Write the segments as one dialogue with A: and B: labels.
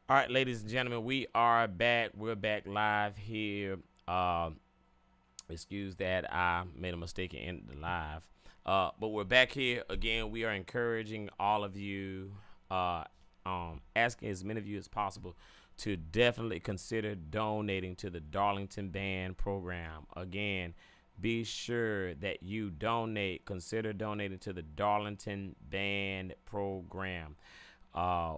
A: All right, ladies and gentlemen, we are back. We're back live here. Excuse that I made a mistake and ended the live. But we're back here again. We are encouraging all of you, asking as many of you as possible to definitely consider donating to the Darlington Band program. Again, be sure that you donate. Consider donating to the Darlington Band program.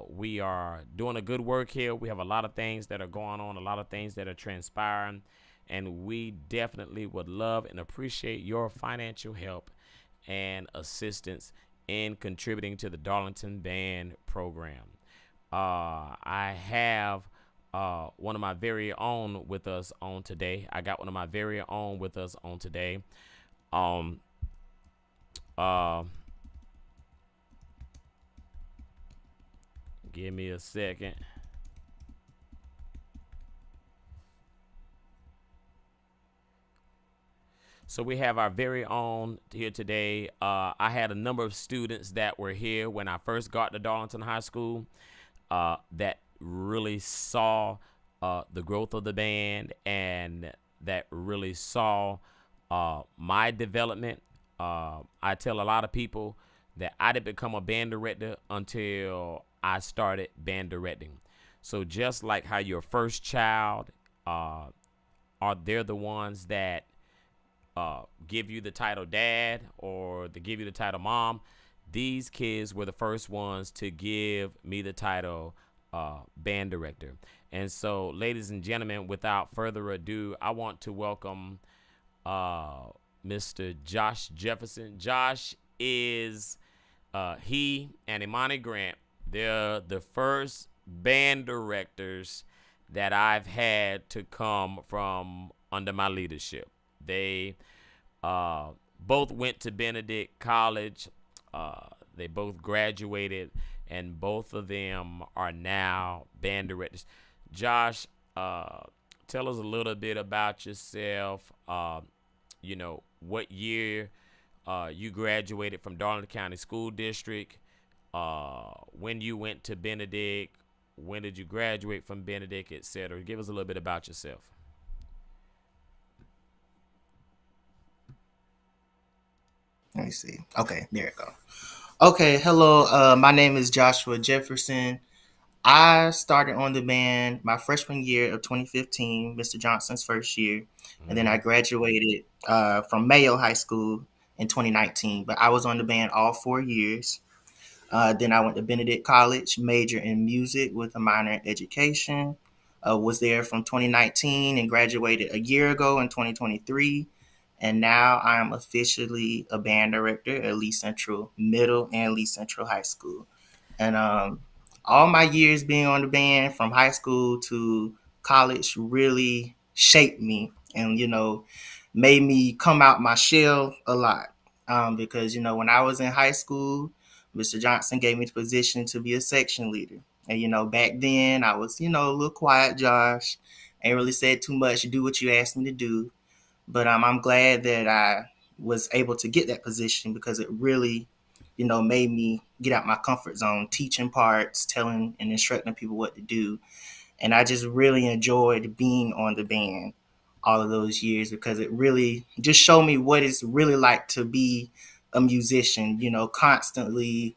A: We are doing a good work here. We have a lot of things that are going on, a lot of things that are transpiring, and we definitely would love and appreciate your financial help and assistance in contributing to the Darlington Band program. I have one of my very own with us on today. I got one of my very own with us on today. Um, uh, Give me a second. So we have our very own here today. I had a number of students that were here when I first got to Darlington High School that really saw the growth of the band and that really saw my development. I tell a lot of people that I didn't become a band director until I started band directing. So just like how your first child are they're the ones that give you the title dad or to give you the title mom. These kids were the first ones to give me the title band director. And so, ladies and gentlemen, without further ado, I want to welcome Mr. Josh Jefferson. Josh is he and Imani Grant. They're the first band directors that I've had to come from under my leadership. They both went to Benedict College. They both graduated, and both of them are now band directors. Josh, tell us a little bit about yourself. What year you graduated from Darlington County School District, when you went to Benedict, when did you graduate from Benedict, etc. Give us a little bit about yourself.
B: Let me see. Okay, there you go. Okay, hello. My name is Joshua Jefferson. I started on the band my freshman year of 2015, Mr. Johnson's first year, and then I
A: Mm-hmm.
B: graduated from Mayo High School in 2019. But I was on the band all 4 years. Then I went to Benedict College, major in music with a minor in education. Was there from 2019 and graduated a year ago in 2023. And now I'm officially a band director at Lee Central Middle and Lee Central High School. And all my years being on the band from high school to college really shaped me and, made me come out my shell a lot. Because, when I was in high school, Mr. Johnson gave me the position to be a section leader. And, back then I was, a little quiet, Josh. Ain't really said too much, do what you asked me to do. But I'm glad that I was able to get that position because it really, made me get out my comfort zone, teaching parts, telling and instructing people what to do. And I just really enjoyed being on the band all of those years because it really just showed me what it's really like to be a musician, constantly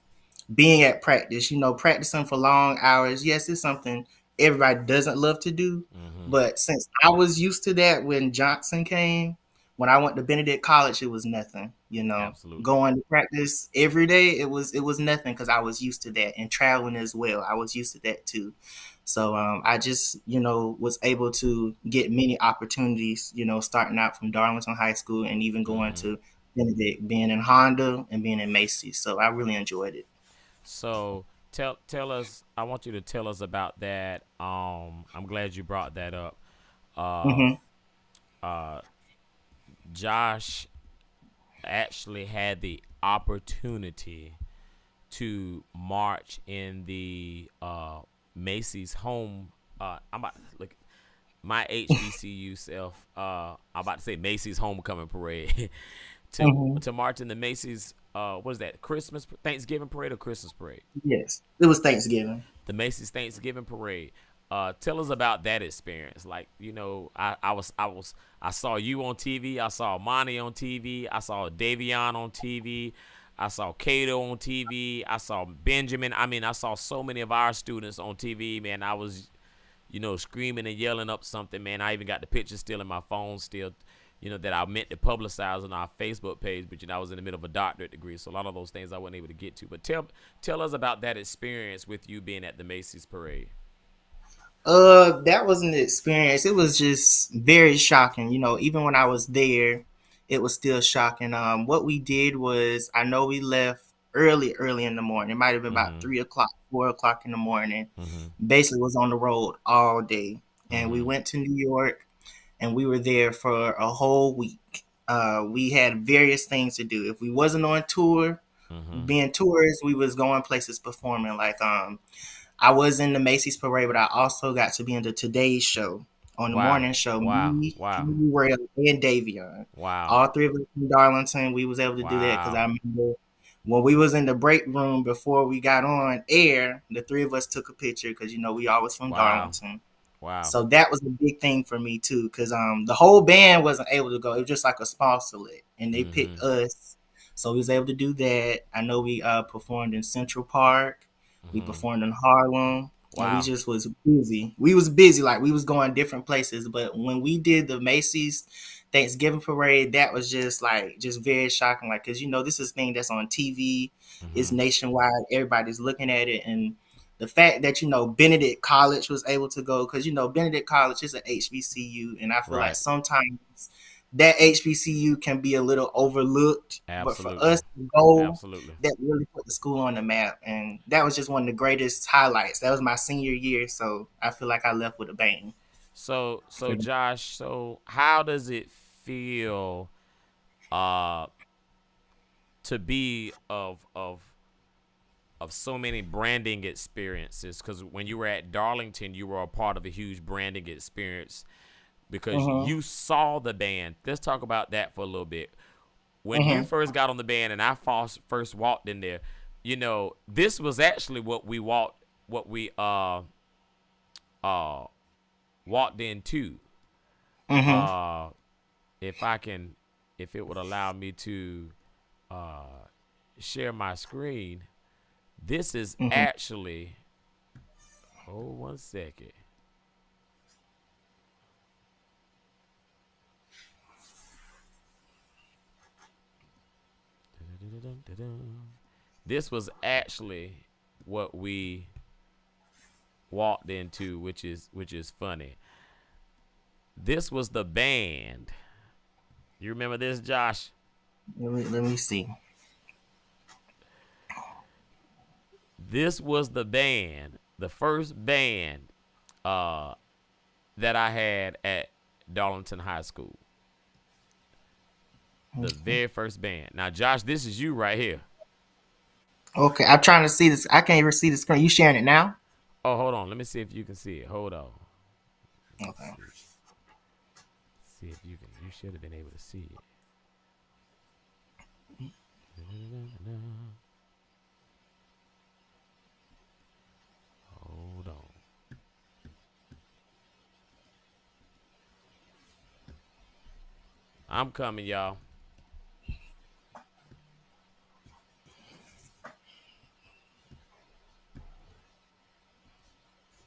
B: being at practice, practicing for long hours. Yes, it's something everybody doesn't love to do.
A: Mm-hmm.
B: But since I was used to that when Johnson came, when I went to Benedict College, it was nothing,
A: Absolutely.
B: Going to practice every day, it was nothing because I was used to that and traveling as well. I was used to that too. So I just, was able to get many opportunities, starting out from Darlington High School and even going
A: Mm-hmm.
B: to Benedict, being in Honda and being in Macy's. So I really enjoyed it.
A: So tell us. I want you to tell us about that. I'm glad you brought that up. Uh,
B: Hmm.
A: uh, Josh actually had the opportunity to march in the Macy's home. I'm about to look my HBCU self. I'm about to say Macy's homecoming parade
B: Hmm.
A: to march in the Macy's. What is that? Christmas, Thanksgiving parade or Christmas parade?
B: Yes, it was Thanksgiving.
A: the Macy's Thanksgiving Parade. Tell us about that experience. Like, I saw you on TV. I saw Monty on TV. I saw Davion on TV. I saw Cato on TV. I saw Benjamin. I mean, I saw so many of our students on TV, man. I was, screaming and yelling up something, man. I even got the picture still in my phone still, that I meant to publicize on our Facebook page, but I was in the middle of a doctorate degree, so a lot of those things I wasn't able to get to. But tell us about that experience with you being at the Macy's parade.
B: That was an experience. It was just very shocking. Even when I was there, it was still shocking. What we did was, I know we left early in the morning. It might have been about
A: Mm-hmm.
B: 3 o'clock, 4 o'clock in the morning.
A: Mm-hmm.
B: Basically, was on the road all day, and we
A: Mm-hmm.
B: went to New York, and we were there for a whole week. We had various things to do. If we wasn't on tour,
A: Mm-hmm.
B: being tourists, we was going places performing. Like I was in the Macy's parade, but I also got to be in the Today Show on the
A: Wow.
B: morning show.
A: Wow.
B: Me,
A: Wow.
B: Kenny Rail, and Davion,
A: Wow.
B: all three of us from Darlington, we was able to do that because I
A: Wow.
B: remember when we was in the break room before we got on air, the three of us took a picture because we always from
A: Wow.
B: Darlington.
A: Wow.
B: So that was a big thing for me too, because the whole band wasn't able to go. It was just like a small select, and they
A: Mm-hmm.
B: picked us, so we was able to do that. I know we performed in Central Park, we
A: Mm-hmm.
B: performed in Harlem, and we
A: Wow.
B: just was busy. We was busy, like we was going different places. But when we did the Macy's Thanksgiving parade, that was just very shocking. Like, because this is a thing that's on TV, it's
A: Mm-hmm.
B: nationwide, everybody's looking at it, and the fact that Benedict College was able to go, because Benedict College is an HBCU, and I feel like
A: Right.
B: sometimes that HBCU can be a little overlooked, but for
A: Absolutely.
B: us to go,
A: Absolutely.
B: that really put the school on the map, and that was just one of the greatest highlights. That was my senior year, so I feel like I left with a bang.
A: So
B: For the,
A: Josh, so how does it feel uh to be of so many branding experiences? Because when you were at Darlington, you were a part of a huge branding experience because
B: mhm,
A: you saw the band. Let's talk about that for a little bit. When you
B: mhm,
A: first got on the band and I first walked in there, this was actually what we uh walked into.
B: mhm,
A: Uh, if I can, if it would allow me to uh share my screen, this is
B: mhm,
A: actually. Hold 1 second. This was actually what we walked into, which is funny. This was the band. You remember this, Josh?
B: let me see.
A: This was the band, the first band uh, that I had at Darlington High School. The very first band. Now, Josh, this is you right here.
B: Okay, I'm trying to see this. I can't even see the screen. You sharing it now?
A: Oh, hold on. Let me see if you can see it. Hold on. Let me
B: Okay.
A: see. See if you can. You should have been able to see it. Hold on. I'm coming, y'all.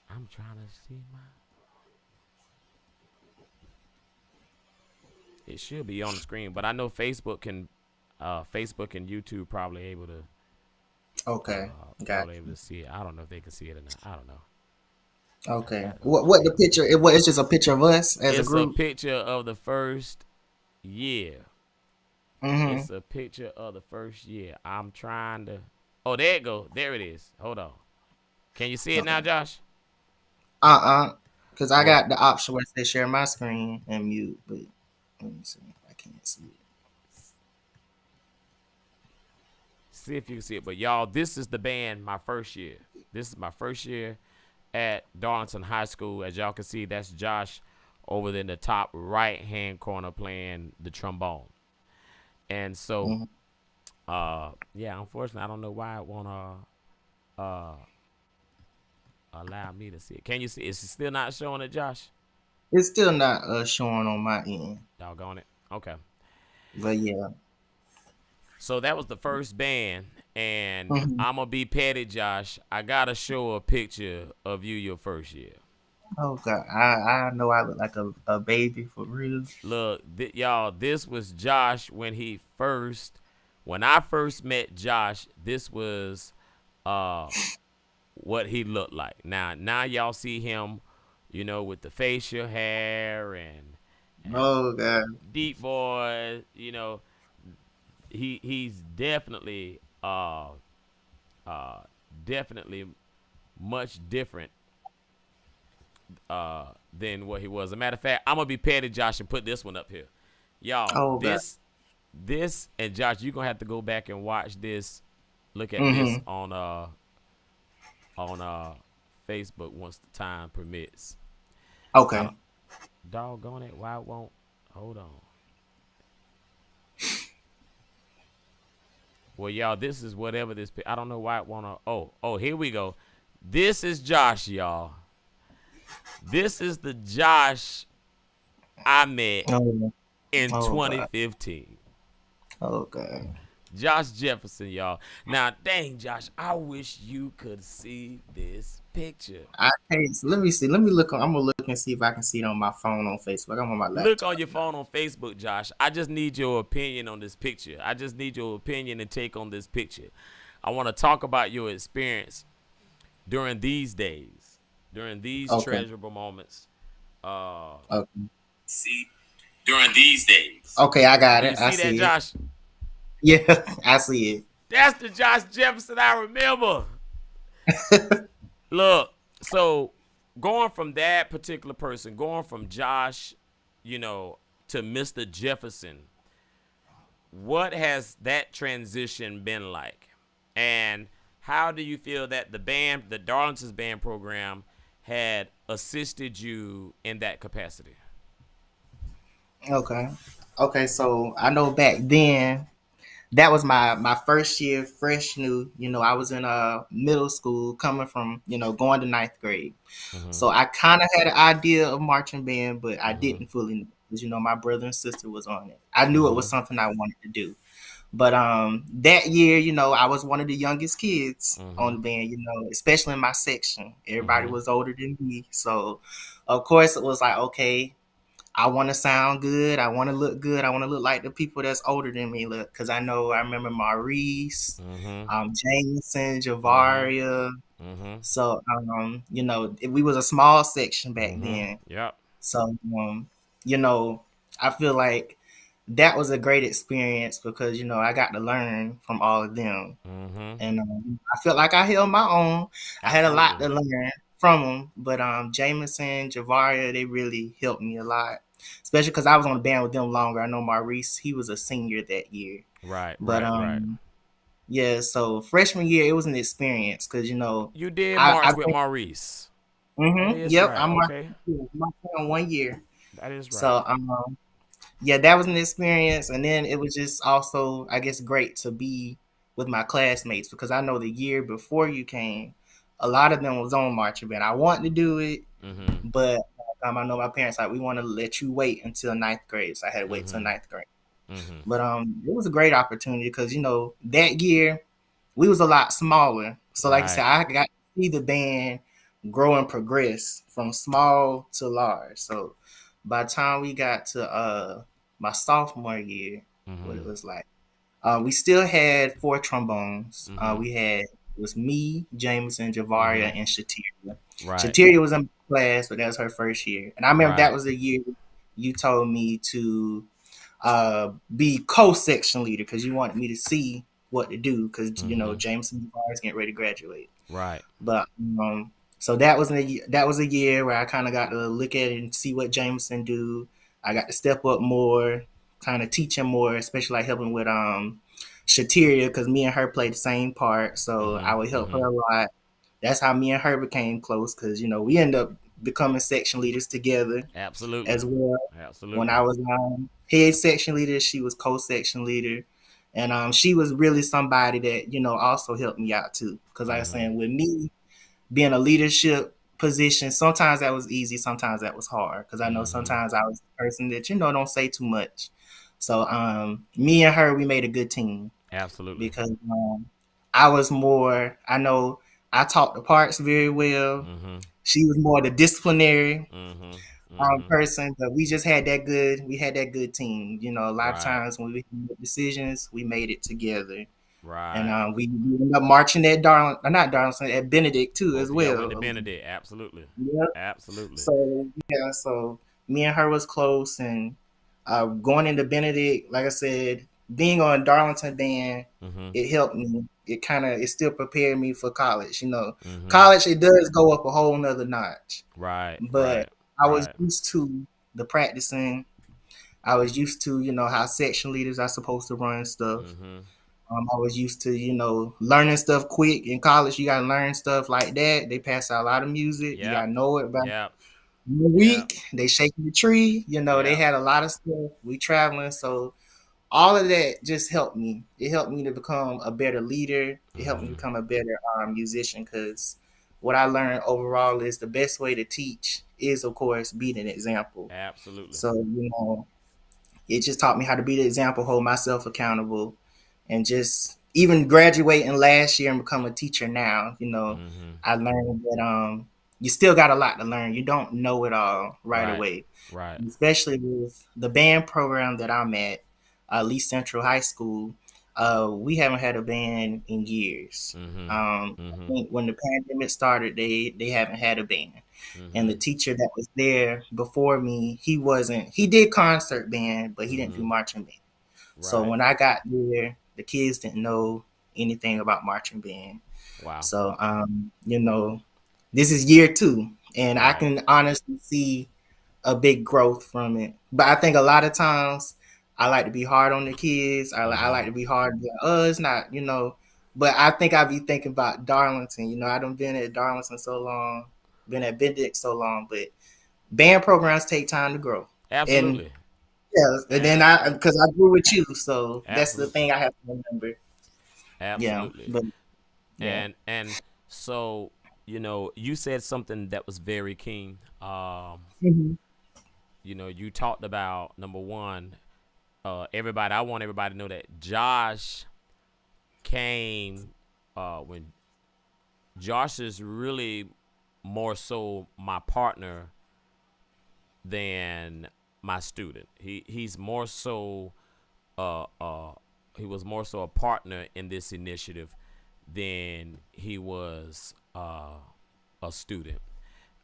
A: I'm trying to see my. It should be on the screen, but I know Facebook and YouTube
B: Okay, got
A: probably able
B: you.
A: to see it. I don't know if they can see it or not. I don't know.
B: Okay.
A: That looks
B: What the
A: crazy.
B: picture? It's just a picture of us as a
A: It's a
B: group.
A: picture of the first year.
B: Mm-hmm.
A: It's a picture of the first year. I'm trying to. Oh, there it go. There it is. Hold on. Can you see it
B: Okay.
A: now, Josh?
B: Because I
A: Well,
B: got the option where it says share my screen and mute, but let me see. I can't see it.
A: see if you can see it. But y'all, this is the band my first year. This is my first year at Darlington High School. As y'all can see, that's Josh over there in the top right hand corner playing the trombone. And so,
B: Mm-hmm.
A: yeah, unfortunately, I don't know why it won't uh Allow me to see it. Can you see? Is it still not showing it, Josh?
B: It's still not showing on my end,
A: Doggone it. Okay.
B: but yeah.
A: So that was the first band, and
B: Hmm.
A: I'm gonna be petty, Josh. I gotta show a picture of you your first year.
B: Oh God, I know I look like a baby for real.
A: Look, y'all, this was Josh when I first met Josh. This was uh what he looked like. Now y'all see him, with the facial hair and
B: Oh God.
A: deep voice. He's uh definitely much different than what he was. As a matter of fact, I'm gonna be petty, Josh, and put this one up here, y'all.
B: Oh God.
A: This and Josh, you're gonna have to go back and watch this. Look at this
B: Hmm.
A: on Facebook once the time permits. I
B: Okay.
A: don't, doggone it, why it won't? Hold on. Well, y'all, this is whatever this. I don't know why it wanna. Oh, here we go. This is Josh, y'all. This is the Josh I met
B: Oh,
A: in
B: oh God.
A: 2015.
B: Oh God.
A: Josh Jefferson, y'all. Now, dang, Josh, I wish you could see this picture.
B: I can't. Let me see. Let me look. I'm gonna look and see if I can see it on my phone on Facebook. I'm on my
A: Look on
B: laptop
A: your
B: now.
A: phone on Facebook, Josh. I just need your opinion on this picture. I just need your opinion and take on this picture. I want to talk about your experience during these days, during these
B: Okay.
A: treasurable moments. Uh,
B: Okay.
A: see, during these days.
B: Okay. I got
A: Do you
B: it. I
A: see that,
B: see it.
A: Josh?
B: Yeah, I see
A: That's the Josh Jefferson I remember.
B: it.
A: Look, so going from that particular person, going from Josh, to Mr. Jefferson, what has that transition been like? And how do you feel that the Darlington's band program, had assisted you in that capacity?
B: Okay. Okay. So I know back then that was my first year fresh new. I was in middle school, coming from going to ninth grade.
A: Mm-hmm.
B: So I kind of had an idea of marching band, but I
A: Mm-hmm.
B: didn't fully know because my brother and sister was on it. I knew it
A: Mm-hmm.
B: was something I wanted to do. But that year, I was one of the youngest kids on
A: Mm-hmm.
B: the band, especially in my section. Everybody
A: Mm-hmm.
B: was older than me. So of course it was like, okay, I want to sound good. I want to look good. I want to look like the people that's older than me. Look, because I remember Maurice,
A: Mm-hmm.
B: Jameson,
A: Mm-hmm.
B: Javaria.
A: Mm-hmm.
B: So, we was a small section back
A: Mm-hmm.
B: then.
A: Yep.
B: So, you know, I feel like that was a great experience because, I got to learn from all of them.
A: Mm-hmm.
B: And I felt like I held my own. I had a lot
A: Absolutely.
B: to learn from them. But Jameson, Javaria, they really helped me a lot. Especially because I was on the band with them longer. I know Maurice, he was a senior that year.
A: Right,
B: But
A: right, right.
B: yeah, so freshman year, it was an experience because,
A: You did
B: I
A: march with
B: think,
A: Maurice. That
B: mm-hmm,
A: is
B: yep,
A: right.
B: I'm
A: Okay.
B: on 1 year.
A: That is right.
B: So yeah, that was an experience, and then it was just also, I guess, great to be with my classmates because I know the year before you came, a lot of them was on marching band. I wanted to do it,
A: Mm-hmm.
B: but I know my parents like we want to let you wait until ninth grade, so I had to wait till
A: Mm-hmm.
B: ninth grade.
A: Mm-hmm.
B: But it was a great opportunity because that year we was a lot smaller. So like I said,
A: Right.
B: I got to see the band grow and progress from small to large. So by the time we got to my sophomore year, what it
A: Mm-hmm.
B: was like, we still had four trombones.
A: Mm-hmm.
B: We had it was me, Jameson,
A: Mm-hmm.
B: Javaria, and Shatiria.
A: Right.
B: Shatiria was in my class, but that was her first year. And I remember that
A: Right.
B: was the year you told me to be co-section leader because you wanted me to see what to do because
A: Mm-hmm.
B: Jameson is getting ready to graduate.
A: Right.
B: But so that was a year where I kind of got to look at it and see what Jameson do. I got to step up more, kind of teach him more, especially like helping with Shatiria because me and her played the same part, so I would
A: Mm-hmm.
B: help
A: Mm-hmm.
B: her a lot. That's how me and her became close because we end up becoming section leaders together
A: Absolutely.
B: as well. When
A: Absolutely.
B: I was head section leader, she was co-section leader, and she was really somebody that also helped me out too. Because like I was
A: Mm-hmm.
B: saying, with me, being a leadership position, sometimes that was easy, sometimes that was hard because I know
A: Mm-hmm.
B: sometimes I was the person that don't say too much. So me and her, we made a good team
A: Absolutely.
B: because I was more. I know I taught the parts very well.
A: Mm-hmm.
B: She was more the disciplinary
A: Mm-hmm. Mm-hmm.
B: person, but we just had that good. We had that good team. A lot of
A: Right.
B: times when we made decisions, we made it together, and
A: Right.
B: we ended up marching at not Darlington, at Benedict too as
A: Both of y'all went to
B: well.
A: Benedict. Absolutely.
B: Yep.
A: Absolutely.
B: So yeah, so me and her was close, and going into Benedict, like I said, being on Darlington band,
A: Mm-hmm.
B: it helped me. It still prepared me for college.
A: Mm-hmm.
B: College it does go up a whole nother notch,
A: Right.
B: but
A: Right.
B: I was
A: Right.
B: used to the practicing. I was used to how section leaders are supposed to run stuff.
A: Mm-hmm.
B: I was used to learning stuff quick. In college, you gotta learn stuff like that. They pass out a lot of music. You
A: Yep.
B: gotta know it by
A: Yep.
B: the
A: Yep.
B: week. They shaking the tree. They
A: Yep.
B: had a lot of stuff. We traveling, so all of that just helped me. It helped me to become a better leader. It helped me
A: Mm-hmm.
B: become a better musician because what I learned overall is the best way to teach is, of course, being an example.
A: Absolutely.
B: So it just taught me how to be the example, hold myself accountable, and just even graduating last year and become a teacher now.
A: Mm-hmm.
B: I learned that you still got a lot to learn. You don't know it all right
A: Right.
B: away,
A: Right.
B: especially with the band program that I'm at, Lee Central High School. We haven't had a band in years.
A: Mm-hmm.
B: I
A: Mm-hmm.
B: think when the pandemic started, they haven't had a band. And
A: Mm-hmm.
B: the teacher that was there before me, he wasn't. He did concert band, but he didn't do
A: Mm-hmm.
B: marching band. So
A: Right.
B: when I got there, the kids didn't know anything about marching band.
A: Wow.
B: So this is year 2, and I
A: Right.
B: can honestly see a big growth from it. But I think a lot of times I like to be hard on the kids. I
A: Mm-hmm.
B: like to be hard. Like, it's not. But I think I be thinking about Darlington. I done been at Darlington so long, been at Benedict so long, but band programs take time to grow. And
A: Absolutely.
B: yeah, and then
A: Absolutely.
B: because I grew with you, so that's the
A: Absolutely.
B: thing I have to remember. Yeah,
A: Absolutely.
B: but yeah.
A: And so, you said something that was very keen.
B: Mhm.
A: You talked about number one, everybody. I want everybody to know that Josh came when Josh is really more so my partner than my student. He's more so uh uh he was more so a partner in this initiative than he was a student.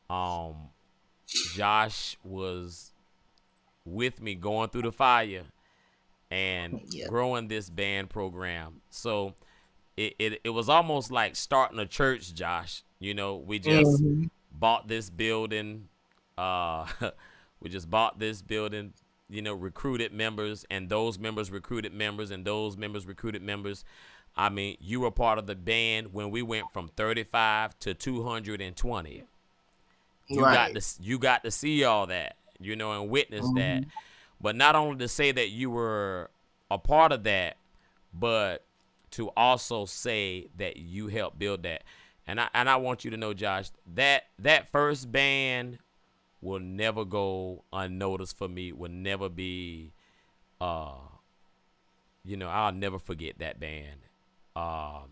A: Um Josh was with me going through the fire and
B: Yeah.
A: growing this band program. So it was almost like starting a church, Josh. We just
B: Hmm.
A: bought this building. Uh, we just bought this building. Recruited members, and those members recruited members, and those members recruited members. I mean, you were part of the band when we went from 35 to 220.
B: Right.
A: You got to see all that, and witness that.
B: Hmm.
A: But not only to say that you were a part of that, but to also say that you helped build that. And I want you to know, Josh, that first band will never go unnoticed for me. Will never be uh I'll never forget that band.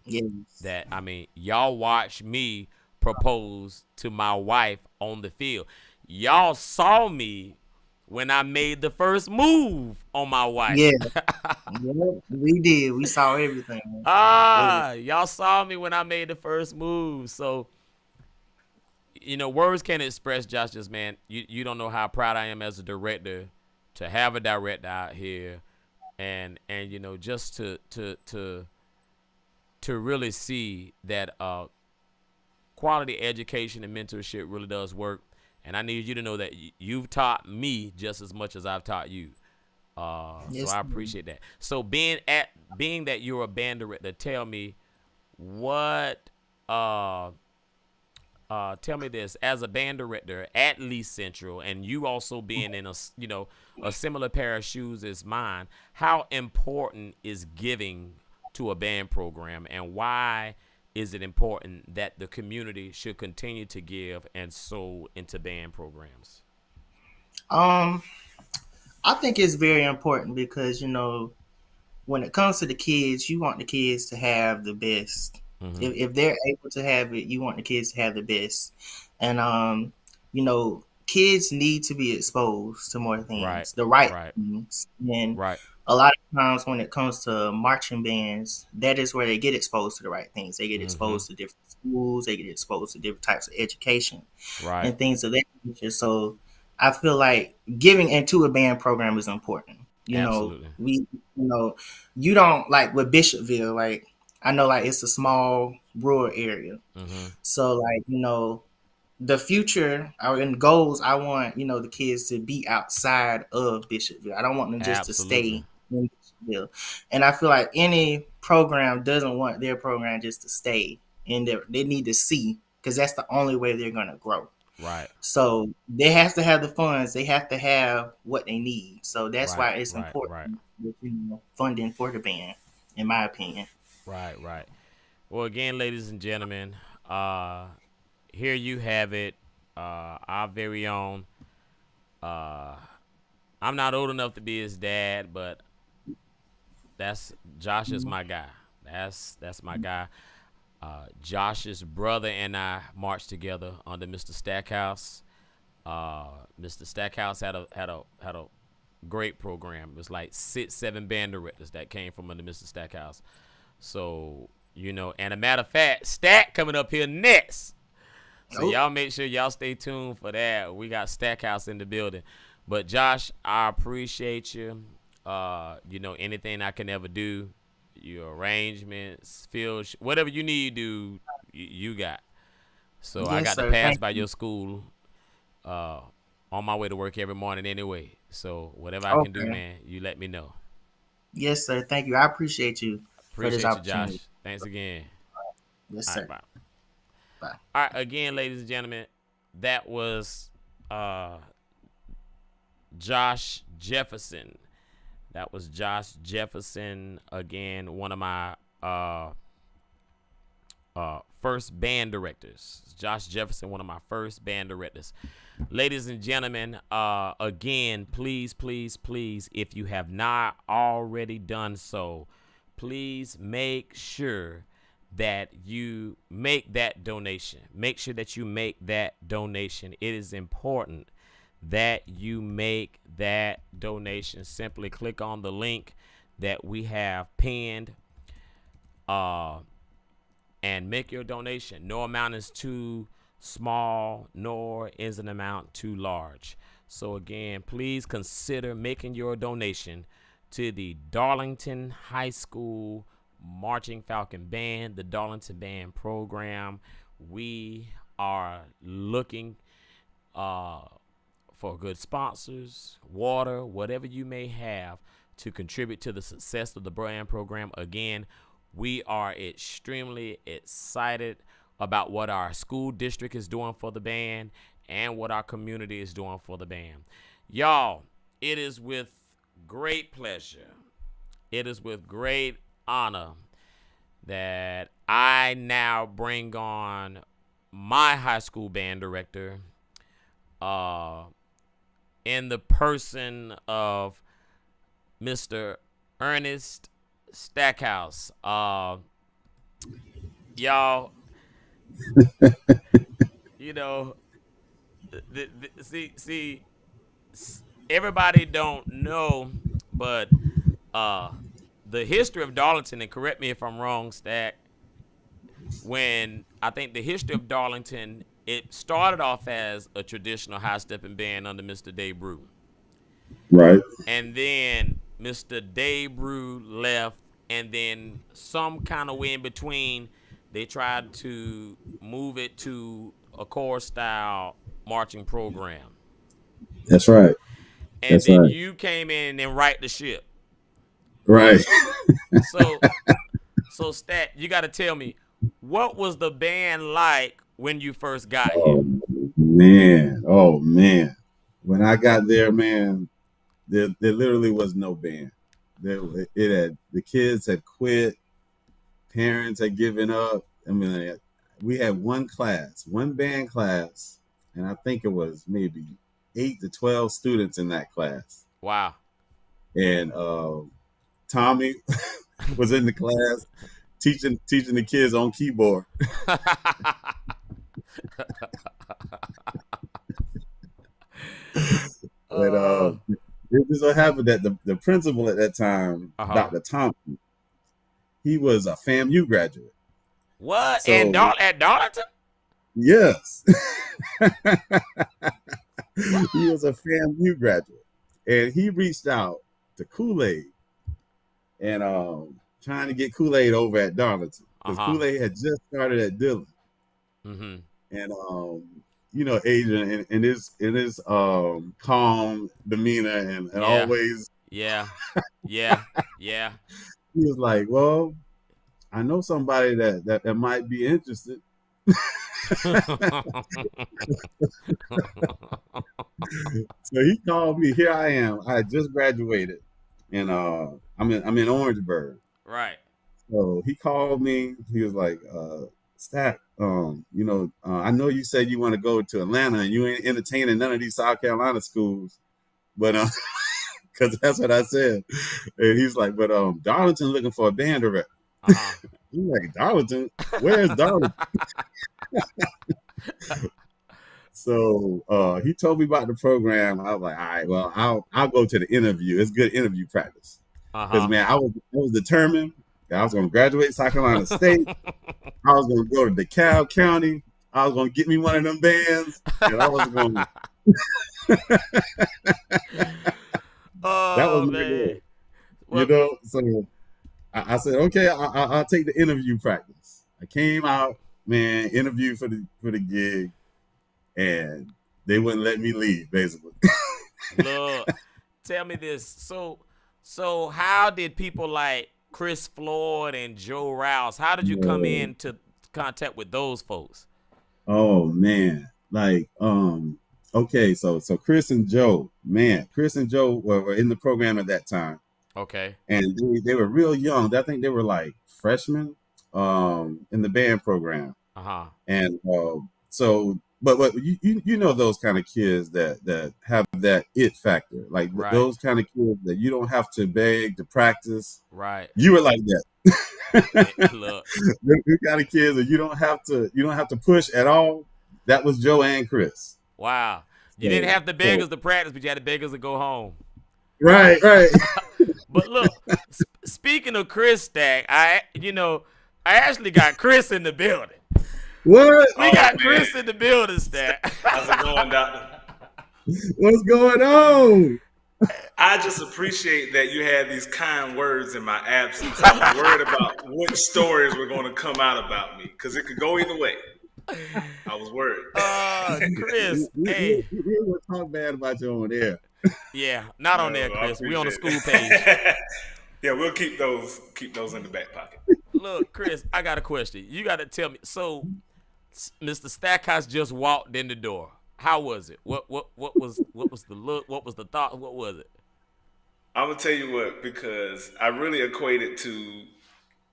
B: Yes.
A: That I mean, y'all watched me propose to my wife on the field. Y'all saw me when I made the first move on my wife.
B: Yeah. Yep. We did. We saw everything. Every-
A: Y'all saw me when I made the first move. So, words can't express, Josh, man. You don't know how proud I am as a director to have a director out here, and just to really see that quality education and mentorship really does work. And I need you to know that you've taught me just as much as I've taught you. So
B: Yes.
A: I appreciate that. So being that you're a band director, tell me what tell me this, as a band director at Lee Central, and you also being in a similar pair of shoes as mine, how important is giving to a band program, and why is it important that the community should continue to give and sow into band programs?
B: Um, I think it's very important because when it comes to the kids, you want the kids to have the best.
A: Mm-hmm.
B: If they're able to have it, you want the kids to have the best. And kids need to be exposed to more
A: Right,
B: things, the right
A: right,
B: things. And
A: right.
B: a lot of times when it comes to marching bands, that is where they get exposed to the right things. They get
A: Mm-hmm.
B: exposed to different schools, they get exposed to different types of education
A: Right,
B: and things of that nature. So I feel like giving into a band program is important.
A: absolutely.
B: You don't like with Bishopville, like I know like it's a small rural area.
A: Mm-hmm.
B: So like, the future or in goals, I want, the kids to be outside of Bishopville. I don't want them just to
A: Absolutely.
B: stay in Bishopville. And I feel like any program doesn't want their program just to stay in there. They need to see because that's the only way they're gonna grow.
A: Right,
B: So they have to have the funds. They have to have what they need. So that's
A: right,
B: why it's
A: right, right,
B: important with funding for the band, in my opinion.
A: right, right. Well, again, ladies and gentlemen, uh, here you have it. Our very own. Uh, I'm not old enough to be his dad, but that's Josh is my guy. That's my guy. Josh's brother and I marched together under Mr. Stackhouse. Mr. Stackhouse had a great program. It was like 6, 7 band directors that came from under Mr. Stackhouse. So and a matter of fact, Stack coming up here next. So
B: Nope.
A: y'all make sure y'all stay tuned for that. We got Stackhouse in the building. But Josh, I appreciate you. Anything I can ever do, your arrangements, field, whatever you need to do, you got. So I
B: Yes,
A: got to
B: sir.
A: pass
B: Thank
A: by
B: you.
A: your school uh, on my way to work every morning anyway. So whatever I can do,
B: Okay.
A: man, you let me know.
B: Yes, sir. Thank you. I appreciate you for this
A: Appreciate you,
B: opportunity.
A: Josh. Thanks again.
B: Yes,
A: All right,
B: sir.
A: bye.
B: Bye.
A: All right, again, ladies and gentlemen, that was uh, Josh Jefferson. That was Josh Jefferson again, one of my first band directors. Josh Jefferson, one of my first band directors. Ladies and gentlemen, again, please, please, please, if you have not already done so, please make sure that you make that donation. Make sure that you make that donation. It is important that you make that donation. Simply click on the link that we have pinned and make your donation. No amount is too small, nor is an amount too large. So again, please consider making your donation to the Darlington High School Marching Falcon Band, the Darlington Band program. We are looking for good sponsors, water, whatever you may have to contribute to the success of the brand program. Again, we are extremely excited about what our school district is doing for the band and what our community is doing for the band. Y'all, it is with great pleasure, it is with great honor that I now bring on my high school band director, uh, in the person of Mr. Ernest Stackhouse. Y'all, you know, see, everybody don't know, but uh, the history of Darlington, and correct me if I'm wrong, Stack. When I think the history of Darlington, it started off as a traditional high stepping band under Mr. Dave Brew.
C: Right.
A: And then Mr. Dave Brew left, and then some kind of way in between, they tried to move it to a core style marching program,
C: That's right.
A: and
C: That's
A: then
C: right.
A: you came in and right the ship.
C: Right.
A: So, so Stat, you got to tell me, what was the band like when you first got here?
C: Oh man. Oh man. When I got there, man, there literally was no band. There, it had the kids had quit, parents had given up. I mean, we had one band class, and I think it was maybe 8 to 12 students in that class.
A: Wow.
C: And Tommy was in the class teaching the kids on keyboard. And it just so happened that the principal at that time, Dr. Thompson, he was a FAMU graduate.
A: What? So, and at Darlington?
C: Yes. He was a FAMU graduate. And he reached out to Kool-Aid and trying to get Kool-Aid over at Darlington. Because Kool-Aid had just started at Dillon.
A: Mm-hmm.
C: And you know, Adrian in his calm demeanor and always
A: yeah. He
C: was like, well, I know somebody that might be interested. So he called me. Here I am. I had just graduated, and I'm in Orangeburg.
A: Right.
C: So he called me. He was like, Stack, you know, I know you said you want to go to Atlanta and you ain't entertaining none of these South Carolina schools, but because that's what I said. And he's like, but Darlington looking for a band director. I'm like, Darlington? Where's Darlington? So he told me about the program. I was like, all right, well, I'll go to the interview. It's good interview practice. Because man, I was determined that I was going to graduate South Carolina State. I was going to go to DeKalb County. I was going to get me one of them bands, and I was going to. That was my goal. You know, so I said, okay, I'll take the interview practice. I came out, man, interviewed for the gig, and they wouldn't let me leave, basically.
A: Look, tell me this. So how did people like Chris Floyd and Joe Rouse, how did you come into contact with those folks?
C: Oh man, like okay, so Chris and Joe were in the program at that time.
A: Okay.
C: And they were real young. I think they were like freshmen in the band program. And so but you know those kind of kids that have that it factor, like those kind of kids that you don't have to beg to practice.
A: Right.
C: You were like that.
A: Look,
C: you kind of kids that you don't have to push at all. That was Joe and Chris.
A: Wow. You didn't have to beg us to practice, but you had to beg us to go home.
C: Right.
A: But look, speaking of Chris, Stack, I actually got Chris in the building.
C: What?
A: We got Chris in the building, Stack.
D: How's it going, Doctor?
C: What's going on?
D: I just appreciate that you had these kind words in my absence. I was worried about which stories were going to come out about me because it could go either way. I was worried.
A: Chris, hey.
C: We will talk bad about you on there.
A: Yeah, not on there, Chris. We on the school page.
D: Yeah, we'll keep those in the back pocket.
A: Look, Chris, I got a question. You got to tell me. So, Mr. Stackhouse just walked in the door. How was it? What was the look? What was the thought? What was it?
D: I'm gonna tell you what, because I really equated to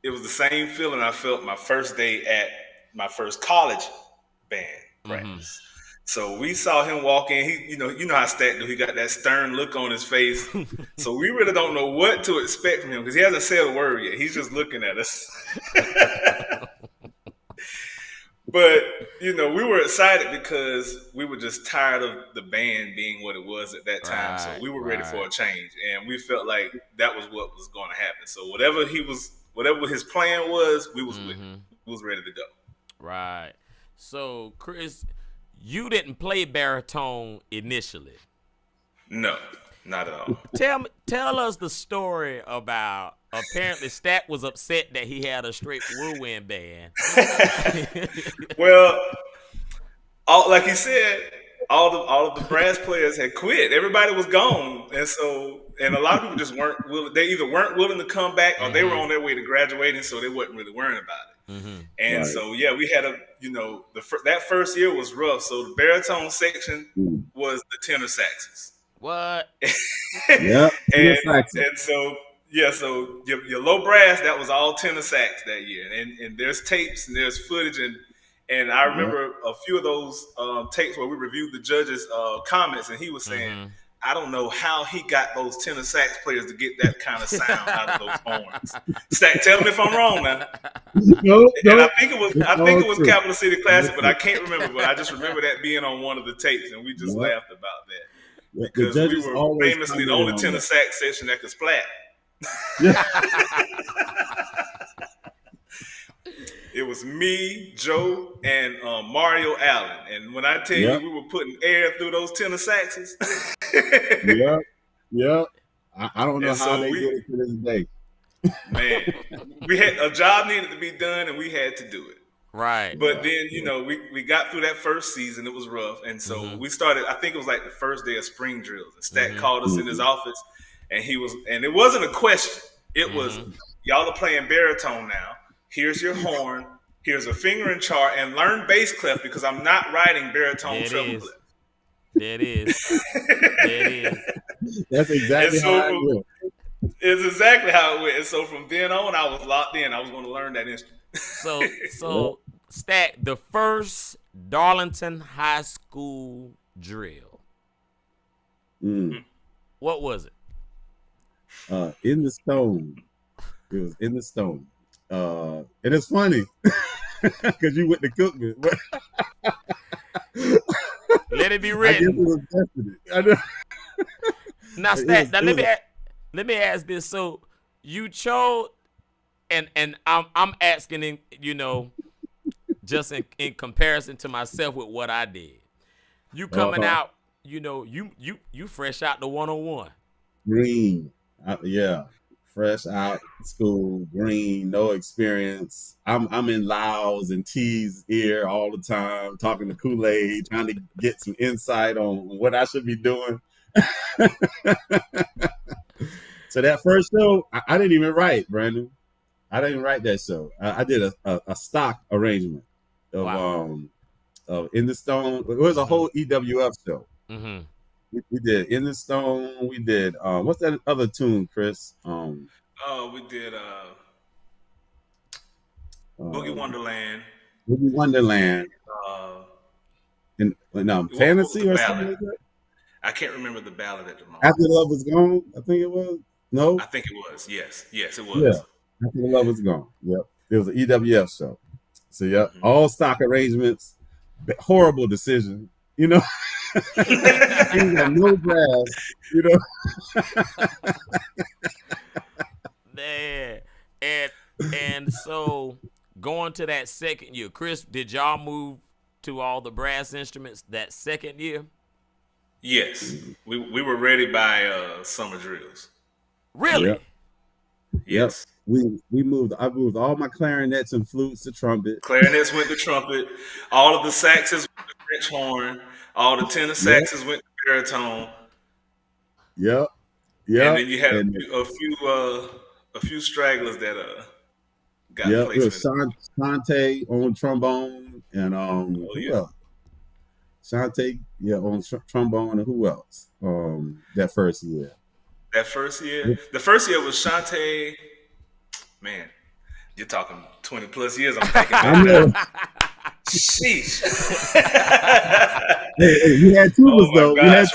D: it was the same feeling I felt my first day at my first college band practice. So we saw him walk in. He, you know how Stack do. He got that stern look on his face. So we really don't know what to expect from him because he hasn't said a word yet. He's just looking at us. But, we were excited because we were just tired of the band being what it was at that time. Right, so we were ready for a change. And we felt like that was what was going to happen. So whatever his plan was, we was with him. We was ready to go.
A: Right. So, Chris, you didn't play baritone initially.
D: No, not at all.
A: Tell us the story about apparently Stack was upset that he had a straight whirlwind band.
D: Well, like he said, all of the brass players had quit. Everybody was gone, and a lot of people just weren't willing. They either weren't willing to come back, or they were on their way to graduating, so they wasn't really worrying about it. And so we had that first year was rough. So the baritone section was the tenor saxes.
A: What?
D: Yeah. and so Yeah, so your low brass, that was all tenor sax that year, and there's tapes and there's footage, and I
C: Yeah.
D: remember a few of those tapes where we reviewed the judges' comments, and he was saying, I don't know how he got those tenor sax players to get that kind of sound out of those horns. Stack, tell me if I'm wrong now.
C: No,
D: And I think it was
C: true.
D: Capital City Classic, but I can't remember. But I just remember that being on one of the tapes, and we just laughed about that because we were famously the only tenor sax section that could splat.
C: Yeah.
D: It was me, Joe, and Mario Allen. And when I tell you we were putting air through those tenor saxes.
C: Yeah. I don't know how they did it to this day.
D: Man, we had a job needed to be done, and we had to do it.
A: Right.
D: But then, we got through that first season. It was rough. And so we started, I think it was like the first day of spring drills. And Stack called us in his office, and it wasn't a question. It was, y'all are playing baritone now. Here's your horn. Here's a fingering chart, and learn bass clef because I'm not writing baritone treble clef.
A: There it is.
C: That's exactly how it went.
D: It's exactly how it went. And so from then on, I was locked in. I was going to learn that instrument.
A: So Stack, the first Darlington High School drill. What was it?
C: In the Stone. It was in the Stone. And it's funny because you went to Cookman.
A: Let it be written. Now, Stack, let me ask this. So you chose, and I'm asking, just in comparison to myself with what I did. You coming out, you fresh out the 101.
C: Green, fresh out school, green, no experience. I'm in Laos and T's ear all the time, talking to Kool-Aid, trying to get some insight on what I should be doing. So that first show, I didn't even write, Brandon. I didn't write that show. I did a stock arrangement of In the Stone. It was a whole EWF show. We did In the Stone. We did what's that other tune, Chris?
D: We did Boogie Wonderland.
C: Boogie Wonderland. And Fantasy or something like that.
D: I can't remember the ballad at the moment.
C: After Love Was Gone, I think it was. No,
D: I think it was. Yes, it was.
C: Yeah, After Love Was Gone. Yep, it was an EWF show. So all stock arrangements. Horrible decision. No brass.
A: Man, and so going to that second year, Chris, did y'all move to all the brass instruments that second year?
D: Yes, we were ready by summer drills.
A: Really?
C: Yep.
D: Yes.
C: We moved. I moved all my clarinets and flutes to trumpet.
D: Clarinets went to trumpet. All of the saxes went to French horn. All the tenor saxes went to baritone.
C: Yep.
D: And then you had a few stragglers that got placement.
C: It was Shante on trombone and who else? Shante, on trombone, and who else? That first year.
D: The first year was Shante. Man, you're talking 20 plus years. I'm thinking.
C: I know.
D: Sheesh.
C: Hey, you had tubas though.
D: We had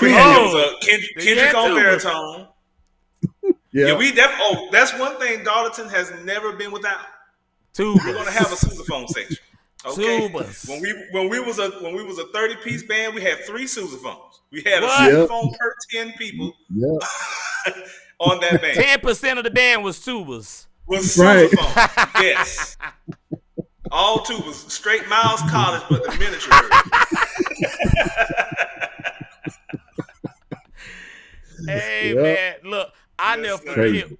D: Kendrick on baritone. Yeah, that's one thing Darlington has never been without.
A: Tubas.
D: We're gonna have a sousaphone section. Okay.
A: Tubas.
D: When we was a 30-piece band, we had 3 sousaphones. We had a sousaphone per 10 people. On that band.
A: 10% of the band was tubas.
D: Was sousaphone. Yes. All tubas. Straight Miles College, but the miniature version.
A: Hey man, look, I never forget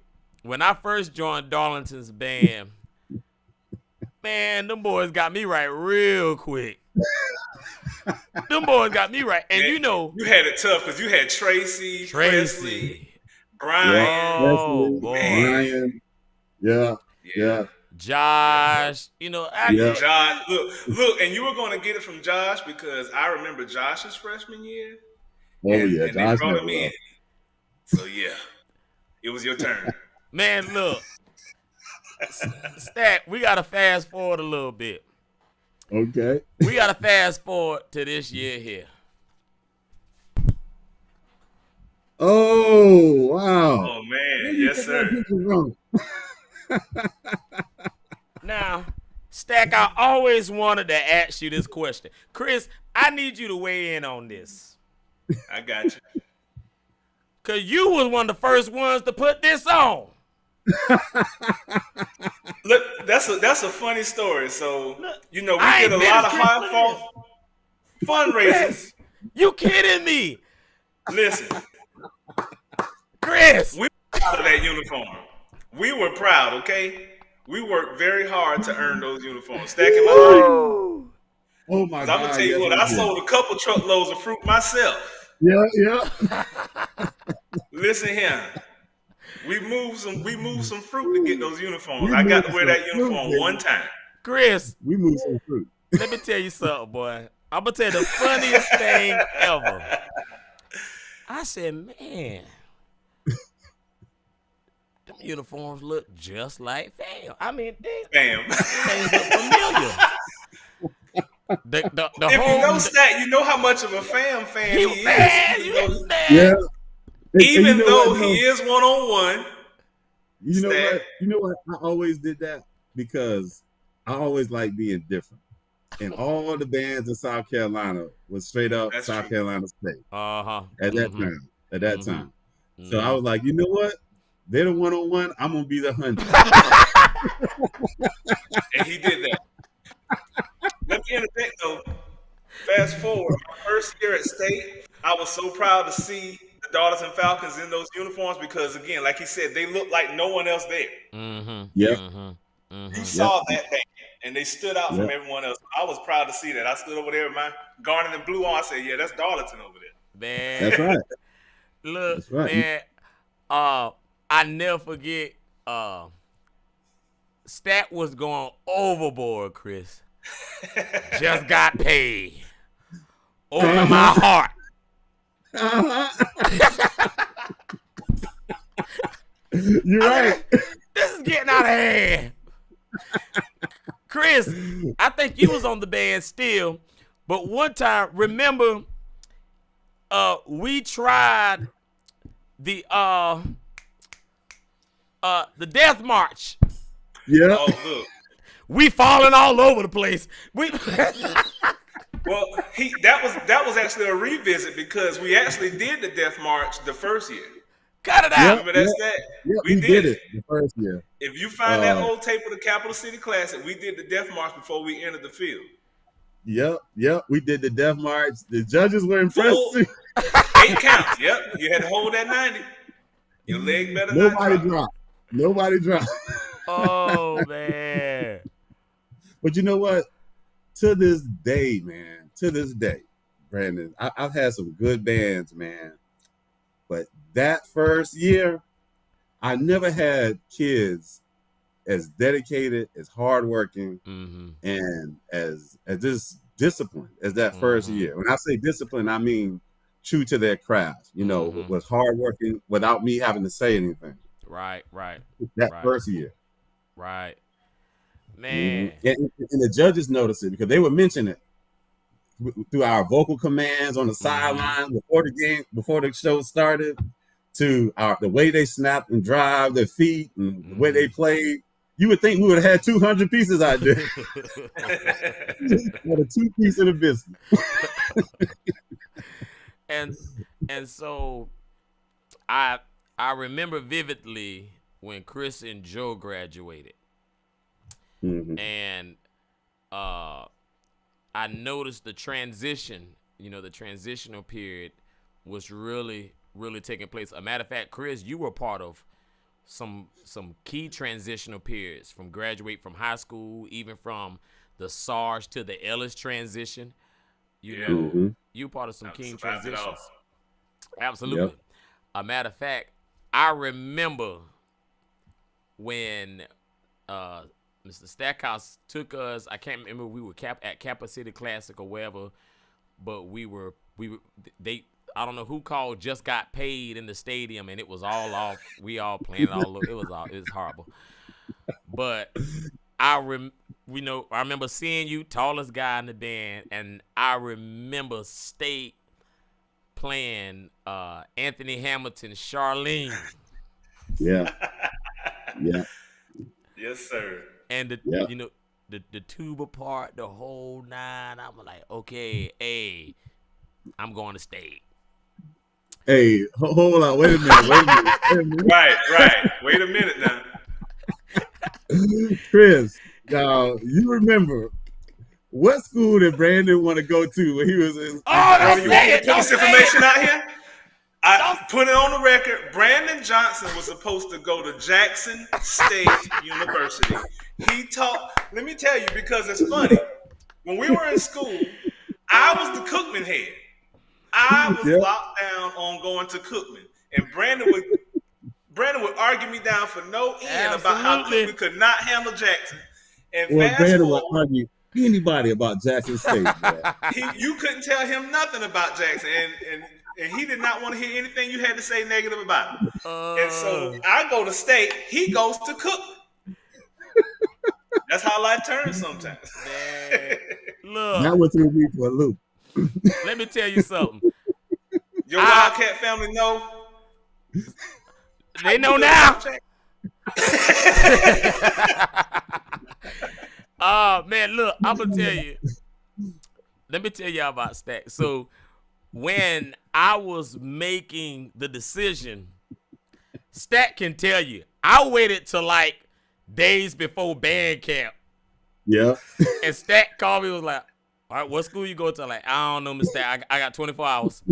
A: when I first joined Darlington's band. Man, them boys got me right real quick. Them boys got me right, and
D: you had it tough because you had Tracy, Presley, Brian,
C: Brian,
A: Josh.
D: Josh. Look, and you were going to get it from Josh because I remember Josh's freshman year.
C: And
D: they brought him in. So it was your turn.
A: Man, look, Stack, we gotta fast forward a little bit.
C: Okay.
A: We gotta fast forward to this year here.
C: Oh wow.
D: Oh
C: Where
D: man,
C: you
D: yes
C: get that
D: sir.
C: picture from?
A: Now, Stack, I always wanted to ask you this question. Chris, I need you to weigh in on this.
D: I got you.
A: Cause you was one of the first ones to put this on.
D: Look, that's a funny story. So we
A: I
D: did
A: ain't
D: a
A: been
D: lot
A: as
D: of
A: Chris
D: high fall fundraisers.
A: You kidding me?
D: Listen,
A: Chris.
D: we were proud of that uniform. We were proud, okay? We worked very hard to earn those uniforms. Stacking my life.
A: Woo.
C: Oh my
D: 'Cause I'm gonna
C: God.
D: tell you
C: yes,
D: what,
C: we
D: I
C: did.
D: sold a couple truckloads of fruit myself.
C: Yeah.
D: Listen here. We moved some fruit to get those uniforms.
C: We
D: I got to
C: moved
D: wear
C: some
D: that
C: fruit,
D: uniform
C: baby.
D: one time.
A: Chris,
C: We moved some fruit.
A: let me tell you something, boy. I'm gonna tell you the funniest thing ever. I said, man, them uniforms look just like fam. I mean,
D: Bam.
A: things look familiar. The
D: If you
A: whole
D: know Stat, you know how much of a fan he is.
A: man,
D: Even
A: you
D: though,
A: understand?
C: Yeah. And
D: even
C: you know
D: though
C: what,
D: he is one-on-one.
C: You know
D: Stat.
C: what? You know what? I always did that because I always like being different. And all the bands in South Carolina was straight up
D: That's
C: South
D: true.
C: Carolina State
A: Uh-huh.
C: at that
A: Mhm.
C: time. At that
A: Mhm.
C: time. So I was like, you know what? They're the 101. I'm gonna be the 100.
D: And he did that. Let me interject though. Fast forward, my first year at state, I was so proud to see the Daughters and Falcons in those uniforms because, again, like he said, they looked like no one else there.
A: Mhm.
C: Yep.
A: Mhm.
D: You
A: Mhm.
D: saw that thing, and they stood out from
C: Yep.
D: everyone else. I was proud to see that. I stood over there with my garnet and blue on. I said, "Yeah, that's Darlington over there."
A: Man,
C: That's right.
A: look,
C: That's right.
A: man. I never forget. Stat was going overboard, Chris. Just got paid. Open my heart.
C: You're right.
A: This is getting out of hand. Chris, I think you was on the band still, but one time, remember, we tried the Death March.
C: Yeah.
D: Oh, look.
A: We falling all over the place. We
D: Well, that was actually a revisit because we actually did the Death March the first year.
A: cut it out.
D: Remember that stat?
C: Yeah,
D: We
C: we did it the first year.
D: If you find that old tape of the Capital City Classic, we did the Death March before we entered the field.
C: Yep. We did the Death March. The judges were impressed.
D: Full 8 counts. Yep, you had to hold that 90. Your leg better not
C: Nobody
D: drop.
C: dropped. Nobody dropped.
A: Oh man.
C: But you know what? To this day, Brandon, I've had some good bands, man. But that first year, I never had kids as dedicated, as hardworking,
A: Mm-hmm.
C: and as just disciplined as that first
A: Mhm.
C: year. When I say disciplined, I mean true to their craft.
A: Mhm.
C: Was hardworking without me having to say anything.
A: Right.
C: That
A: Right.
C: first year.
A: Right. Man.
C: And the judges noticed it because they would mention it through our vocal commands on the sideline before the game, before the show started, to the way they snapped and drive their feet and the way they played. You would think we would have had 200 pieces out there. What a 2-piece of the biscuit.
A: and so I remember vividly when Chris and Joe graduated.
C: Mhm.
A: And I noticed the transition, the transitional period was really, really taking place. A matter of fact, Chris, you were part of some key transitional periods from graduate from high school, even from the SARS to the Ellis transition. You
D: Yeah.
A: know,
C: Mhm.
A: you part of some key
D: Survived it all.
A: transitions. Absolutely.
C: Yep.
A: A matter of fact, I remember when Mr. Stackhouse took us. I can't remember we were at Kappa City Classic or wherever, but I don't know who called Just Got Paid in the stadium, and it was all off. We all playing it all over. It was horrible. But I remember seeing you, tallest guy in the band, and I remember State playing Anthony Hamilton, Charlene.
C: Yeah. Yeah.
D: Yes, sir.
A: And the tuba part, the whole nine. I'm like, okay, hey, I'm going to State.
C: Hey, hold on, wait a minute.
D: Right. Wait a minute now.
C: Chris, now you remember what school did Brandon want to go to when he was in?
D: You want me to put this information out here? I put it on the record. Brandon Johnson was supposed to go to Jackson State University. He taught. Let me tell you, because it's funny. When we were in school, I was the Cookman head. I was locked down on going to Cookman, and Brandon would argue me down for no end about how Cookman could not handle Jackson. And
C: Brandon would argue anybody about Jackson State.
D: You couldn't tell him nothing about Jackson, and he did not want to hear anything you had to say negative about him. And so I go to State, he goes to Cookman. That's how life turns sometimes.
A: Look,
C: that was through me for a loop.
A: Let me tell you something.
D: Your Wildcat family know.
A: They know now. Man, look, I'm gonna tell you. Let me tell y'all about Stack. So when I was making the decision, Stack can tell you, I waited till like days before band camp.
C: Yeah.
A: And Stack called me and was like, all right, what school you go to? I'm like, I don't know, Mr. Stack. I got 24 hours.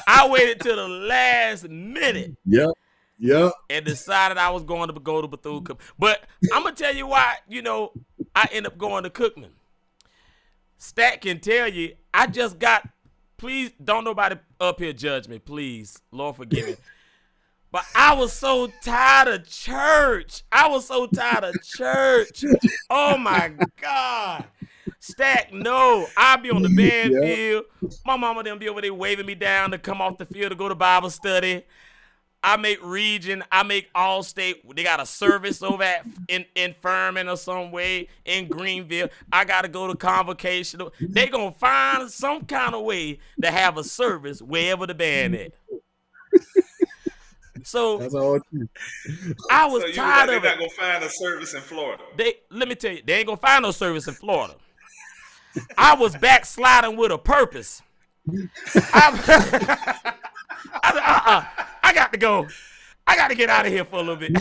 A: I waited till the last minute.
C: Yep.
A: And decided I was going to go to Bethune-Cookman. But I'm going to tell you why, I end up going to Cookman. Stack can tell you, please don't nobody up here judge me, please. Lord forgive me. But I was so tired of church. Oh, my God. Stack, no. I'll be on the band field. My mama them be over there waving me down to come off the field to go to Bible study. I make region. I make all state. They got a service over at in Furman or some way in Greenville. I got to go to convocation. They going to find some kind of way to have a service wherever the band is. So
C: that's all.
A: I was tired of it.
D: They're not going to find a service in Florida.
A: Let me tell you, they ain't going to find no service in Florida. I was backsliding with a purpose. I got to go. I got to get out of here for a little bit.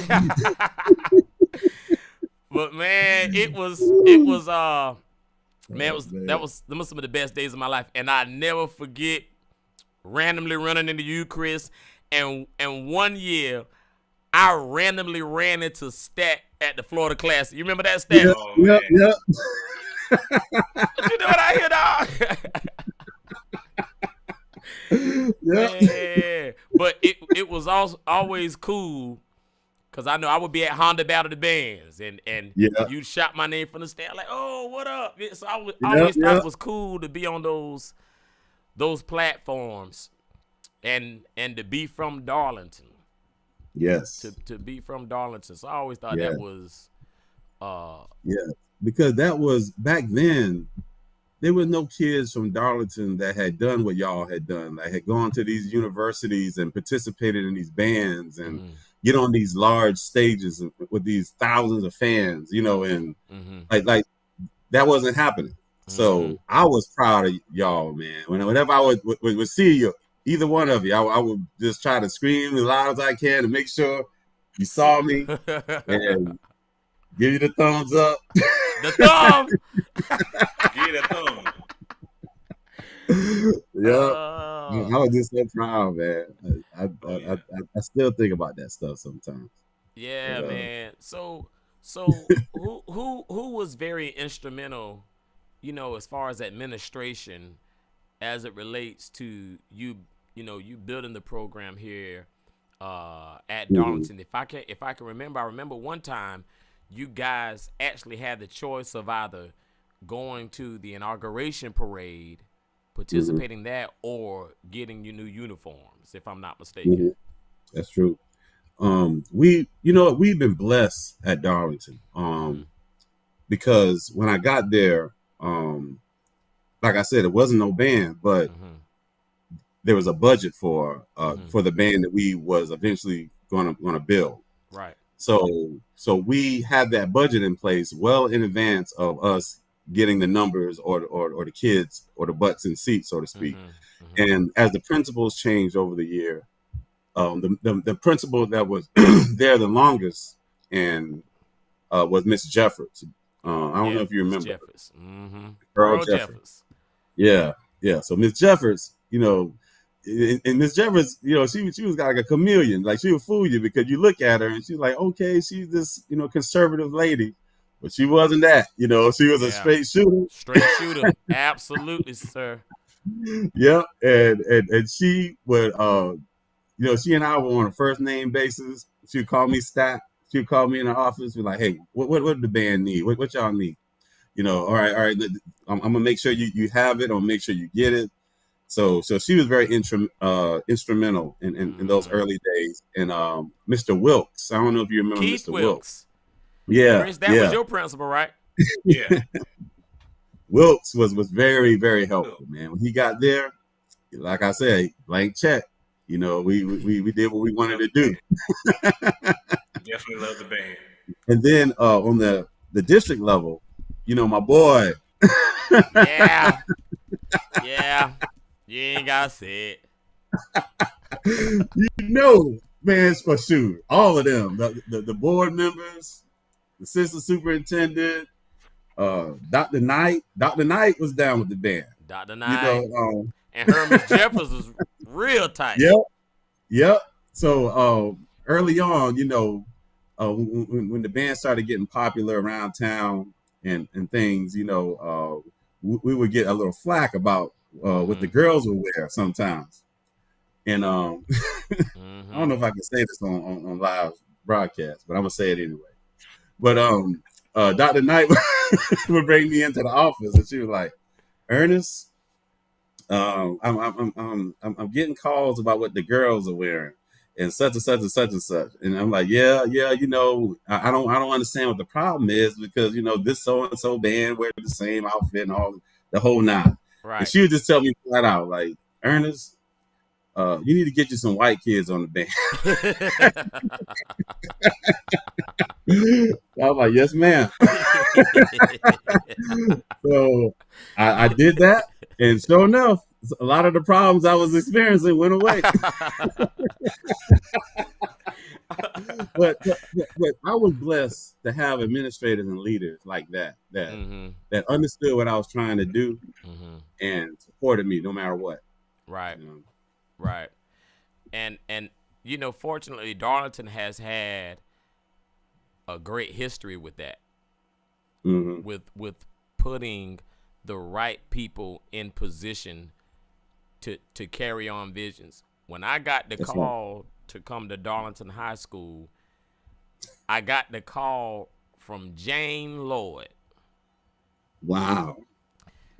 A: But man, them was some of the best days of my life, and I never forget randomly running into you, Chris. And one year, I randomly ran into Stack at the Florida Classic. You remember that, Stack?
C: Yep.
A: But you know what I hear, dog? Yeah. But it was always cool because I know I would be at Honda Battle of the Bands and you'd shout my name from the stand like, oh, what up? So I always thought it was cool to be on those platforms and to be from Darlington.
C: Yes.
A: To be from Darlington. So I always thought that was
C: because that was back then. There were no kids from Darlington that had done what y'all had done. Like had gone to these universities and participated in these bands and get on these large stages with these thousands of fans, and like that wasn't happening. So I was proud of y'all, man. Whenever I would see you, either one of you, I would just try to scream as loud as I can to make sure you saw me and give you the thumbs up.
A: The thumb.
D: Give you the thumb.
C: I was just so proud, man. I still think about that stuff sometimes.
A: Yeah, man. So who was very instrumental, as far as administration, as it relates to you building the program here at Darlington. If I can remember, I remember one time you guys actually had the choice of either going to the inauguration parade, participating in that or getting you new uniforms, if I'm not mistaken.
C: Mhm. That's true. We've been blessed at Darlington. Because when I got there, like I said, it wasn't no band, but there was a budget for the band that we was eventually gonna build.
A: Right.
C: So we had that budget in place well in advance of us getting the numbers or the kids or the butts in seats, so to speak. And as the principals changed over the year, the principal that was there the longest and was Miss Jeffords. I don't know if you remember.
A: Jeffords.
C: Earl Jeffords. Yeah. So Miss Jeffords, and Miss Jeffords, she was like a chameleon. Like, she would fool you because you look at her and she's like, okay, she's this, conservative lady, but she wasn't that. She was a straight shooter.
A: Straight shooter. Absolutely, sir.
C: Yeah, and she would, she and I were on a first name basis. She would call me Stat. She would call me in the office. Be like, hey, what do the band need? What y'all need? All right. I'm gonna make sure you have it. I'll make sure you get it. So she was very instrumental in those early days. And Mr. Wilkes, I don't know if you remember
A: Keith
C: Mr. Wilkes.
A: Yeah, Chris, that was your principal, right?
D: Yeah.
C: Wilkes was very, very helpful, man. When he got there, like I said, blank check. We did what we wanted to do.
D: Definitely love the band.
C: And then on the district level, my boy.
A: Yeah. You ain't gotta say
C: it. Man, for sure. All of them. The board members, the assistant superintendent, Dr. Knight. Dr. Knight was down with the band.
A: Dr. Knight. And Herman Jeffords was real tight.
C: Yep. So early on, when the band started getting popular around town and things, we would get a little flack about what the girls would wear sometimes. And I don't know if I can say this on live broadcast, but I'm gonna say it anyway. But Dr. Knight would bring me into the office, and she was like, "Ernest, I'm getting calls about what the girls are wearing, and such and such and such and such." And I'm like, yeah, I don't understand what the problem is, because this so and so band wear the same outfit and all the whole nine.
A: Right.
C: And she would just tell me flat out, like, Ernest, you need to get you some white kids on the band. I was like, yes, ma'am. So I did that, and sure enough, a lot of the problems I was experiencing went away. but I was blessed to have administrators and leaders like that understood what I was trying to do and supported me no matter what.
A: Right. Right. And fortunately, Darlington has had a great history with that. With putting the right people in position to carry on visions. When I got the call to come to Darlington High School, I got the call from Jane Lloyd.
C: Wow.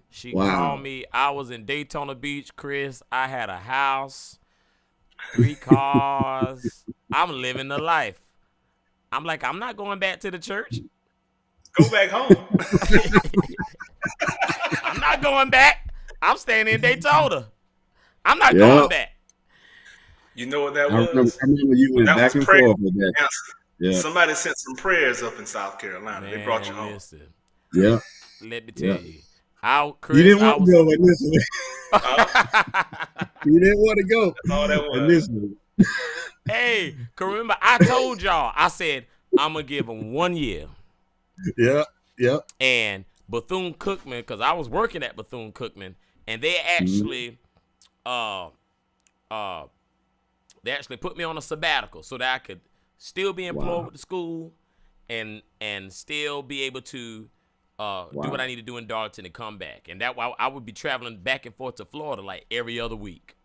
A: She called me. I was in Daytona Beach, Chris. I had a house, 3 cars. I'm living the life. I'm like, I'm not going back to the church.
D: Go back home.
A: I'm not going back. I'm staying in Daytona. I'm not going back.
D: You know what that
C: was? I remember you went back and forth with that. Yeah.
D: Somebody sent some prayers up in South Carolina.
A: Man,
D: they brought you home.
A: Listen.
C: Yeah.
A: Let me tell you. Chris,
C: you didn't want to go initially. You didn't want to go.
D: That's all that was.
C: Initially.
A: Hey, remember, I told y'all, I said, I'm going to give them 1 year.
C: Yeah.
A: And Bethune-Cookman, because I was working at Bethune-Cookman, and they actually put me on a sabbatical so that I could still be employed with the school and still be able to do what I need to do in Darlington and come back. And that I would be traveling back and forth to Florida like every other week.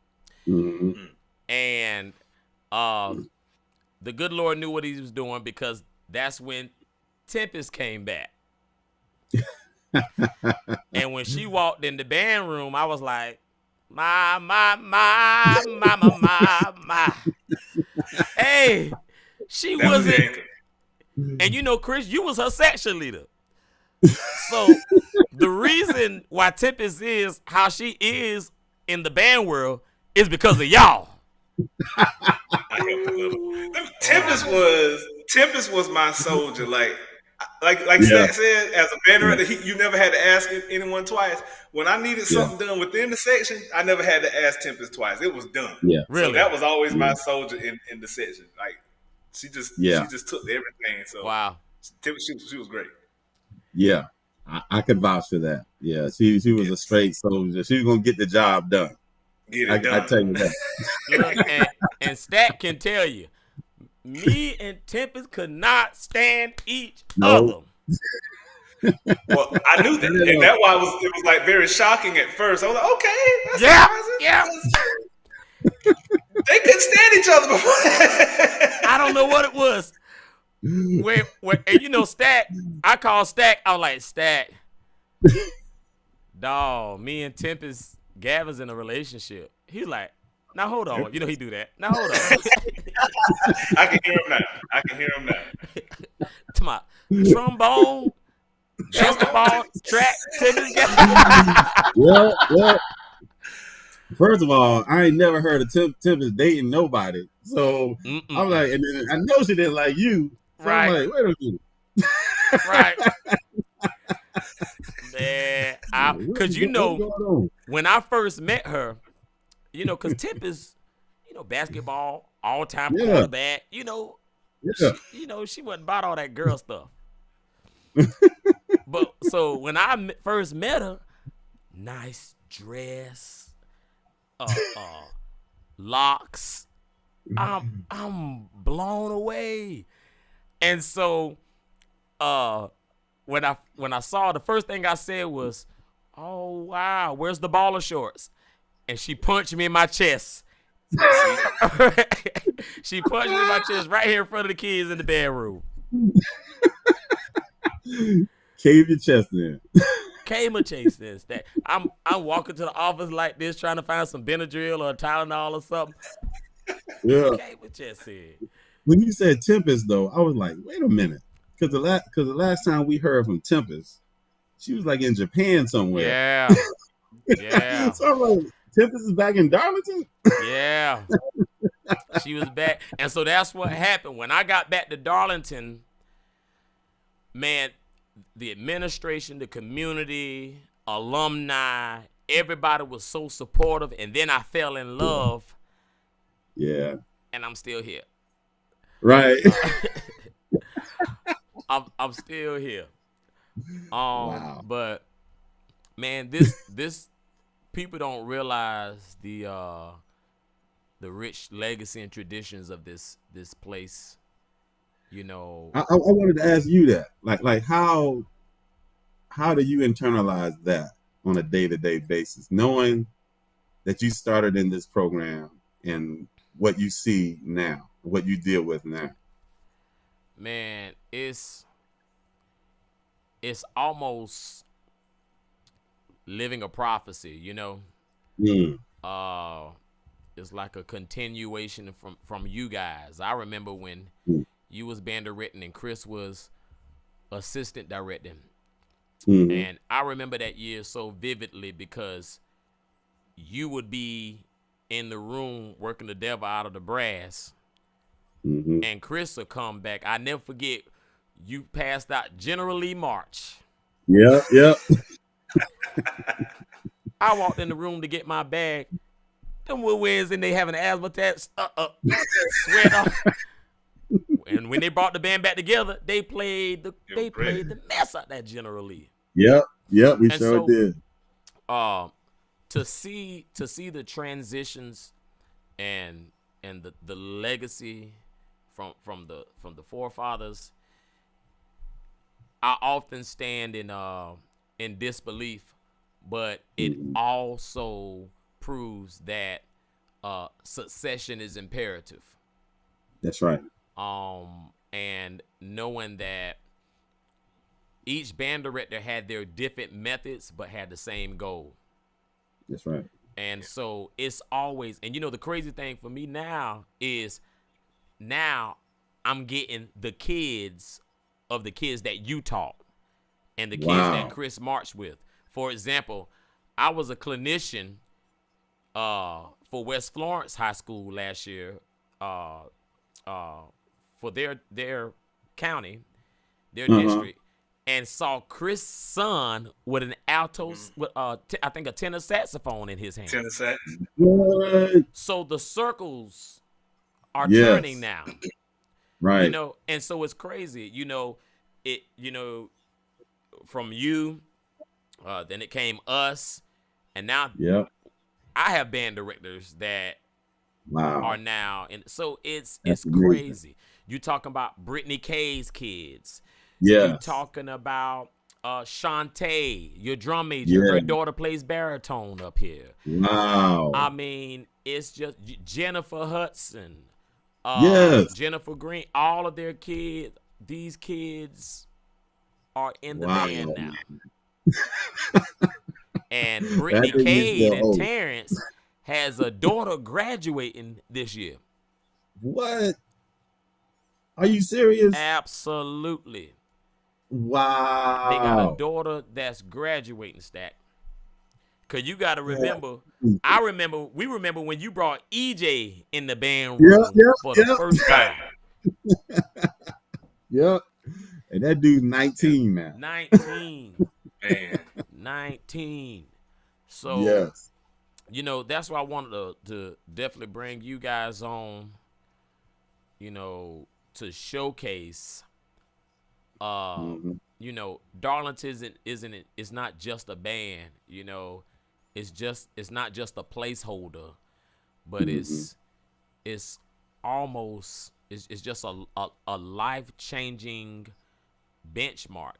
A: And the good Lord knew what he was doing, because that's when Tempest came back. And when she walked in the band room, I was like, My. Hey, she
D: That was the
A: wasn't,
D: anthem.
A: and you know, Chris, you was her section leader. So the reason why Tempest is how she is in the band world is because of y'all.
D: I helped a little. Tempest was my soldier. Like
C: Yeah,
D: Stack said, as a band director, you never had to ask anyone twice. When I needed
C: yeah,
D: something done within the section, I never had to ask Tempest twice. It was done.
C: yeah,
D: So
A: Really?
D: that was always
C: yeah,
D: my soldier in the section. Like she
C: yeah,
D: just took everything. So
A: Wow.
D: Tempest, she was great.
C: yeah. I could vouch for that. Yeah, she was a
D: Yes,
C: straight soldier. She was gonna get the job done.
D: get it
C: I
D: done.
C: tell you that.
A: Look, and Stack can tell you, me and Tempest could not stand each
C: No.
A: other.
D: Well, I knew that, and that's why it was like very shocking at first. I was like, okay, that's
A: Yeah,
D: surprising.
A: yeah.
D: They couldn't stand each other before.
A: I don't know what it was. Where and you know Stack, I call Stack. I was like, Stack, dawg, me and Tempest, Gavin's in a relationship. He's like, now hold on. You know he do that. Now hold on.
D: I can hear him now.
A: To my trombone, basketball, track, tennis.
C: Well. First of all, I ain't never heard of Tempest dating nobody. So I'm like, and then I know she didn't like you. So
A: Right.
C: I'm like, wait a minute.
A: Right. Man, because you know,
C: what's going on?
A: when I first met her, you know, because Tempest, you know, basketball, all-time
C: Yeah.
A: quarterback, you know,
C: Yeah.
A: she wasn't about all that girl stuff. But so when I first met her, nice dress, locks, I'm blown away. And so when I saw her, the first thing I said was, "Oh wow, where's the baller shorts?" And she punched me in my chest. She punched me in my chest right here in front of the kids in the bedroom.
C: Cave your chest in.
A: Came a chase this. That I'm walking to the office like this, trying to find some Benadryl or a Tylenol or something.
C: Yeah.
A: Came a chest in.
C: When you said Tempest, though, I was like, wait a minute, because the last time we heard from Tempest, she was like in Japan somewhere.
A: Yeah. Yeah.
C: So I'm like, Tempest is back in Darlington.
A: Yeah. She was back. And so that's what happened. When I got back to Darlington, man, the administration, the community, alumni, everybody was so supportive. And then I fell in love.
C: Yeah.
A: And I'm still here.
C: Right.
A: I'm still here.
C: Wow.
A: But man, this people don't realize the rich legacy and traditions of this place. You know,
C: I wanted to ask you that, like how do you internalize that on a day-to-day basis, knowing that you started in this program and what you see now, what you deal with now?
A: Man, it's almost living a prophecy, you know. It's like a continuation from you guys. I remember when you was band directing and Chris was assistant directing. And I remember that year so vividly because you would be in the room working the devil out of the brass. And Chris would come back. I never forget, you passed out General Lee March.
C: Yep.
A: I walked in the room to get my bag. Them woodwinds and they having an asthma attack, sweat off. And when they brought the band back together, they played the mess out that General Lee.
C: Yep, we
A: And
C: sure did.
A: To see the transitions and the legacy from the forefathers, I often stand in disbelief, but it also proves that succession is imperative.
C: That's right.
A: And knowing that each band director had their different methods but had the same goal.
C: That's right.
A: And so it's always, and the crazy thing for me now is now I'm getting the kids of the kids that you taught and the kids that
C: Wow.
A: Chris marched with. For example, I was a clinician for West Florence High School last year for their county, their district, and saw Chris' son with an alto, with I think a tenor saxophone in his hand.
D: Tenor sax.
C: What?
A: So the circles are
C: Yes.
A: turning now.
C: Right.
A: And so it's crazy. From you, then it came us, and now
C: Yep.
A: I have band directors that
C: Wow.
A: are now, and so it's
C: That's amazing.
A: crazy. You talking about Brittany K's kids.
C: Yeah.
A: You talking about Shantae, your drum major.
C: Yeah.
A: Her daughter plays baritone up here.
C: Wow.
A: I mean, it's just Jennifer Hudson,
C: Yes.
A: Jennifer Green, all of their kids. These kids are in the
C: Wow.
A: band now. And Brittany
C: That thing is
A: Cade
C: so
A: and
C: old.
A: Terrence has a daughter graduating this year.
C: What? Are you serious?
A: Absolutely.
C: Wow.
A: They got a daughter that's graduating, Stack. Cause you gotta remember, we remember when you brought EJ in the band room for the first time.
C: Yep. And that dude's 19 now.
A: 19.
D: Man.
A: 19. So
C: Yes.
A: that's why I wanted to definitely bring you guys on, to showcase
C: Mhm.
A: Darlington it's not just a band, it's not just a placeholder, but it's almost it's just a life-changing benchmark,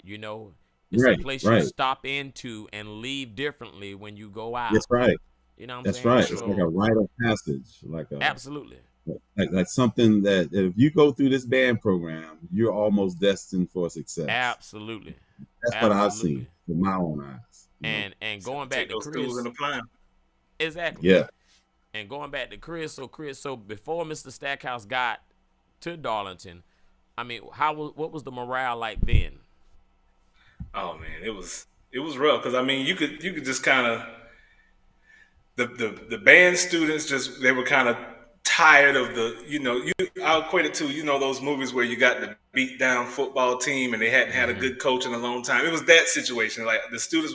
A: It's
C: Right,
A: a place
C: right.
A: you stop into and leave differently when you go out.
C: That's right.
A: You know what I'm
C: That's
A: saying?
C: right.
A: So,
C: It's like a rite of passage.
A: absolutely.
C: Like something that if you go through this band program, you're almost destined for success.
A: Absolutely.
C: That's what I've seen with my own eyes.
A: And going back
D: Take
A: to
D: those
A: Chris.
D: tools and apply them.
A: Exactly.
C: Yeah.
A: And going back to Chris, so before Mr. Stackhouse got to Darlington, I mean, what was the morale like then?
D: Oh man, it was rough because I mean you could just kind of the band students they were kind of tired of I'll equate it to those movies where you got the beat down football team and they hadn't had a good coach in a long time. It was that situation. Like the students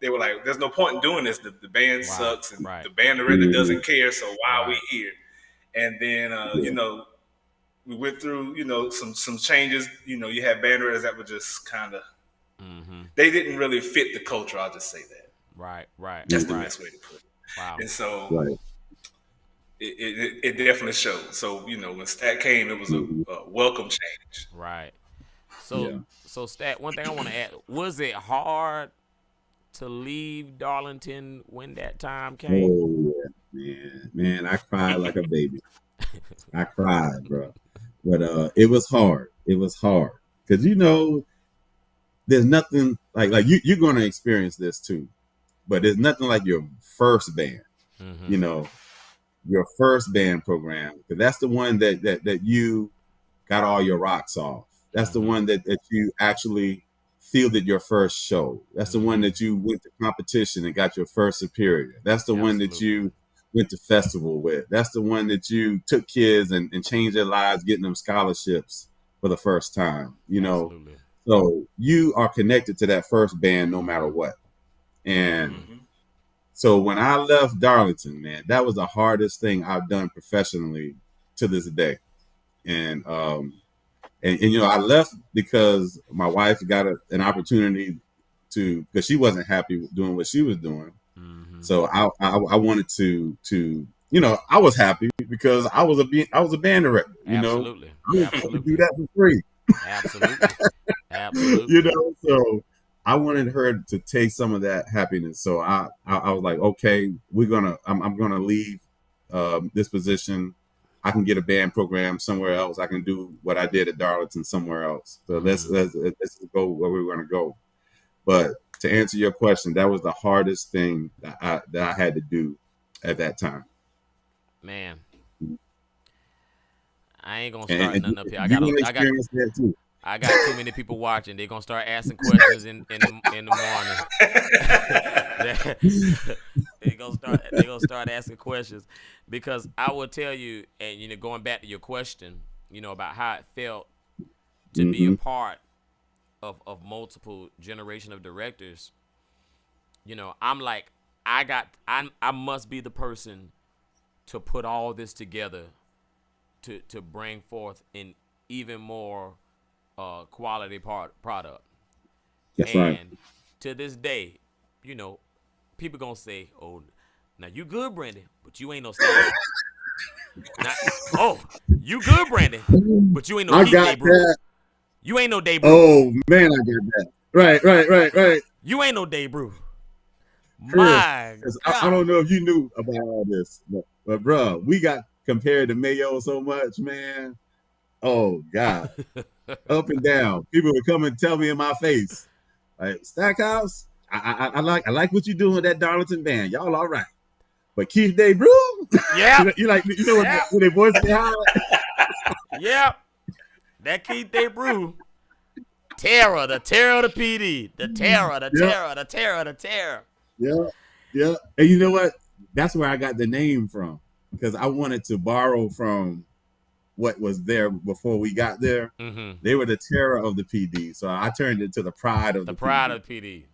D: they were like, there's no point in doing this. The band sucks and the band director doesn't care. So why are we here? And then we went through some changes. You had band directors that were just kind of they didn't really fit the culture. I'll just say that.
A: Right.
D: That's the best way to put it.
A: Wow.
D: And so
C: Right.
D: it definitely showed. So when Stat came, it was a welcome change.
A: Right. So Stat, one thing I want to add, was it hard to leave Darlington when that time came?
C: Oh yeah, man, I cried like a baby. I cried, bro. But it was hard. It was hard because there's nothing like you're going to experience this too, but there's nothing like your first band. Your first band program, because that's the one that you got all your rocks off. That's the one that you actually fielded your first show. That's the one that you went to competition and got your first superior. That's the one that you went to festival with. That's the one that you took kids and changed their lives, getting them scholarships for the first time.
A: Absolutely.
C: So you are connected to that first band no matter what. And so when I left Darlington, man, that was the hardest thing I've done professionally to this day. And I left because my wife got an opportunity because she wasn't happy with doing what she was doing. So I wanted to I was happy because I was a band director.
A: Absolutely.
C: I wanted to do that for free.
A: Absolutely.
C: So I wanted her to take some of that happiness. So I was like, okay, I'm gonna leave this position. I can get a band program somewhere else. I can do what I did at Darlington somewhere else. So let's go where we're gonna go. But to answer your question, that was the hardest thing that I had to do at that time.
A: Man, I ain't gonna
C: And,
A: start
C: and
A: nothing up here.
C: you're gonna experience that too.
A: I got too many people watching. They're gonna start asking questions in the morning. They gonna start asking questions, because I will tell you, and going back to your question, about how it felt to be a part of multiple generation of directors. I'm like, I must be the person to put all this together to bring forth an even more quality product.
C: That's
A: and
C: right.
A: to this day, people gonna say, "Oh, now you good, Brandon, but you ain't no star." Oh, you good, Brandon, but you ain't no
C: I
A: Keith
C: got
A: Debrew.
C: that.
A: You ain't no Debrew.
C: Oh man, I got that. Right.
A: You ain't no Debrew.
C: Chris,
A: My God.
C: I don't know if you knew about all this, but bro, we got compared to Mayo so much, man. Oh God, up and down. People would come and tell me in my face, like, Stackhouse, I like what you doing with that Darlington band. Y'all all right, but Keith Debrew,
A: Yeah.
C: you know
A: Yeah.
C: when they voice behind.
A: Yep. That Keith Debrew. Terror, the terror of the PD. The terror, the terror, the terror, the terror.
C: Yeah. And you know what? That's where I got the name from, because I wanted to borrow from what was there before we got there.
A: Mm-hmm.
C: They were the terror of the PD, so I turned it to the pride of the
A: pride
C: PD.
A: of the PD.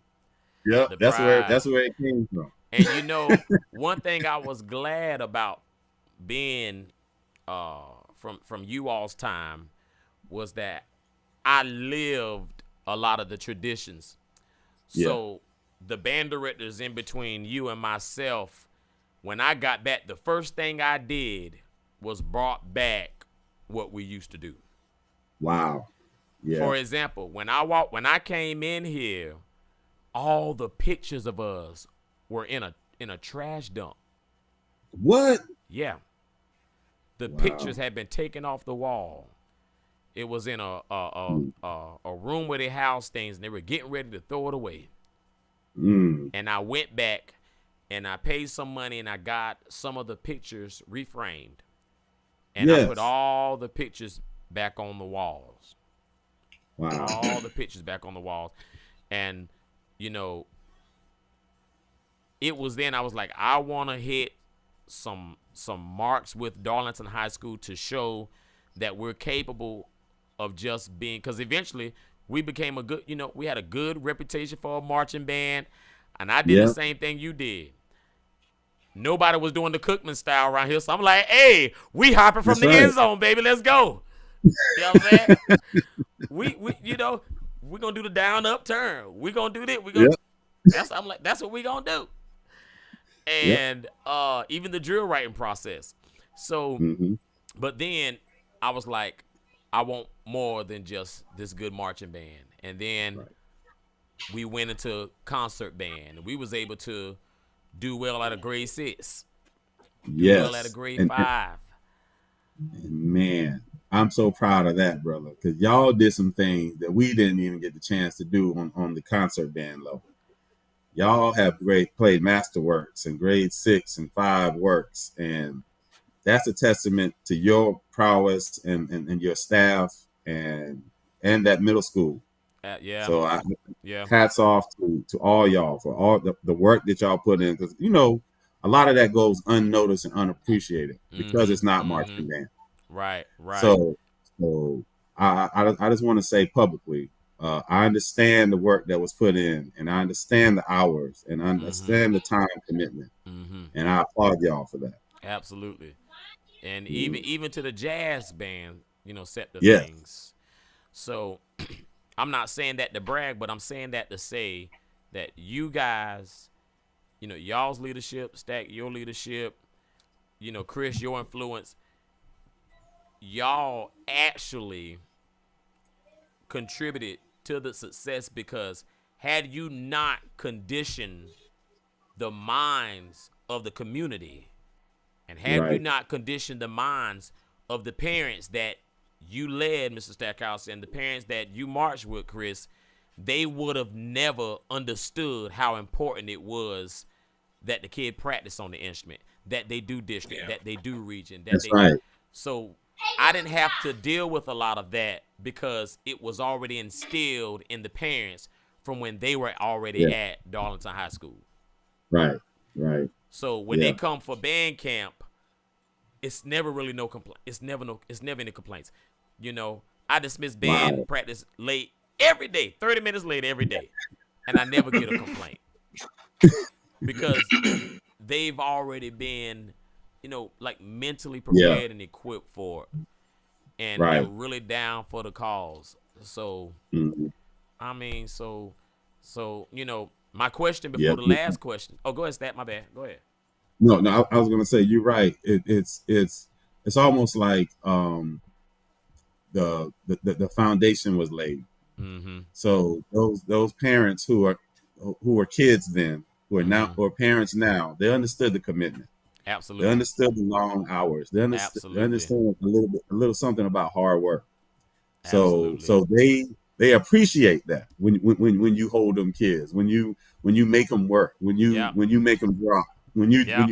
C: Yep, that's where it came from.
A: And one thing I was glad about being from you all's time was that I lived a lot of the traditions. So the band directors in between you and myself, when I got back, the first thing I did was brought back what we used to do.
C: Wow. Yeah.
A: For example, when I came in here, all the pictures of us were in a trash dump.
C: What?
A: Yeah. The pictures had been taken off the wall. It was in a room where they housed things, and they were getting ready to throw it away. And I went back, and I paid some money, and I got some of the pictures reframed. And I put all the pictures back on the walls.
C: Wow.
A: All the pictures back on the walls. And, it was then I was like, I want to hit some marks with Darlington High School to show that we're capable of just being, because eventually we became a good, we had a good reputation for a marching band, and I did the same thing you did. Nobody was doing the Cookman style around here, so I'm like, hey, we hopping from the end zone, baby, let's go. You know what I'm saying? we we're gonna do the down up turn. We're gonna do that. That's what we gonna do. And even the drill writing process. So but then I was like, I want more than just this good marching band. And then we went into concert band. We was able to do well at a grade 6. Do well at a grade 5.
C: Man, I'm so proud of that, brother, because y'all did some things that we didn't even get the chance to do on the concert band level. Y'all have played masterworks and grade 6 and 5 works, and that's a testament to your prowess and your staff and that middle school. So hats off to all y'all for all the work that y'all put in, because a lot of that goes unnoticed and unappreciated because it's not marching band.
A: Right.
C: So I just want to say publicly, I understand the work that was put in, and I understand the hours, and I understand the time commitment, and I applaud y'all for that.
A: Absolutely. And even to the jazz band, set the things. So I'm not saying that to brag, but I'm saying that to say that you guys, y'all's leadership, Stack, your leadership, Chris, your influence, y'all actually contributed to the success, because had you not conditioned the minds of the community, and had you not conditioned the minds of the parents that you led, Mr. Stackhouse, and the parents that you marched with, Chris, they would have never understood how important it was that the kid practice on the instrument, that they do district, that they do region, that
C: That's
A: they
C: right.
A: So I didn't have to deal with a lot of that because it was already instilled in the parents from when they were already at Darlington High School.
C: Right. Right.
A: So when they come for band camp, it's never really no complaint. It's never any complaints. You know, I dismiss band practice late every day, 30 minutes late every day, and I never get a complaint because they've already been, you know, like mentally prepared and equipped for it, and they're really down for the cause. So, I mean, so you know, my question before the last question. Oh, go ahead, Stat. My bad. Go ahead.
C: No, I was gonna say you're right. It's almost like the foundation was laid.
A: Mm-hmm.
C: So those parents who are kids then, who are now or parents now, they understood the commitment.
A: Absolutely.
C: They understood the long hours. They understood a little something about hard work. So they appreciate that when you hold them kids, when you make them work, when you make them draw, when you get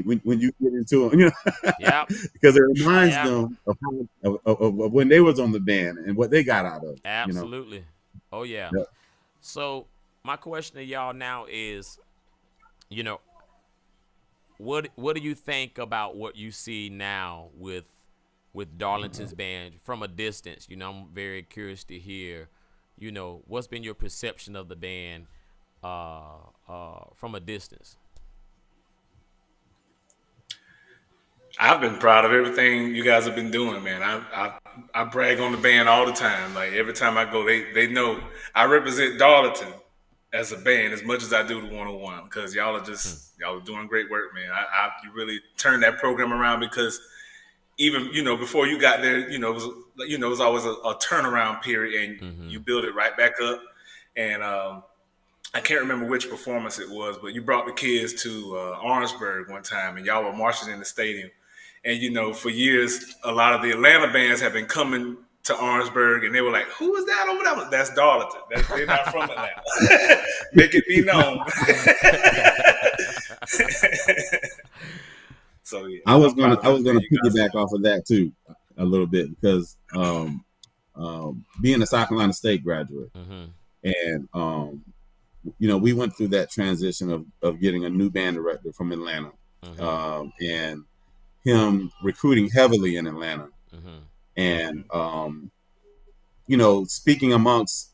C: into them, you know, because it reminds them of when they was on the band and what they got out of it.
A: Absolutely.
C: You know?
A: Oh yeah. So my question to y'all now is, you know, what do you think about what you see now with Darlington's band from a distance? You know, I'm very curious to hear, you know, what's been your perception of the band from a distance?
D: I've been proud of everything you guys have been doing, man. I brag on the band all the time. Like every time I go, they know I represent Darlington as a band as much as I do the 101 because y'all are doing great work, man. You really turned that program around because even, you know, before you got there, you know, it was always a turnaround period, and you build it right back up. And I can't remember which performance it was, but you brought the kids to Orangeburg one time, and y'all were marching in the stadium. And, you know, for years, a lot of the Atlanta bands have been coming to Orangeburg, and they were like, who is that over there? That's Darlington. They're not from Atlanta. Make it be known. So, yeah.
C: I was gonna piggyback off of that, too, a little bit, because being a South Carolina State graduate, and, you know, we went through that transition of getting a new band director from Atlanta, and him recruiting heavily in Atlanta, and you know, speaking amongst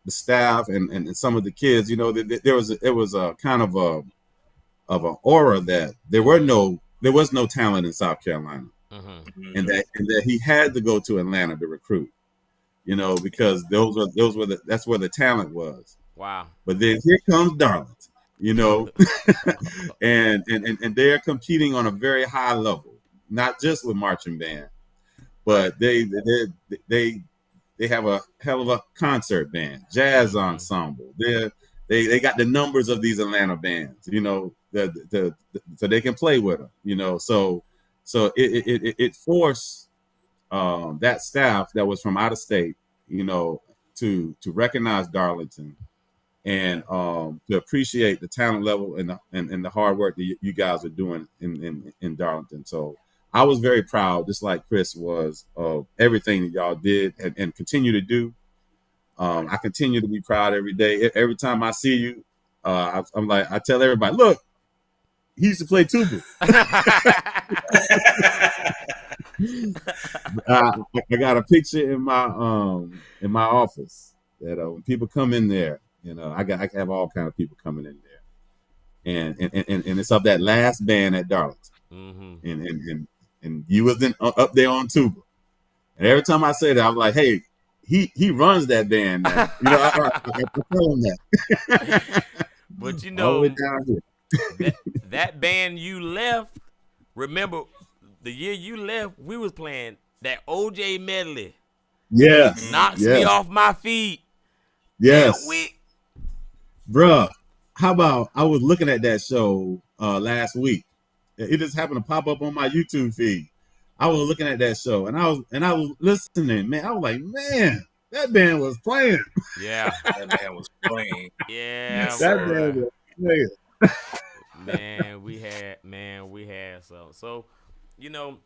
C: the staff and some of the kids, you know, there was a kind of an aura that there was no talent in South Carolina, and that he had to go to Atlanta to recruit, you know, because that's where the talent was.
A: Wow.
C: But then here comes Darlington, you know, and they're competing on a very high level. Not just with marching band, but they have a hell of a concert band, jazz ensemble. They got the numbers of these Atlanta bands, you know, so they can play with them, you know. So it forced that staff that was from out of state, you know, to recognize Darlington and to appreciate the talent level and the hard work that you guys are doing in Darlington. So I was very proud, just like Chris was, of everything that y'all did and continue to do. I continue to be proud every day. Every time I see you, I'm like, I tell everybody, look, he used to play tuba. I got a picture in my office that when people come in there, you know, I have all kind of people coming in there, and it's of that last band at Darlington, and you was up there on tuba. And every time I say that, I'm like, hey, he runs that band now. You know, I tell him that.
A: But you know, that band you left, remember the year you left, we was playing that OJ medley.
C: Yes.
A: Knocks me off my feet.
C: Yes. Bruh, how about I was looking at that show last week. It just happened to pop up on my YouTube feed. I was looking at that show and I was listening, man. I was like, man, That band was playing.
A: Yeah.
D: That man was playing.
A: Yeah,
D: Yes,
C: That
D: sir.
C: band was playing.
A: man, we had so you know,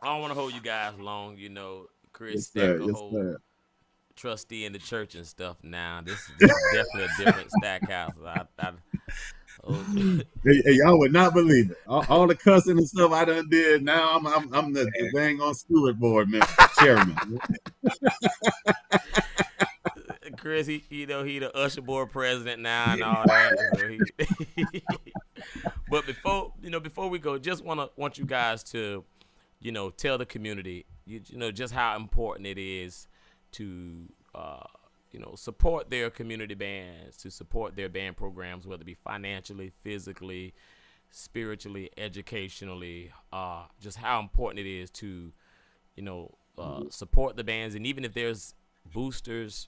A: I don't want to hold you guys long. You know, Chris
C: Yes,
A: Stack
C: sir.
A: a
C: Yes,
A: whole
C: sir.
A: trustee in the church and stuff. Now this is definitely a different Stack house. Oh,
C: Hey, y'all would not believe it. All the cussing and stuff I done did. Now I'm the dang on steward board member, chairman.
A: Chris, he the usher board president now and all that. So but before we go, just want you guys to, tell the community, just how important it is to, support their community bands, to support their band programs, whether it be financially, physically, spiritually, educationally, just how important it is to, support the bands. And even if there's boosters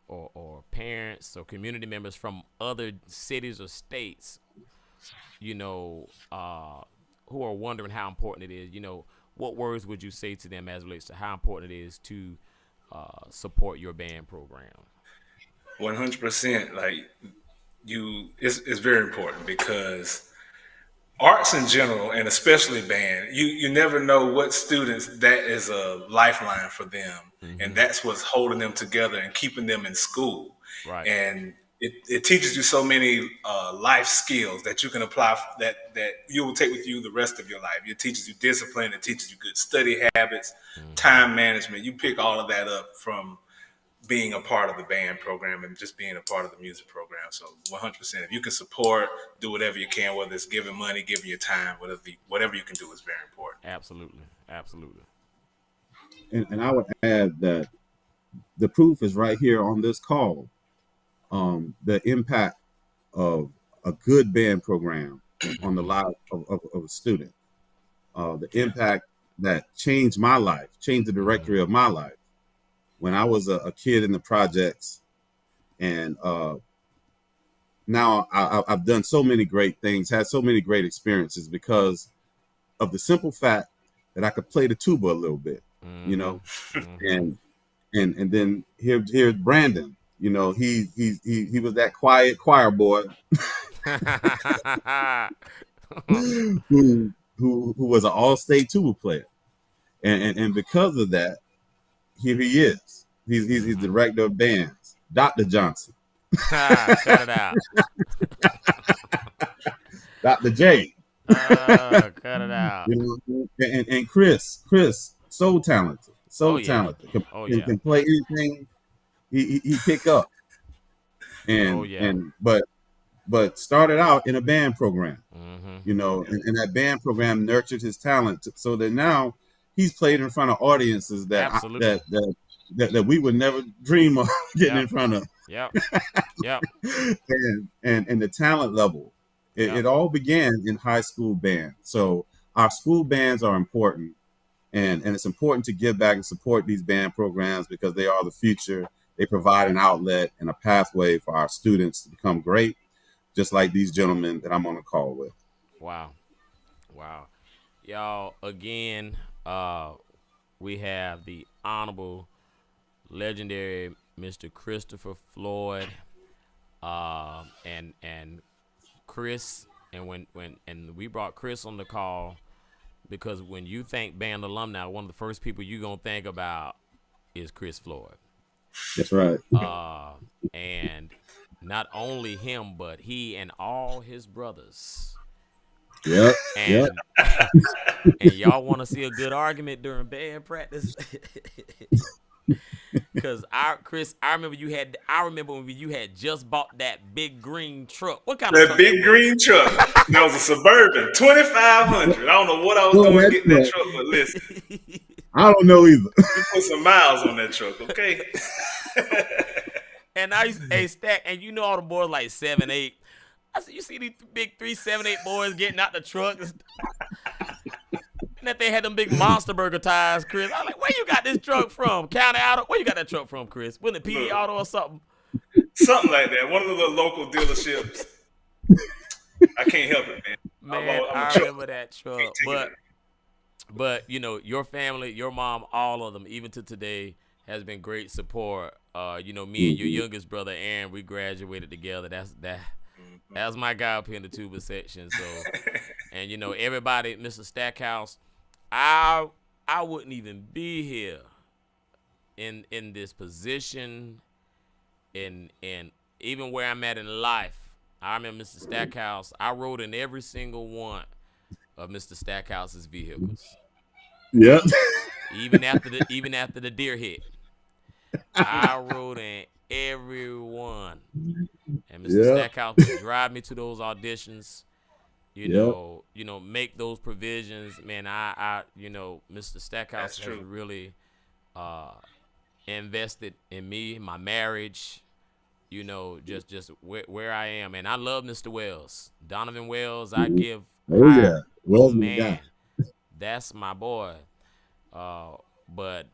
A: or parents or community members from other cities or states, who are wondering how important it is, what words would you say to them as it relates to how important it is to support your band program?
D: 100%. Like it's very important because arts in general, and especially band, you never know what students that is a lifeline for them, and that's what's holding them together and keeping them in school.
A: Right.
D: And it teaches you so many life skills that you can apply that you will take with you the rest of your life. It teaches you discipline. It teaches you good study habits, time management. You pick all of that up from being a part of the band program and just being a part of the music program. So 100%, if you can support, do whatever you can, whether it's giving money, giving your time, whatever you can do is very important.
A: Absolutely.
C: And I would add that the proof is right here on this call. The impact of a good band program on the life of a student. The impact that changed my life, changed the directory of my life. When I was a kid in the projects, and now I've done so many great things, had so many great experiences because of the simple fact that I could play the tuba a little bit, and then here's Brandon. He was that quiet choir boy who was an all-state tuba player, and because of that, here he is. He's director of bands, Dr. Johnson.
A: Cut it out.
C: Dr. J.
A: Cut it out.
C: And Chris, so talented, talented. Can play anything he pick up. But started out in a band program. And that band program nurtured his talent so that now he's played in front of audiences that we would never dream of getting in front of.
A: Yep.
C: And the talent level, it all began in high school band. So our school bands are important, and it's important to give back and support these band programs because they are the future. They provide an outlet and a pathway for our students to become great, just like these gentlemen that I'm on the call with.
A: Wow. Y'all, again, we have the honorable, legendary Mr. Christopher Floyd, and Chris, and when we brought Chris on the call because when you think band alumni, one of the first people you're gonna think about is Chris Floyd.
C: That's right.
A: And not only him, but he and all his brothers.
C: Yep.
A: And y'all want to see a good argument during band practice? Because Chris, I remember when you had just bought that big green truck. What kind of
D: that
A: truck?
D: Big green truck. That was a Suburban 2500. I don't know what I was doing getting that truck, but listen,
C: I don't know either.
D: you put some miles on that truck, okay?
A: And I used to stack, and all the boys like 7'8". I said, you see these big 3, 7'8" boys getting out the truck. And that they had them big Monster Burger tires, Chris. I was like, where you got this truck from? County Auto? Where you got that truck from, Chris? Wasn't it PD Auto or something?
D: Something like that. One of the little local dealerships. I can't help it, man.
A: Man, I remember that truck. But your family, your mom, all of them, even to today, has been great support. You know, me and your youngest brother Aaron, we graduated together. That's my guy up here in the tuba section. So, and you know, everybody, Mr. Stackhouse, I wouldn't even be here in this position, and even where I'm at in life. I remember Mr. Stackhouse. I rode in every single one of Mr. Stackhouse's vehicles.
C: Yep.
A: Even after the deer hit, I rode in every one. And Mr. Stackhouse would drive me to those auditions. You know, make those provisions. Man, I you know, Mr. Stackhouse has really invested in me, my marriage. You know, just where I am, and I love Mr. Wells, Donovan Wells. I give.
C: Wells,
A: man, that's my boy. But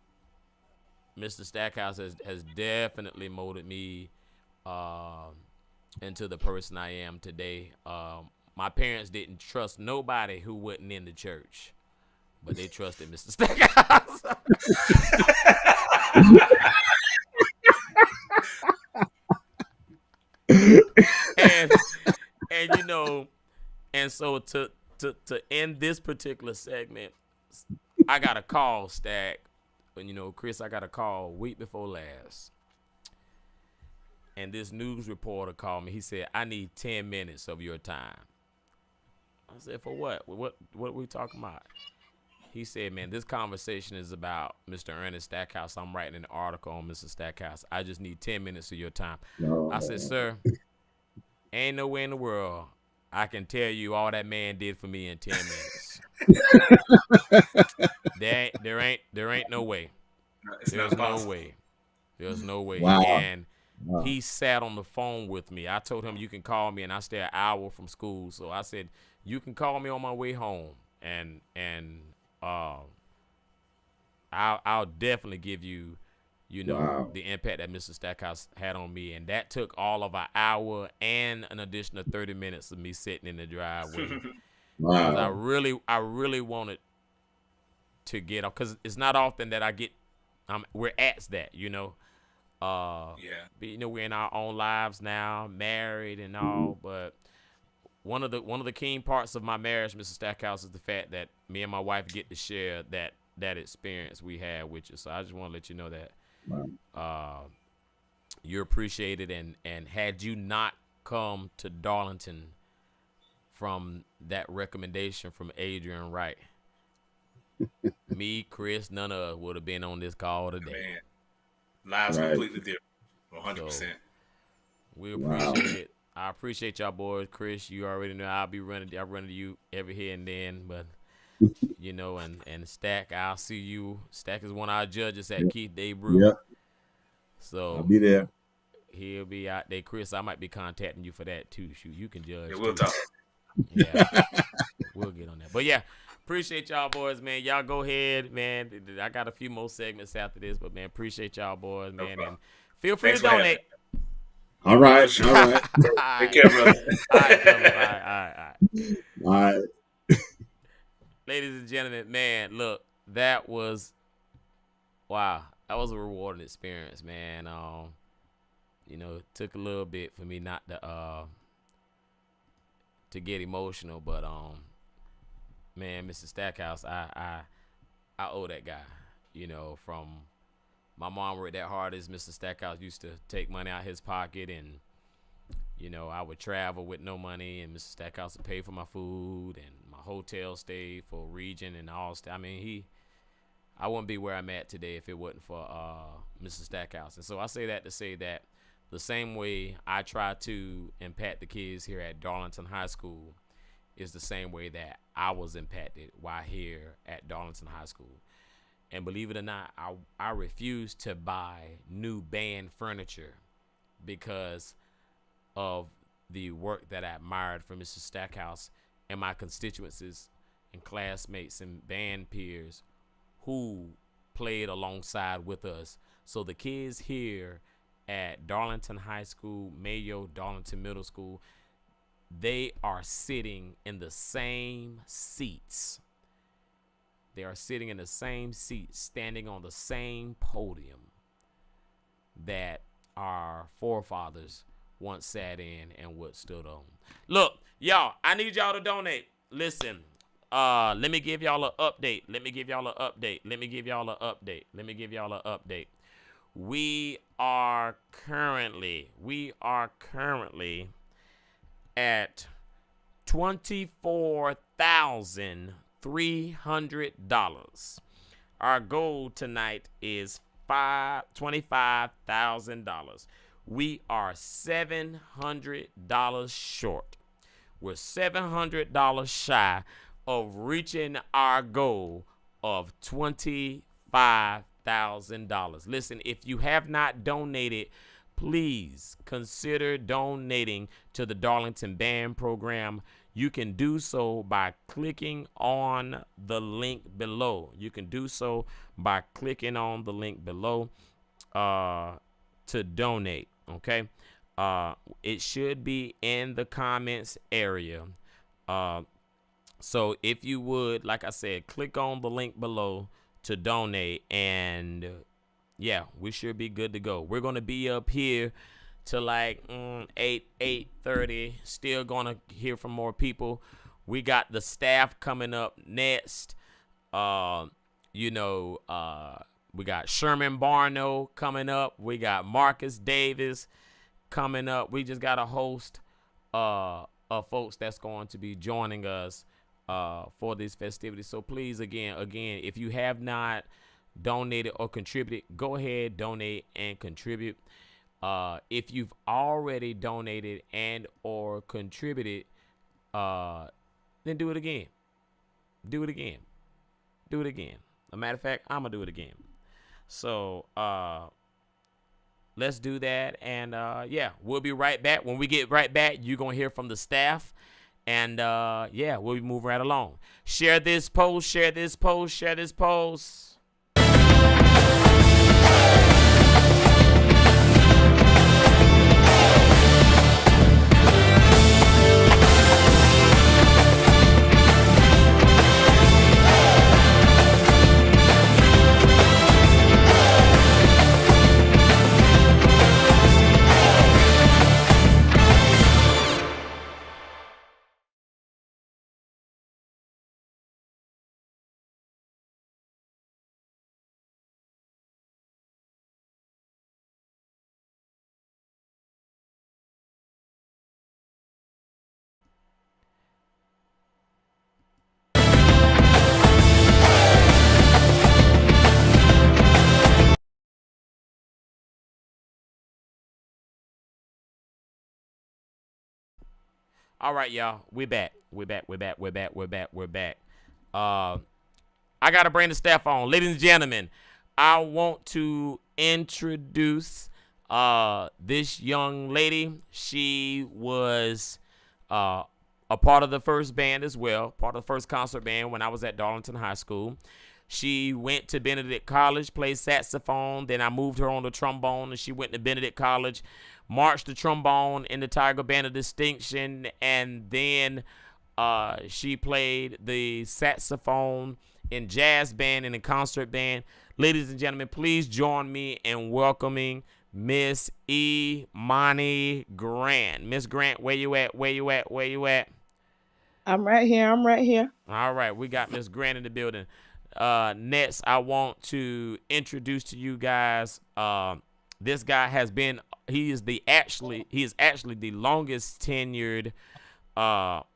A: Mr. Stackhouse has definitely molded me into the person I am today. My parents didn't trust nobody who wasn't in the church, but they trusted Mr. Stackhouse. and you know, and so to end this particular segment, I got a call, Stack. And you know, Chris, I got a call week before last. And this news reporter called me. He said, I need 10 minutes of your time. I said, for what? What are we talking about? He said, man, this conversation is about Mr. Ernest Stackhouse. I'm writing an article on Mr. Stackhouse. I just need 10 minutes of your time. I said, sir, ain't no way in the world I can tell you all that man did for me in 10 minutes. there ain't no way. There's no way. There's no way.
C: Wow.
A: And he sat on the phone with me. I told him you can call me, and I stay an hour from school. So I said, you can call me on my way home, and I'll definitely give you, you know, the impact that Mr. Stackhouse had on me. And that took all of an hour and an additional 30 minutes of me sitting in the driveway. Wow. I really wanted to get off, because it's not often that I get, we're at that, you know. But, you know, we're in our own lives now, married and all. But one of the key parts of my marriage, Mr. Stackhouse, is the fact that me and my wife get to share that experience we had with you. So I just want to let you know that you're appreciated, and had you not come to Darlington from that recommendation from Adrian Wright, me, Chris, none of us would have been on this call today.
D: Man, lives completely different, 100%.
A: So, we appreciate it. I appreciate y'all boys. Chris, you already know I run into you every here and then, but you know, and Stack, I'll see you. Stack is one of our judges at Keith Day Brew.
C: Yep.
A: So
C: I'll be there.
A: He'll be out there. Chris, I might be contacting you for that too. Shoot, you can judge.
D: Yeah, we'll talk.
A: Yeah, we'll get on that. But yeah, appreciate y'all boys, man. Y'all go ahead, man. I got a few more segments after this, but man, appreciate y'all boys, man. And feel free to donate.
C: All right. All right.
D: Take care, brother.
A: All right.
C: All right.
A: Ladies and gentlemen, man, look, that was a rewarding experience, man. You know, it took a little bit for me not to get emotional, but man, Mr. Stackhouse, I owe that guy. You know, from my mom worked that hard as Mr. Stackhouse used to take money out of his pocket, and you know, I would travel with no money, and Mr. Stackhouse would pay for my food and my hotel stay for Region and all. I mean, I wouldn't be where I'm at today if it wasn't for Mr. Stackhouse. And so I say that to say that the same way I try to impact the kids here at Darlington High School is the same way that I was impacted while here at Darlington High School. And believe it or not, I refuse to buy new band furniture because of the work that I admired from Mr. Stackhouse and my constituencies and classmates and band peers who played alongside with us. So the kids here at Darlington High School, Mayo, Darlington Middle School, they are sitting in the same seats. They are sitting in the same seats, standing on the same podium that our forefathers once sat in and what stood on. Look, y'all, I need y'all to donate. Listen, let me give y'all an update. We are currently at $24,300. Our goal tonight is $25,000. We are $700 short. We're $700 shy of reaching our goal of $25,000. Listen, if you have not donated, please consider donating to the Darlington Band Program. You can do so by clicking on the link below. To donate, okay? It should be in the comments area. So if you would, like I said, click on the link below to donate, and yeah, we should be good to go. We're going to be up here to like 8:30. Still going to hear from more people. We got the staff coming up next. We got Sherman Barno coming up. We got Marcus Davis coming up. We just got a host of folks that's going to be joining us for these festivities. So please, again, if you have not donated or contributed, go ahead, donate and contribute. If you've already donated and or contributed, then do it again. A matter of fact, I'm gonna do it again. So let's do that, and we'll be right back. When we get right back, you're gonna hear from the staff, and we'll be moving right along. Share this post. All right, y'all. We're back. I got to bring the staff on. Ladies and gentlemen, I want to introduce this young lady. She was a part of the first band as well, part of the first concert band when I was at Darlington High School. She went to Benedict College, played saxophone. Then I moved her on to trombone, and she went to Benedict College, marched the trombone in the Tiger Band of Distinction, and then she played the saxophone in jazz band and in concert band. Ladies and gentlemen, please join me in welcoming Miss Imani Grant. Miss Grant, where you at?
E: I'm right here.
A: All right, we got Miss Grant in the building. Next, I want to introduce to you guys. This guy has been. He is actually the longest tenured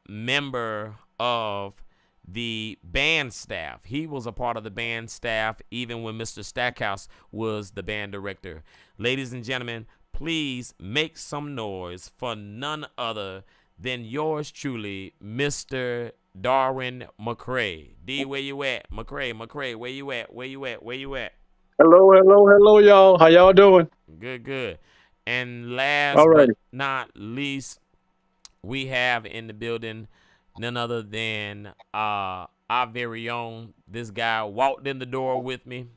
A: member of the band staff. He was a part of the band staff even when Mr. Stackhouse was the band director. Ladies and gentlemen, please make some noise for none other than yours truly, Mr. Darwin McCray. D, where you at? McCray, where you at?
F: Hello, y'all. How y'all doing?
A: Good. And last but not least, we have in the building none other than our very own. This guy walked in the door with me,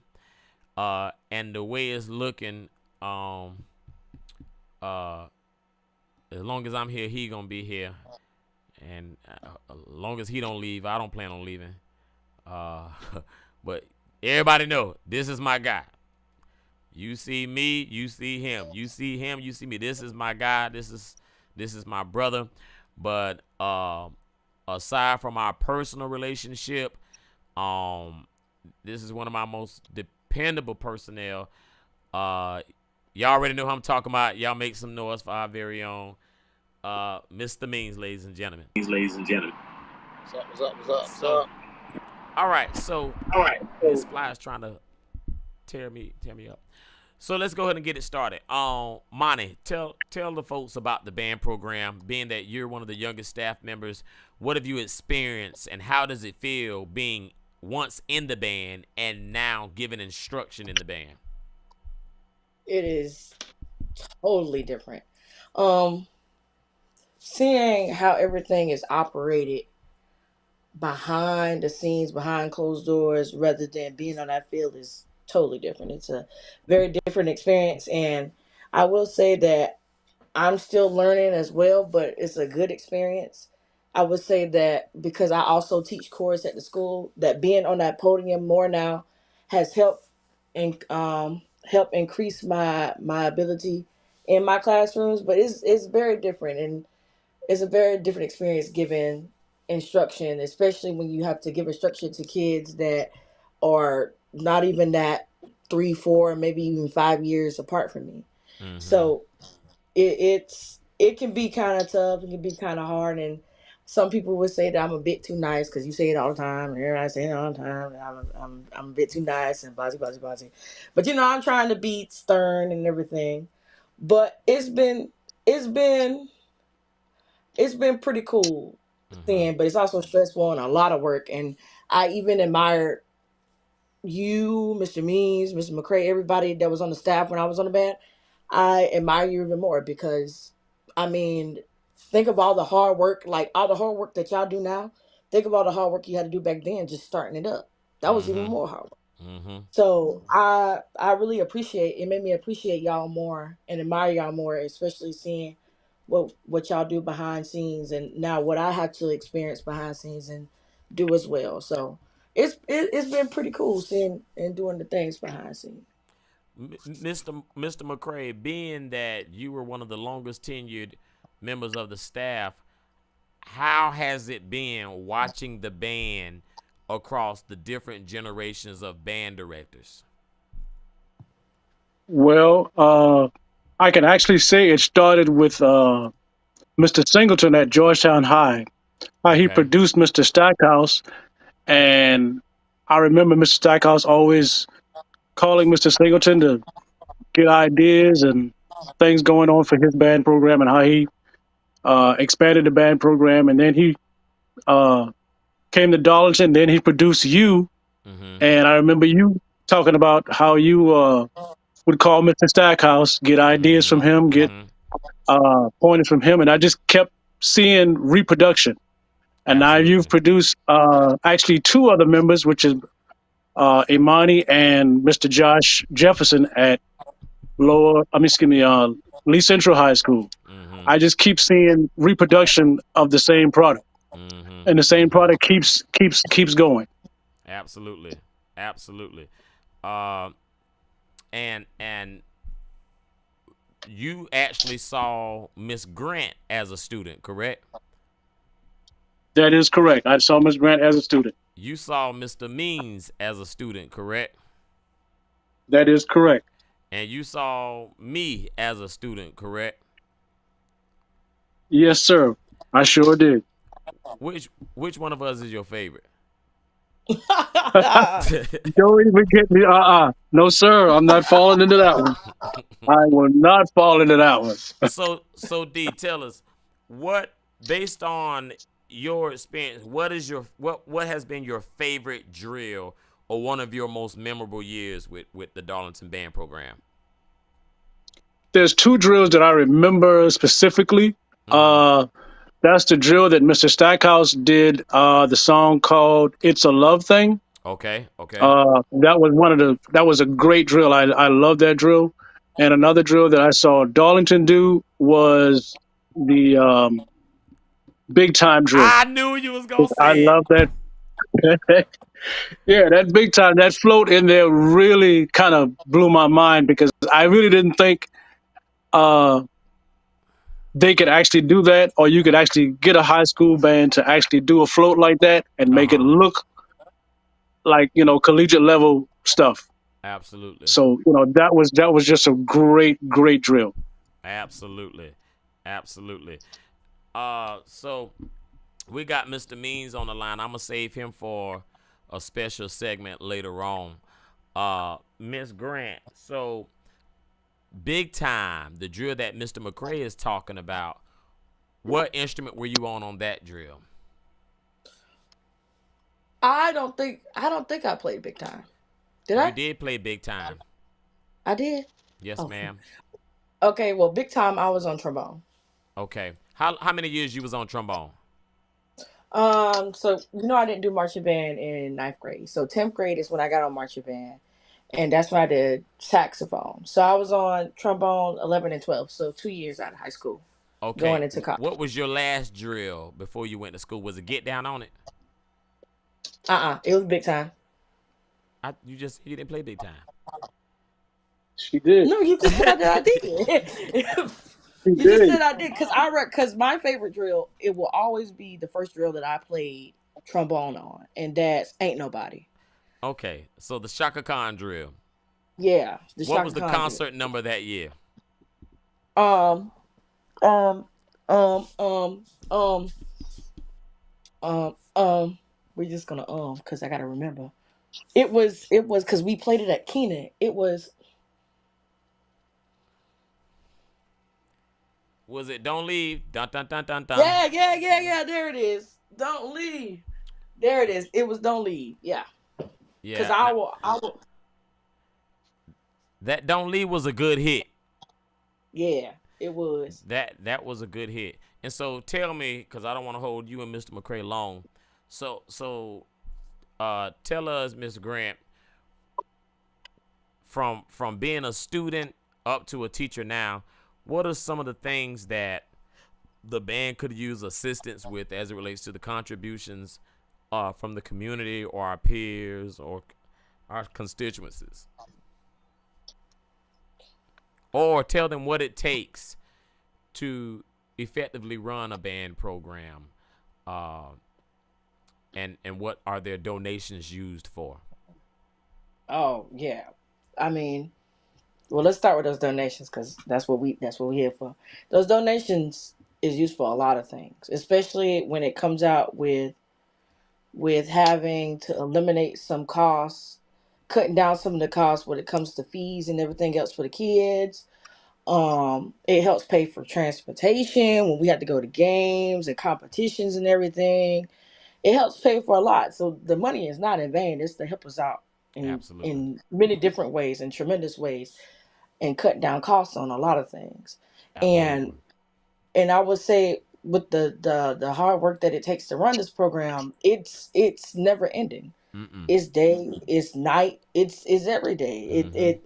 A: and the way it's looking, as long as I'm here, he gonna be here. And as long as he don't leave, I don't plan on leaving. But everybody know this is my guy. You see me, you see him. You see him, you see me. This is my guy. This is my brother. But aside from our personal relationship, this is one of my most dependable personnel. Y'all already know who I'm talking about. Y'all make some noise for our very own Mr. Means, ladies and gentlemen.
F: What's up?
A: So, all right. So this fly is trying to tear me up. So let's go ahead and get it started. Monty, tell the folks about the band program. Being that you're one of the youngest staff members, what have you experienced, and how does it feel being once in the band and now giving instruction in the band?
E: It is totally different. Seeing how everything is operated behind the scenes, behind closed doors, rather than being on that field is totally different. It's a very different experience, and I will say that I'm still learning as well, but it's a good experience. I would say that because I also teach chorus at the school, that being on that podium more now has helped and help increase my ability in my classrooms. But it's very different, and it's a very different experience giving instruction, especially when you have to give instruction to kids that are not even that 3, 4, maybe even 5 years apart from me.
A: Mm-hmm.
E: So it can be kind of tough. It can be kind of hard, and some people would say that I'm a bit too nice because you say it all the time, and everybody say it all the time. And I'm a bit too nice and blah blah blah. But I'm trying to be stern and everything. But it's been pretty cool seeing, but it's also stressful and a lot of work. And I even admired you, Mr. Means, Mr. McCray, everybody that was on the staff when I was on the band. I admire you even more because, I mean, think of all the hard work, like all the hard work that y'all do now. Think of all the hard work you had to do back then, just starting it up. That was even more hard work. So I really appreciate it. Made me appreciate y'all more and admire y'all more, especially seeing what y'all do behind scenes, and now what I have to experience behind scenes and do as well. So it's been pretty cool seeing and doing the things behind scenes.
A: Mr. McCray, being that you were one of the longest tenured members of the staff, how has it been watching the band across the different generations of band directors?
F: Well, I can actually say it started with Mr. Singleton at Georgetown High. How he
A: Okay.
F: produced Mr. Stackhouse, and I remember Mr. Stackhouse always calling Mr. Singleton to get ideas and things going on for his band program, and how he expanded the band program, and then he came to Darlington. Then he produced you, and I remember you talking about how you would call Mr. Stackhouse, get ideas from him, get pointers from him, and I just kept seeing reproduction. And now you've produced actually 2 other members, which is Imani and Mr. Josh Jefferson at Lee Central High School. I just keep seeing reproduction of the same product, and the same product keeps going.
A: Absolutely. And you actually saw Miss Grant as a student, correct?
F: That is correct. I saw Miss Grant as a student.
A: You saw Mr. Means as a student, correct?
F: That is correct.
A: And you saw me as a student, correct?
F: Yes, sir. I sure did.
A: Which one of us is your favorite?
F: Don't even get me. No, sir. I'm not falling into that one. I will not fall into that one.
A: So D, tell us what, based on your experience, what has been your favorite drill or one of your most memorable years with the Darlington Band program?
F: There's 2 drills that I remember specifically. That's the drill that Mr. Stackhouse did, the song called "It's a Love Thing."
A: Okay.
F: That was a great drill. I love that drill. And another drill that I saw Darlington do was the Big Time drill.
A: I knew you was gonna say
F: I love that. Yeah, that big time, that float in there really kind of blew my mind because I really didn't think uh, they could actually do that, or you could actually get a high school band to actually do a float like that and make it
A: Uh-huh.
F: look like collegiate level stuff.
A: Absolutely.
F: So that was just a great drill.
A: Absolutely. Absolutely. So we got Mr. Means on the line. I'm gonna save him for a special segment later on. Miss Grant, so big time, the drill that Mr. McCray is talking about. What instrument were you on that drill?
E: I don't think I played big time. Did
A: You
E: I?
A: did play big time.
E: I did.
A: Yes,
E: Oh,
A: ma'am.
E: okay. Well, big time. I was on trombone.
A: Okay. How many years you was on trombone?
E: So I didn't do marching band in ninth grade. So 10th grade is when I got on marching band, and that's when I did saxophone. So I was on trombone 11 and 12. So 2 years out of high school,
A: Okay.
E: going into college.
A: What was your last drill before you went to school? Was it get down on it?
E: It was big time.
A: You didn't play big time.
F: She did.
E: No, you just said that I did.
F: She
E: You just
F: did.
E: said I did because my favorite drill, it will always be the first drill that I played trombone on, and that's Ain't Nobody.
A: Okay. So the Shaka Khan drill.
E: Yeah, the
A: What was
E: Shaka
A: the
E: Khan drill.
A: concert number that year?
E: Um, um, um, um, um, we're just gonna because I gotta remember. It was because we played it at Keenan. It was
A: Was it Don't Leave? Dun dun dun dun dun.
E: yeah. There it is. Don't leave. There it is. It was Don't Leave. Yeah, because
A: Yeah.
E: I will.
A: That Don't Leave was a good hit.
E: Yeah, it was.
A: That was a good hit. And so tell me, because I don't want to hold you and Mr. McCray long. So tell us, Miss Grant, from being a student up to a teacher now, what are some of the things that the band could use assistance with as it relates to the contributions from the community or our peers or our constituencies? Or tell them what it takes to effectively run a band program, uh, and what are their donations used for?
E: Oh yeah. I mean, well, let's start with those donations because that's what we here for. Those donations is used for a lot of things, especially when it comes out with having to eliminate some costs, cutting down some of the costs when it comes to fees and everything else for the kids. It helps pay for transportation when we have to go to games and competitions and everything. It helps pay for a lot. So the money is not in vain. It's to help us out in
A: Absolutely.
E: in many different ways, in tremendous ways, and cut down costs on a lot of things. And
A: Absolutely.
E: and I would say with the hard work that it takes to run this program, it's never ending.
A: Mm-mm.
E: It's day, it's night, it's every day.
A: Mm-hmm.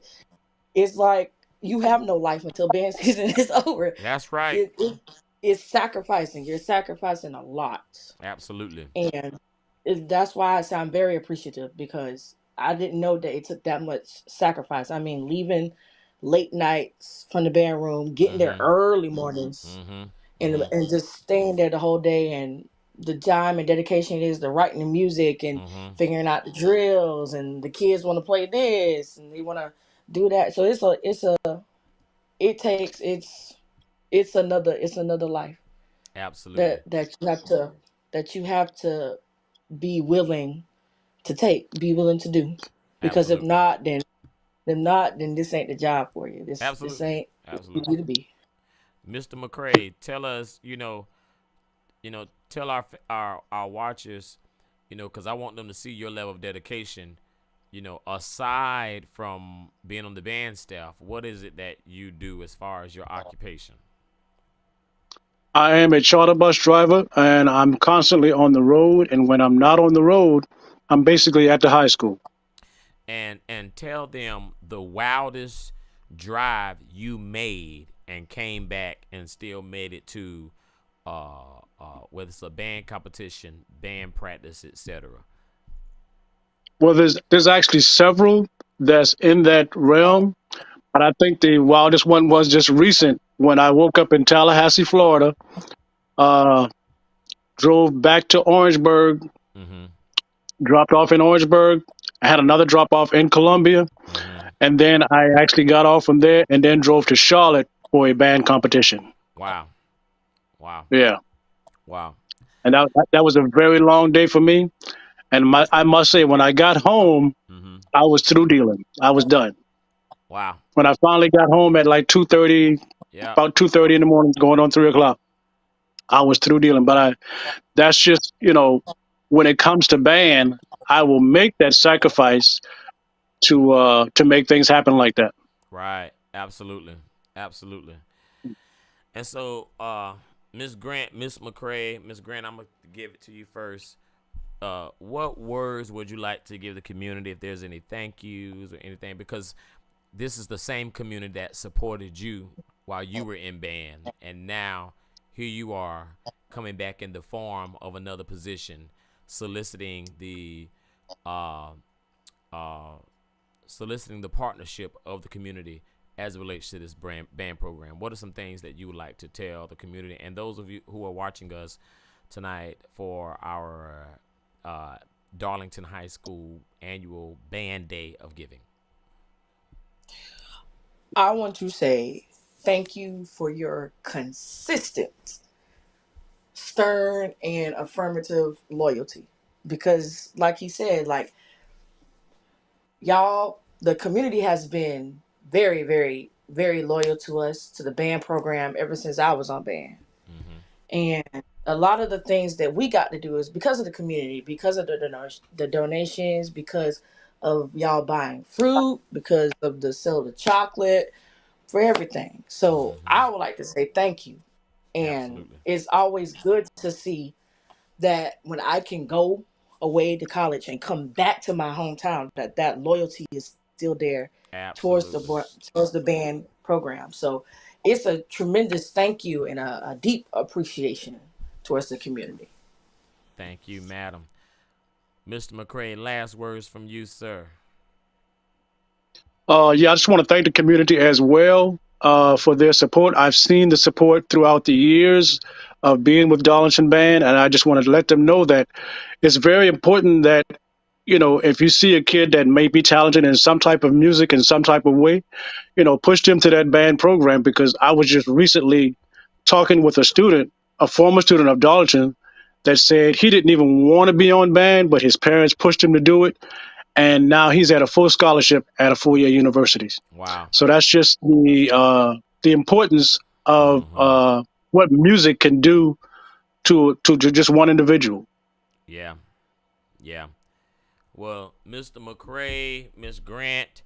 E: It's like you have no life until band season is over.
A: That's right.
E: It's sacrificing. You're sacrificing a lot,
A: Absolutely.
E: and that's why I say I'm very appreciative because I didn't know that it took that much sacrifice. I mean, leaving late nights from the band room, getting there
A: Mm-hmm.
E: early mornings,
A: Mm-hmm.
E: and
A: Mm-hmm.
E: and just staying there the whole day, and the time and dedication it is to writing the music and
A: Mm-hmm.
E: figuring out the drills, and the kids want to play this and they want to do that. So it takes it's another life
A: Absolutely.
E: that you have to be willing to be willing to do, because if
A: Absolutely.
E: not, then this ain't the job for you. This
A: Absolutely.
E: ain't for
A: Absolutely.
E: you to be.
A: Mr. McCray, tell us, tell our watchers, because I want them to see your level of dedication. Aside from being on the band staff, what is it that you do as far as your occupation?
F: I am a charter bus driver, and I'm constantly on the road. And when I'm not on the road, I'm basically at the high school.
A: And tell them the wildest drive you made and came back and still made it to whether it's a band competition, band practice, etc.
F: Well, there's actually several that's in that realm, but I think the wildest one was just recent when I woke up in Tallahassee, Florida, uh, drove back to Orangeburg,
A: Mm-hmm.
F: dropped off in Orangeburg. I had another drop off in Columbia,
A: Mm-hmm.
F: and then I actually got off from there and then drove to Charlotte for a band competition.
A: Wow. Wow.
F: Yeah,
A: Wow.
F: and that was a very long day for me. And I must say, when I got home,
A: Mm-hmm.
F: I was through dealing. I was done.
A: Wow.
F: When I finally got home at like 2:30,
A: Yeah.
F: about 2:30 in the morning, going on 3 o'clock, I was through dealing. But that's just, when it comes to band, I will make that sacrifice to make things happen like that.
A: Right. Absolutely. Absolutely. And so, Miss Grant, Miss McCray, Miss Grant, I'm gonna give it to you first. What words would you like to give the community if there's any thank yous or anything? Because this is the same community that supported you while you were in band, and now here you are coming back in the form of another position, soliciting the uh, uh, soliciting the partnership of the community as it relates to this band program. What are some things that you would like to tell the community and those of you who are watching us tonight for our Darlington High School annual band day of giving?
E: I want to say thank you for your consistent, stern, and affirmative loyalty. Because, like he said, like y'all, the community has been very, very, very loyal to us, to the band program ever since I was on band.
A: Mm-hmm.
E: And a lot of the things that we got to do is because of the community, because of the donations, because of y'all buying fruit, because of the sale of the chocolate, for everything. So
A: Mm-hmm.
E: I would like to say thank you. And
A: Absolutely.
E: it's always good to see that when I can go away to college and come back to my hometown, that loyalty is still there towards
A: Absolutely.
E: towards the band program. So it's a tremendous thank you and a deep appreciation towards the community.
A: Thank you, madam. Mr. McCray, last words from you, sir.
F: Yeah, I just want to thank the community as well for their support. I've seen the support throughout the years of being with Darlington Band, and I just wanted to let them know that it's very important that, if you see a kid that may be talented in some type of music in some type of way, push them to that band program, because I was just recently talking with a former student of Darlington, that said he didn't even want to be on band, but his parents pushed him to do it, and now he's at a full scholarship at a 4-year university.
A: Wow.
F: So that's just the importance of
A: Mm-hmm.
F: what music can do to just one individual.
A: Yeah. Yeah. Well, Mr. McCray, Miss Grant,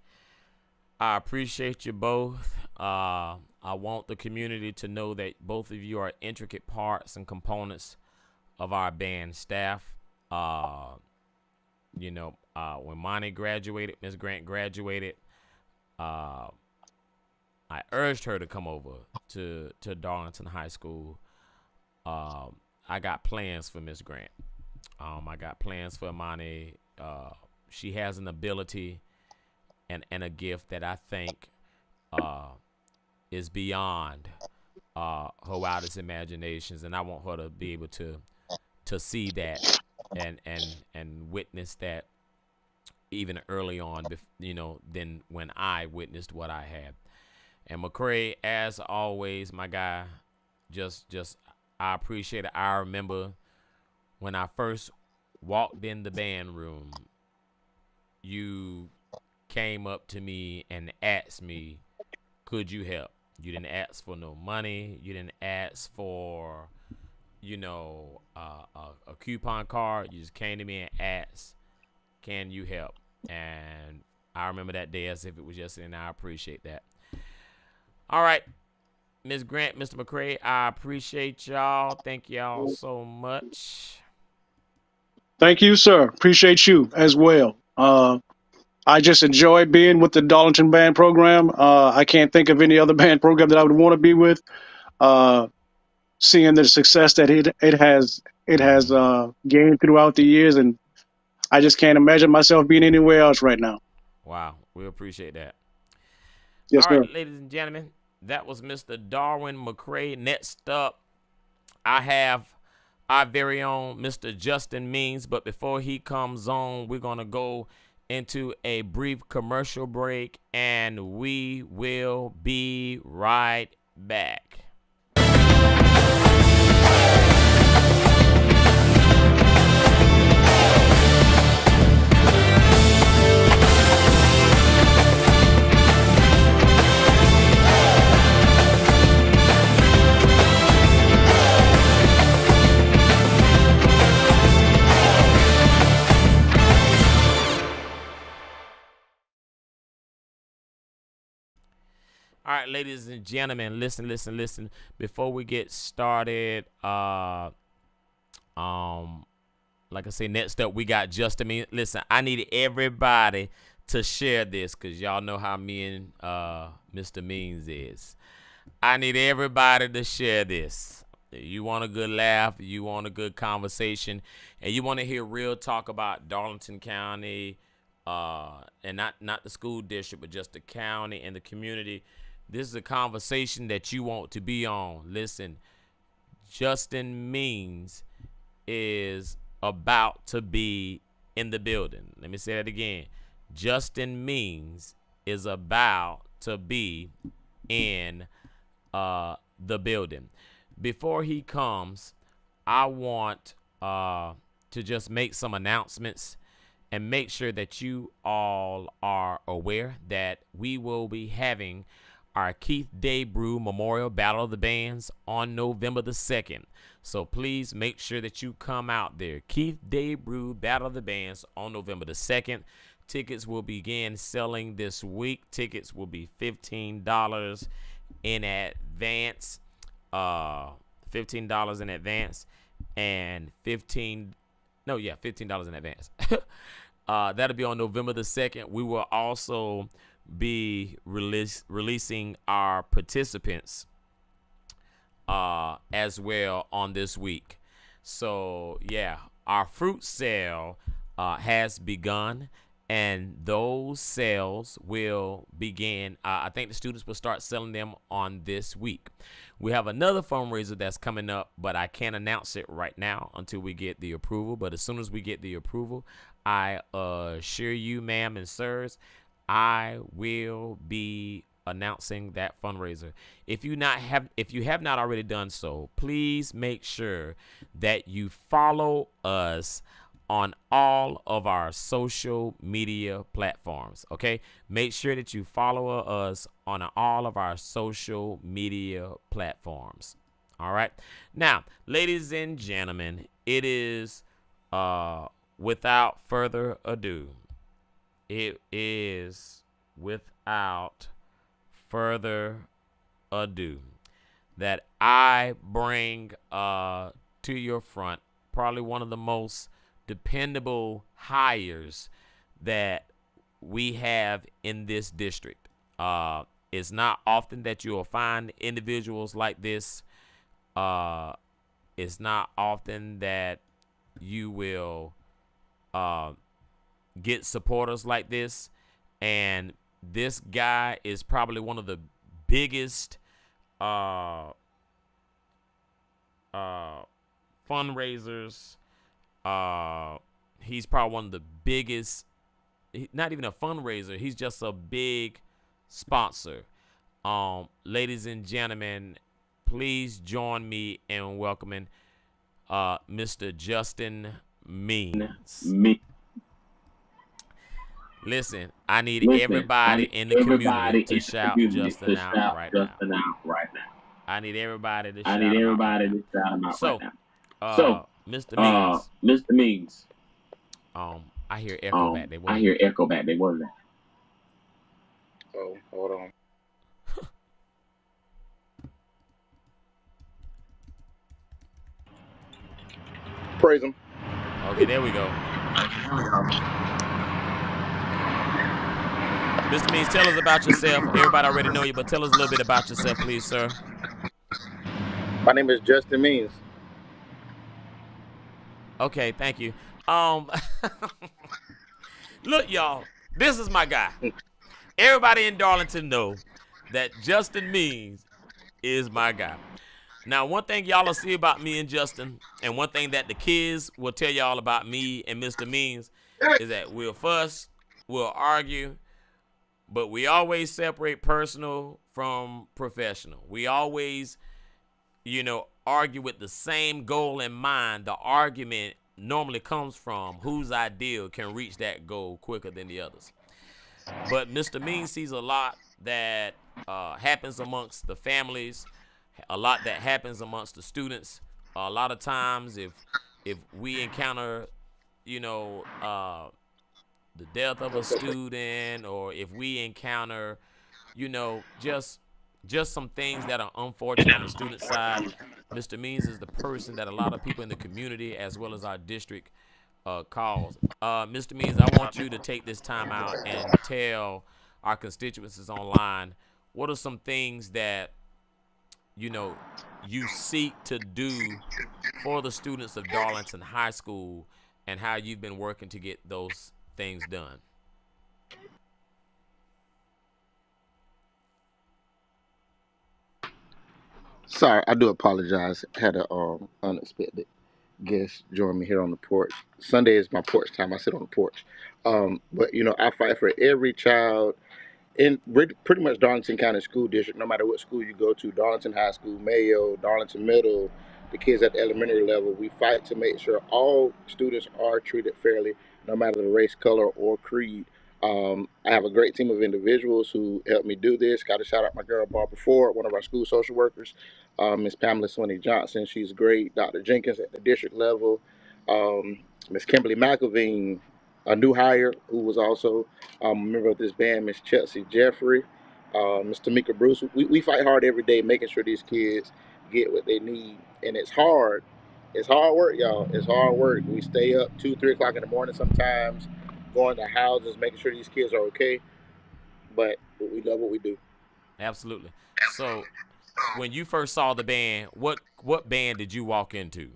A: I appreciate you both. I want the community to know that both of you are intricate parts and components of our band staff. When Monty graduated, Miss Grant graduated, uh, I urged her to come over to Darlington High School. I got plans for Miss Grant. I got plans for Monty. She has an ability and a gift that I think is beyond her wildest imaginations, and I want her to be able to see that and witness that even early on, than when I witnessed what I had. And McCray, as always, my guy, just I appreciate it. I remember when I first walked in the band room, you came up to me and asked me, could you help? You didn't ask for no money. You didn't ask for, a coupon card. You just came to me and asked, can you help? And I remember that day as if it was yesterday, and I appreciate that. All right, Ms. Grant, Mr. McCray, I appreciate y'all. Thank y'all so much.
F: Thank you, sir. Appreciate you as well. I just enjoy being with the Darlington Band program. I can't think of any other band program that I would want to be with. Seeing the success that it has gained throughout the years, and I just can't imagine myself being anywhere else right now.
A: Wow, we appreciate that.
F: Yes,
A: All
F: sir.
A: right, ladies and gentlemen, that was Mr. Darwin McCray. Next up, I have our very own Mr. Justin Means. But before he comes on, we're going to go into a brief commercial break, and we will be right back. All right, ladies and gentlemen, listen. Before we get started, like I say, next up we got Justin Means. Listen, I need everybody to share this because y'all know how me and Mr. Means is. I need everybody to share this. You want a good laugh, you want a good conversation, and you want to hear real talk about Darlington County, and not the school district, but just the county and the community. This is a conversation that you want to be on. Listen, Justin Means is about to be in the building. Let me say that again. Justin Means is about to be in the building. Before he comes, I want to just make some announcements and make sure that you all are aware that we will be having our Keith Day Brew Memorial Battle of the Bands on November the 2nd. So please make sure that you come out there. Keith Day Brew Battle of the Bands on November the 2nd. Tickets will begin selling this week. Tickets will be $15 in advance. $15 in advance and $15 in advance. That'll be on November the 2nd. We will also be releasing our participants as well on this week. So yeah, our fruit sale has begun, and those sales will begin. I think the students will start selling them on this week. We have another fundraiser that's coming up, but I can't announce it right now until we get the approval. But as soon as we get the approval, I assure you, ma'am and sirs, I will be announcing that fundraiser. If you have not already done so, please make sure that you follow us on all of our social media platforms. Okay, make sure that you follow us on all of our social media platforms. All right, now, ladies and gentlemen, it is without further ado. It is without further ado that I bring to your front probably one of the most dependable hires that we have in this district. It's not often that you will find individuals like this. It's not often that you will get supporters like this, and this guy is probably one of the biggest fundraisers. He's probably one of the biggest, not even a fundraiser, he's just a big sponsor. Ladies and gentlemen, please join me in welcoming Mr. Justin Means. Listen, I need everybody in the community to shout Justin out right now. I need everybody to shout him out. So, Mr. Means. I hear echo back there.
G: What is that?
H: Oh, hold on. Praise him.
A: Okay, there we go. Mr. Means, tell us about yourself. Everybody already know you, but tell us a little bit about yourself, please, sir.
H: My name is Justin Means.
A: Okay, thank you. Look, y'all, this is my guy. Everybody in Darlington know that Justin Means is my guy. Now, one thing y'all will see about me and Justin, and one thing that the kids will tell y'all about me and Mr. Means, is that we'll fuss, we'll argue, but we always separate personal from professional. We always, argue with the same goal in mind. The argument normally comes from whose ideal can reach that goal quicker than the others. But Mr. Means sees a lot that happens amongst the families, a lot that happens amongst the students. A lot of times, if we encounter, the death of a student, or if we encounter, just some things that are unfortunate on the student side, Mr. Means is the person that a lot of people in the community, as well as our district, calls. Mr. Means, I want you to take this time out and tell our constituencies online what are some things that you seek to do for the students of Darlington High School, and how you've been working to get those things done.
H: Sorry, I do apologize. Had a unexpected guest join me here on the porch. Sunday is my porch time. I sit on the porch. But I fight for every child in pretty much Darlington County School District, no matter what school you go to, Darlington High School, Mayo, Darlington Middle, the kids at the elementary level. We fight to make sure all students are treated fairly, no matter the race, color, or creed. I have a great team of individuals who help me do this. Got to shout out my girl Barbara Ford, one of our school social workers, Miss Pamela Swinney Johnson. She's great. Dr. Jenkins at the district level, Miss Kimberly McElveen, a new hire who was also a member of this band, Miss Chelsea Jeffrey, Miss Tamika Bruce. We fight hard every day, making sure these kids get what they need, and it's hard. It's hard work, y'all. It's hard work. We stay up 2, 3 o'clock in the morning sometimes, going to houses, making sure these kids are okay. But we love what we do.
A: Absolutely. So, when you first saw the band, what band did you walk into?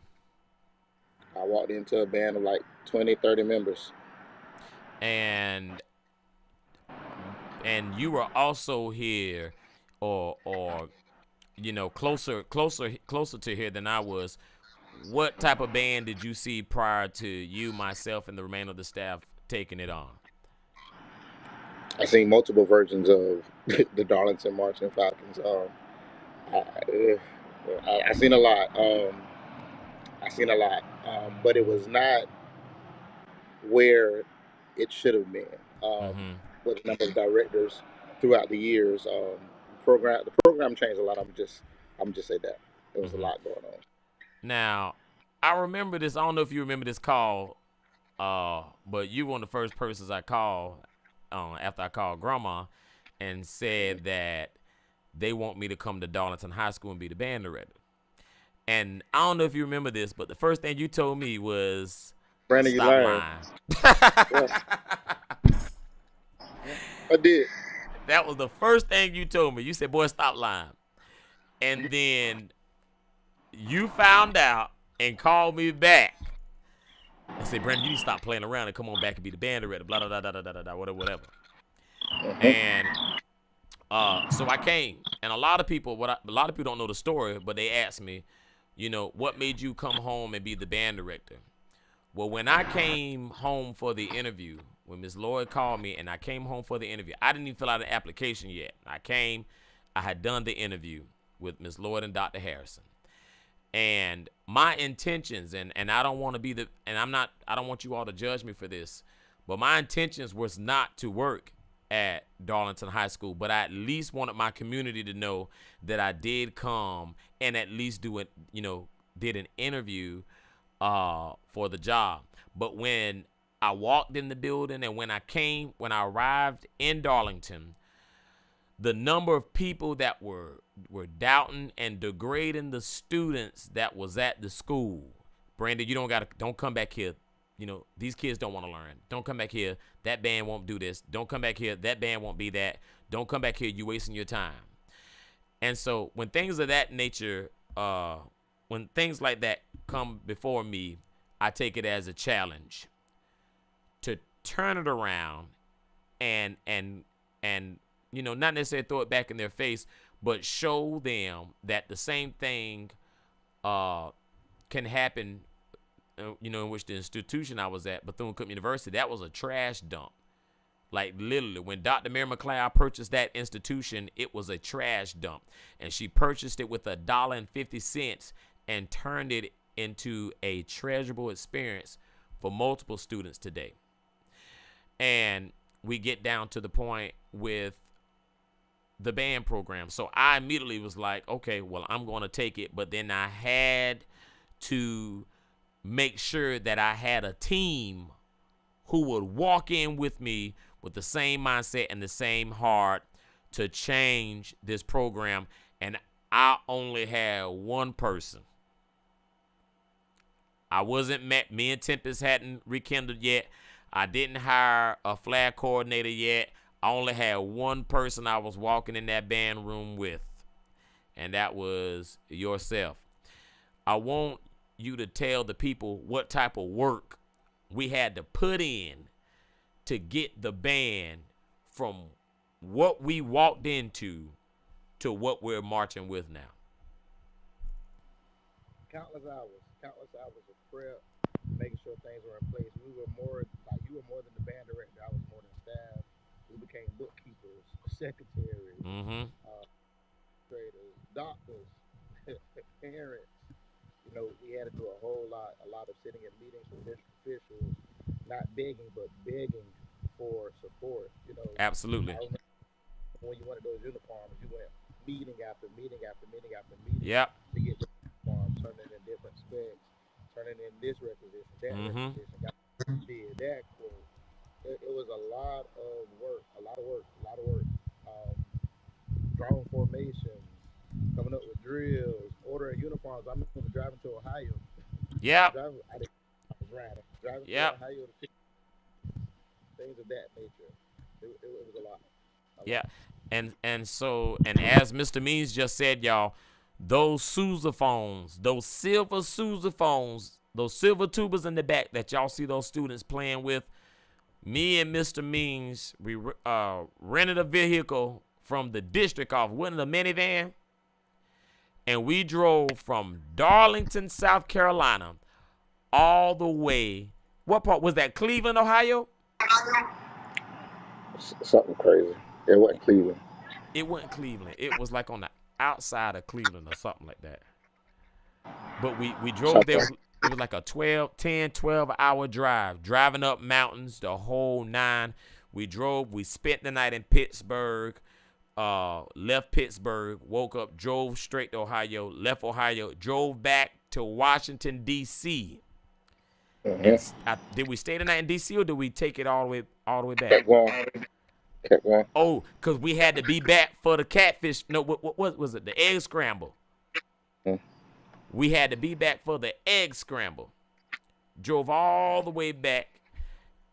H: I walked into a band of like 20, 30 members.
A: And you were also here, or closer to here than I was. What type of band did you see prior to you, myself, and the remainder of the staff taking it on?
H: I've seen multiple versions of the Darlington Marching Falcons. I've seen a lot. But it was not where it should have been. With a number of directors throughout the years, the program changed a lot. I'm just say that there was a lot going on.
A: Now, I remember this. I don't know if you remember this call, but you were one of the first persons I called after I called Grandma and said that they want me to come to Darlington High School and be the band director. And I don't know if you remember this, but the first thing you told me was,
H: Brandon,
A: stop
H: you lying.
A: lying.
H: I did.
A: That was the first thing you told me. You said, boy, stop lying. And then you found out and called me back and said, Brandon, you need to stop playing around and come on back and be the band director, blah, blah, blah, blah, blah, blah, whatever. And so I came. And a lot of people don't know the story, but they asked me, what made you come home and be the band director? Well, when I came home for the interview, when Ms. Lloyd called me and I came home for the interview, I didn't even fill out an application yet. I had done the interview with Ms. Lloyd and Dr. Harrison. And my intentions, and I don't want to I don't want you all to judge me for this, but my intentions was not to work at Darlington High School, but I at least wanted my community to know that I did come and at least did an interview for the job. But when I walked in the building and when I arrived in Darlington, the number of people that were doubting and degrading the students that was at the school. Brandon, don't come back here. These kids don't want to learn. Don't come back here. That band won't do this. Don't come back here. That band won't be that. Don't come back here. You're wasting your time. And so when things of that nature, when things like that come before me, I take it as a challenge turn it around and not necessarily throw it back in their face, but show them that the same thing can happen, in which the institution I was at, Bethune-Cookman University, that was a trash dump. Like, literally, when Dr. Mary McLeod purchased that institution, it was a trash dump. And she purchased it with $1.50 and turned it into a treasurable experience for multiple students today. And we get down to the point with the band program. So I immediately was like, okay, well, I'm going to take it. But then I had to make sure that I had a team who would walk in with me with the same mindset and the same heart to change this program. And I only had one person. I wasn't met. Me and Tempest hadn't rekindled yet. I didn't hire a flag coordinator yet. I only had one person I was walking in that band room with, and that was yourself. I want you to tell the people what type of work we had to put in to get the band from what we walked into to what we're marching with now.
H: Countless hours of prep, making sure things were in place. We were more like, you were more than the band director. I was more than staff. We became bookkeepers, secretaries, traders, doctors, parents. We had to do a lot of sitting in meetings with district officials, not begging, but begging for support.
A: Absolutely.
H: I remember when you wanted those uniforms, you went meeting after meeting after meeting after meeting.
A: Yep.
H: To get the uniforms, turning in different specs, turning in this requisition, that requisition, got that quote. It was a lot of work. Drawing formations, coming up with drills, ordering uniforms. I remember driving to Ohio.
A: Yep.
H: Driving to Ohio to pick things of that nature. It was a lot.
A: Yeah. And as Mr. Means just said, y'all, those sousaphones, those silver sousaphones, those silver tubas in the back that y'all see those students playing with, me and Mr. Means, we rented a vehicle from the district off, rented a minivan, and we drove from Darlington, South Carolina, all the way. What part was that? Cleveland, Ohio?
H: Something crazy. It wasn't Cleveland.
A: It wasn't Cleveland. It was like on the outside of Cleveland or something like that. But we drove there. It was like a 12-hour drive, driving up mountains, the whole nine. We spent the night in Pittsburgh, left Pittsburgh, woke up, drove straight to Ohio, left Ohio, drove back to Washington, D.C. Did we stay the night in D.C. or did we take it all the way back?
H: Kept going.
A: Oh, because we had to be back for the catfish. No, what was it? The egg scramble. We had to be back for the egg scramble. Drove all the way back.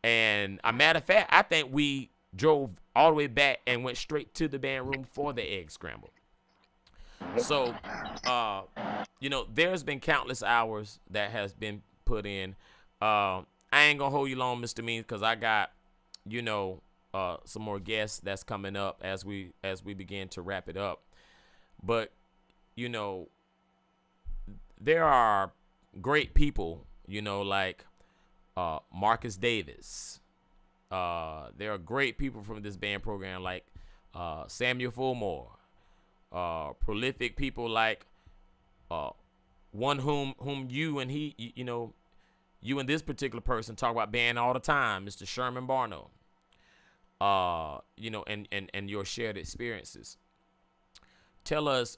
A: And a matter of fact, I think we drove all the way back and went straight to the band room for the egg scramble. So, there's been countless hours that has been put in. I ain't going to hold you long, Mr. Means, because I got, some more guests that's coming up as we begin to wrap it up. But, there are great people, like Marcus Davis. There are great people from this band program like Samuel Fulmore. Prolific people like one whom you and he, you and this particular person talk about band all the time, Mr. Sherman Barno. And your shared experiences. Tell us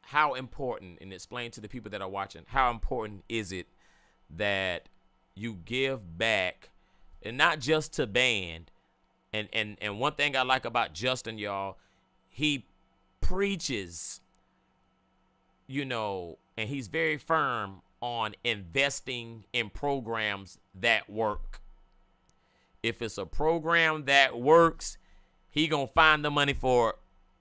A: how important, and explain to the people that are watching, how important is it that you give back, and not just to band. And one thing I like about Justin, y'all, he preaches, and he's very firm on investing in programs that work. If it's a program that works, he gonna find the money for it.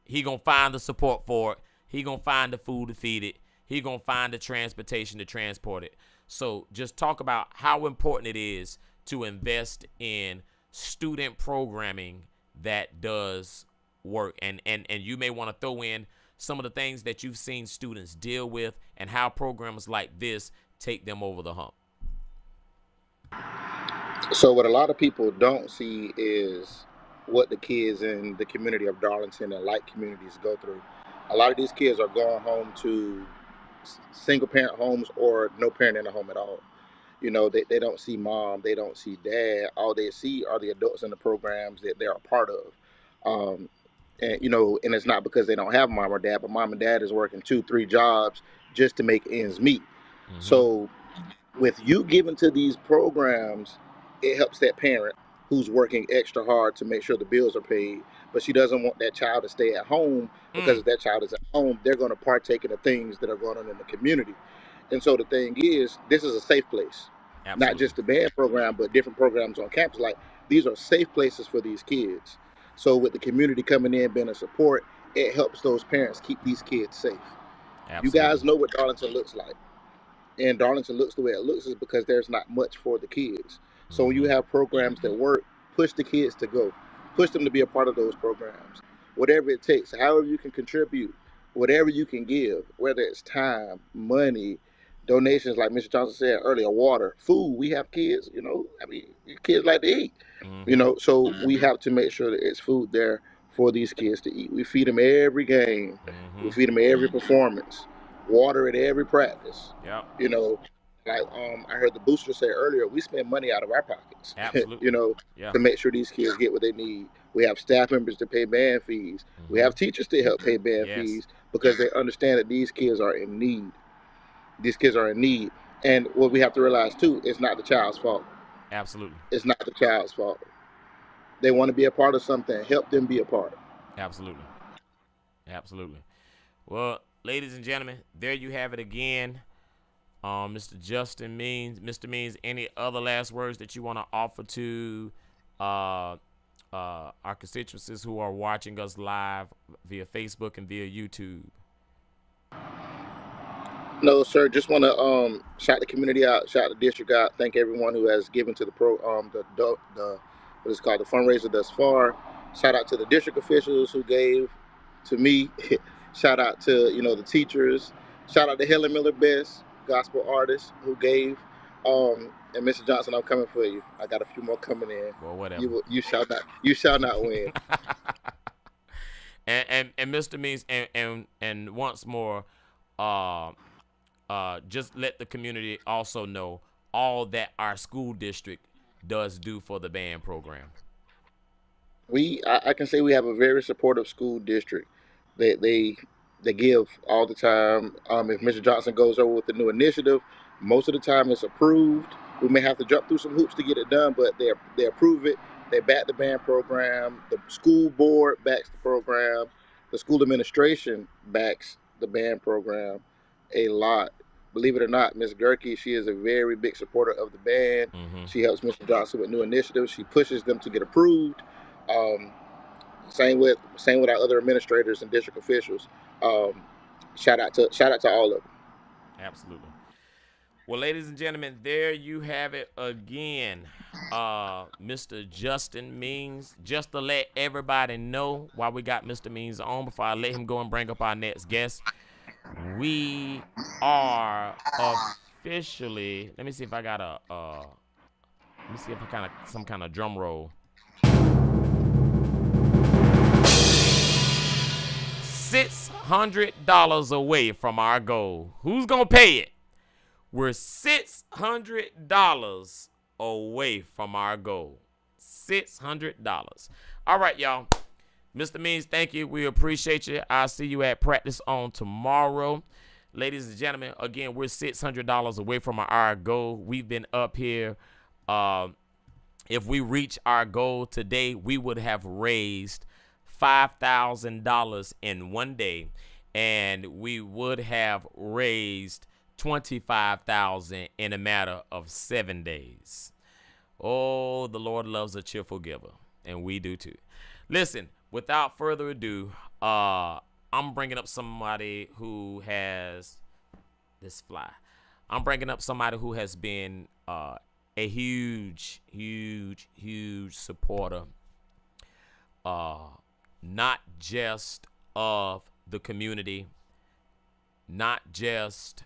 A: He gonna find the support for it. He gonna find the food to feed it. He gonna find the transportation to transport it. So just talk about how important it is to invest in student programming that does work. And you may want to throw in some of the things that you've seen students deal with and how programs like this take them over the hump.
H: So what a lot of people don't see is what the kids in the community of Darlington and like communities go through. A lot of these kids are going home to single parent homes or no parent in the home at all. You know, they don't see mom, they don't see dad. All they see are the adults in the programs that they're a part of. And you know, and it's not because they don't have mom or dad, but mom and dad is working 2-3 jobs just to make ends meet. So with you giving to these programs, it helps that parent who's working extra hard to make sure the bills are paid, but she doesn't want that child to stay at home, because if that child is at home, they're going to partake in the things that are going on in the community. And so the thing is, this is a safe place.
A: Absolutely.
H: Not just the band program, but different programs on campus. Like, these are safe places for these kids. So with the community coming in, being a support, it helps those parents keep these kids safe.
A: Absolutely.
H: You guys know what Darlington looks like. And Darlington looks the way it looks is because there's not much for the kids. So when you have programs that work, push the kids to go. Push them to be a part of those programs. Whatever it takes, however you can contribute, whatever you can give, whether it's time, money, donations, like Mr. Johnson said earlier, water, food. We have kids, you know, I mean, kids like to eat, you know, so we have to make sure that it's food there for these kids to eat. We feed them every game. We feed them every performance. Water at every practice.
A: Yep.
H: You know, like I heard the booster say earlier, we spend money out of our pockets.
A: Absolutely.
H: You know, to make sure these kids get what they need. We have staff members to pay band fees. We have teachers to help pay band fees, because they understand that these kids are in need. These kids are in need. And what we have to realize too, it's not the child's fault.
A: Absolutely.
H: It's not the child's fault. They want to be a part of something. Help them be a part.
A: Absolutely. Absolutely. Well, ladies and gentlemen, there you have it again. Mr. Justin Means. Mr. Means, any other last words that you want to offer to our constituencies who are watching us live via Facebook and via YouTube?
H: No, sir. Just want to shout the community out, shout the district out. Thank everyone who has given to the what is called the fundraiser thus far. Shout out to the district officials who gave to me. Shout out to, you know, the teachers. Shout out to Helen Miller Best, gospel artist, who gave. And Mr. Johnson, I'm coming for you. I got a few more coming in.
A: Well, whatever.
H: You shall not win.
A: and Mr. Means, and once more, just let the community also know all that our school district does do for the band program.
H: I can say we have a very supportive school district. They give all the time. If Mr. Johnson goes over with the new initiative, most of the time it's approved. We may have to jump through some hoops to get it done, but they approve it. They back the band program. The school board backs the program. The school administration backs the band program a lot. Believe it or not, Ms. Gerke, she is a very big supporter of the band. She helps Mr. Johnson with new initiatives. She pushes them to get approved. Same with our other administrators and district officials. Shout out to all of them.
A: Absolutely. Well, ladies and gentlemen, there you have it again. Mr. Justin Means. Just to let everybody know, while we got Mr. Means on, before I let him go and bring up our next guest, we are officially. Let me see if I got some kind of drum roll. $600 away from our goal. Who's gonna pay it? We're $600 away from our goal. $600. All right, y'all. Mr. Means, thank you. We appreciate you. I'll see you at practice on tomorrow. Ladies and gentlemen, again, we're $600 away from our goal. We've been up here. If we reach our goal today, we would have raised $5,000 in one day, and we would have raised $25,000 in a matter of 7 days. Oh, the Lord loves a cheerful giver, and we do too. Listen, without further ado, I'm bringing up somebody who has this fly. I'm bringing up somebody who has been a huge, huge, huge supporter, not just of the community, not just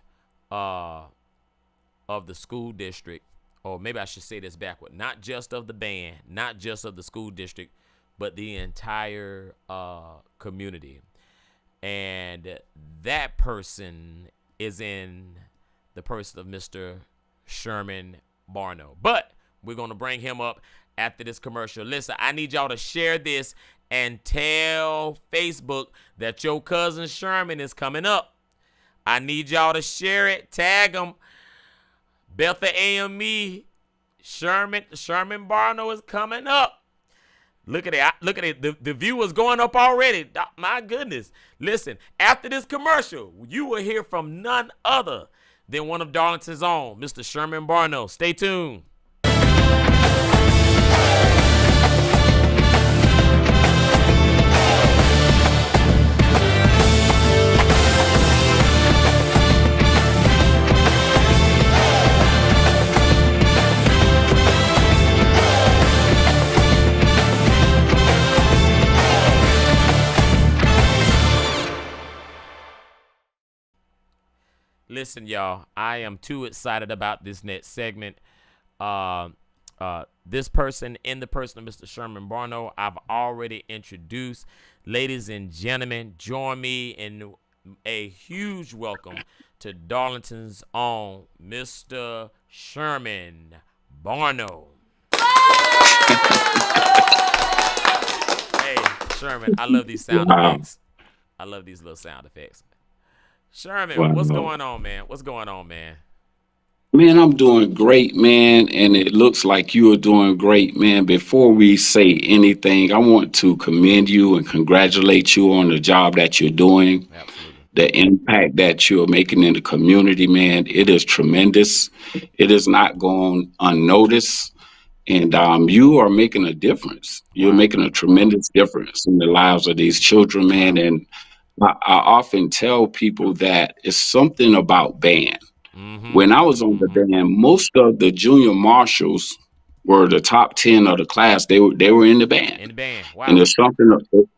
A: of the school district, or maybe I should say this backward, not just of the band, not just of the school district, but the entire community. And that person is in the person of Mr. Sherman Barno. But we're going to bring him up after this commercial. Listen, I need y'all to share this and tell Facebook that your cousin Sherman is coming up. I need y'all to share it. Tag him. Betha AME. Sherman Barno is coming up. Look at it. Look at it. The view is going up already. My goodness. Listen, after this commercial, you will hear from none other than one of Darlington's own, Mr. Sherman Barno. Stay tuned. Listen, y'all, I am too excited about this next segment. This person, in the person of Mr. Sherman Barno, I've already introduced. Ladies and gentlemen, join me in a huge welcome to Darlington's own Mr. Sherman Barno. Hey, Sherman, I love these sound effects. I love these little sound effects. Sherman, what's going on, man? What's going on, man?
G: Man, I'm doing great, man, and it looks like you are doing great, man. Before we say anything, I want to commend you and congratulate you on the job that you're doing,
A: Absolutely.
G: the impact that you're making in the community, man. It is tremendous. It is not going unnoticed, and you are making a difference. You're
A: Wow.
G: making a tremendous difference in the lives of these children, man,
A: Wow.
G: and I often tell people that it's something about band.
A: Mm-hmm.
G: When I was on the
A: Mm-hmm.
G: band, most of the junior marshals were the top 10 of the class. They were in the
A: In
G: band.
A: the band.
G: And
A: Wow.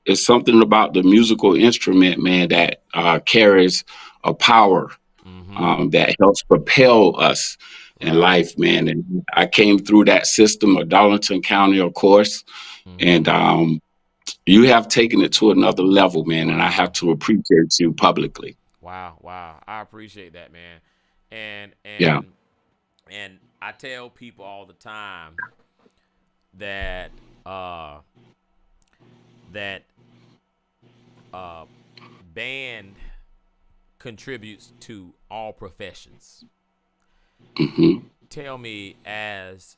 G: it's something about the musical instrument, man, that carries a power
A: Mm-hmm.
G: that helps propel us in
A: Right.
G: life, man. And I came through that system of Darlington County, of course,
A: Mm-hmm.
G: and you have taken it to another level, man, and I have
A: Wow.
G: to appreciate you publicly.
A: Wow. Wow. I appreciate that, man. And
G: Yeah.
A: and and I tell people all the time that that band contributes to all professions.
G: Hmm.
A: Tell me, as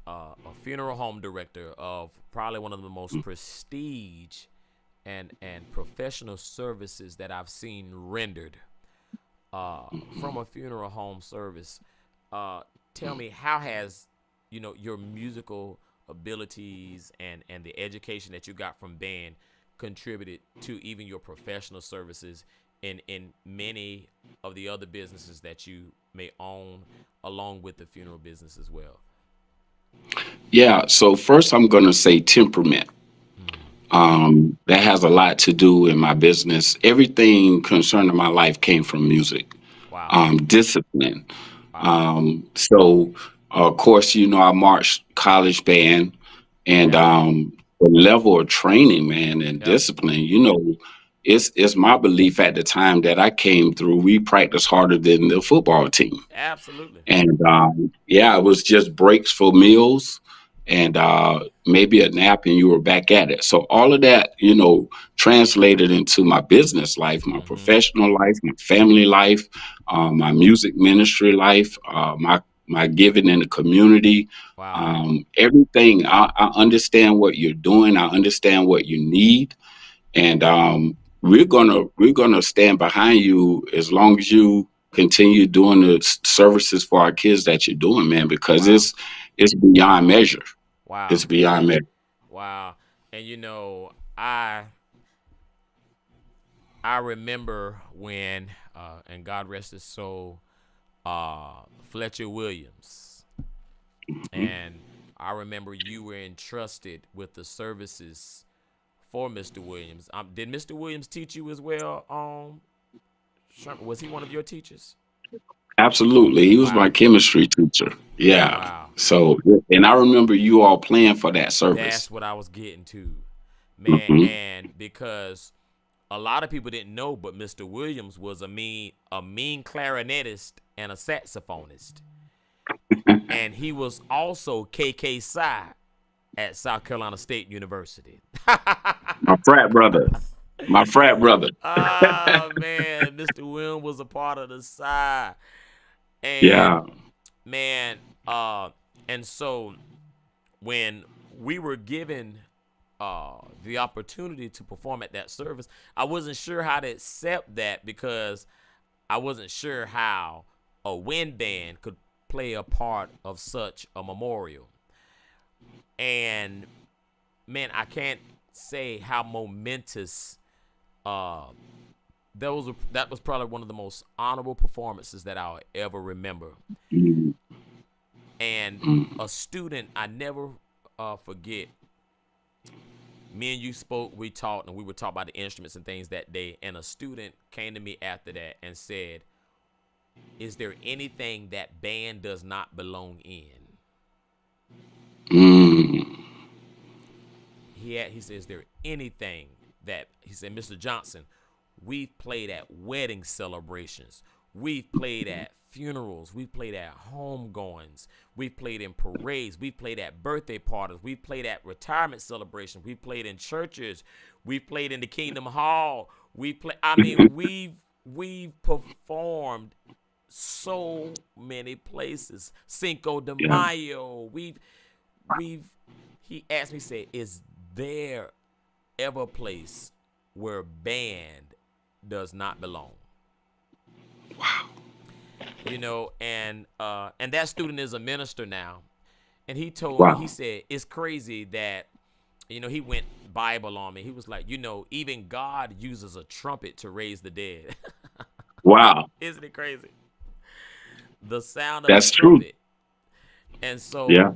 A: a funeral home director of probably one of the most prestige and professional services that I've seen rendered from a funeral home service, tell me, how has your musical abilities and the education that you got from band contributed to even your professional services in many of the other businesses that you may own, along with the funeral business as well?
G: Yeah. So first, I'm going to say temperament. That has a lot to do in my business. Everything concerning my life came from music.
A: Wow.
G: Discipline.
A: Wow.
G: So of course, I marched college band, and
A: Yep.
G: the level of training, man, and
A: Yep.
G: discipline. It's my belief at the time that I came through. We practiced harder than the football team.
A: Absolutely.
G: And yeah, it was just breaks for meals and maybe a nap, and you were back at it. So all of that, translated into my business life, my
A: Mm-hmm.
G: professional life, my family life, my music ministry life, my giving in the community,
A: Wow.
G: everything. I understand what you're doing. I understand what you need, and we're gonna stand behind you as long as you continue doing the services for our kids that you're doing, man, because
A: Wow.
G: it's beyond measure.
A: Wow.
G: It's beyond measure.
A: Wow. And I remember when and God rest his soul, Fletcher Williams And I remember you were entrusted with the services for Mr. Williams. Did Mr. Williams teach you as well? Sherman, was he one of your teachers?
G: Absolutely. He was my
A: Wow.
G: chemistry teacher. Yeah.
A: Wow.
G: So, and I remember you all playing for that service.
A: That's what I was getting to, man.
G: Hmm.
A: And because a lot of people didn't know, but Mr. Williams was a mean clarinetist and a saxophonist, and he was also KK Psi at South Carolina State University.
G: My frat brother. My frat brother.
A: Ah, man, Mr. Williams was a part of the Psi, and
G: Yeah.
A: man, and so when we were given the opportunity to perform at that service, I wasn't sure how to accept that because I wasn't sure how a wind band could play a part of such a memorial. And man, I can't say how momentous that was probably one of the most honorable performances that I'll ever remember.
G: Mm,
A: And
G: mm,
A: a student I never forget. Me and you spoke, we talked, and we were talking about the instruments and things that day. And a student came to me after that and said, "Is there anything that band does not belong in?"
G: mm.
A: He said, "Is there anything that," he said, "Mr. Johnson, we've played at wedding celebrations, we've played at funerals, we've played at homegoings, we've played in parades, we've played at birthday parties, we've played at retirement celebrations, we've played in churches, we've played in the Kingdom Hall, we've performed so many places, Cinco de
G: Yeah.
A: Mayo, we've he asked me, said, "Is there ever a place where band does not belong?"
G: Wow.
A: And that student is a minister now, and he told me, he
G: Wow.
A: said, "It's crazy that," he went Bible on me. He was like, "Even God uses a trumpet to raise the dead."
G: Wow.
A: Isn't it crazy? The sound of a
G: That's true.
A: trumpet. And so
G: Yeah.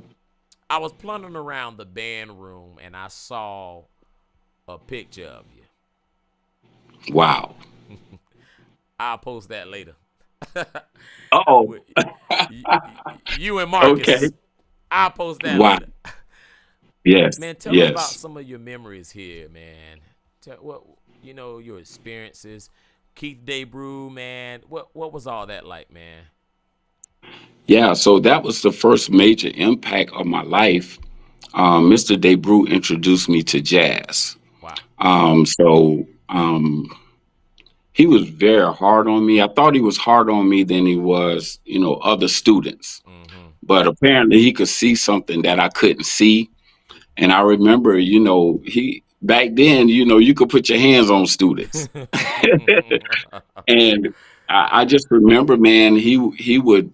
A: I was plundering around the band room, and I saw a picture of you.
G: Wow.
A: I'll post that later.
G: Oh.
A: You and
G: Okay.
A: Marcus. I'll post that
G: Wow.
A: later.
G: Yes.
A: Man, tell us about
G: Yes.
A: some of your memories here, man. Your experiences. Keith Debrew, man. What was all that like, man?
G: Yeah. So that was the first major impact of my life. Mr. Debrew introduced me to jazz.
A: Wow.
G: So he was very hard on me. I thought he was hard on me than he was, other students.
A: Mm-hmm.
G: But apparently he could see something that I couldn't see. And I remember, he back then, you could put your hands on students. And I just remember, man, he would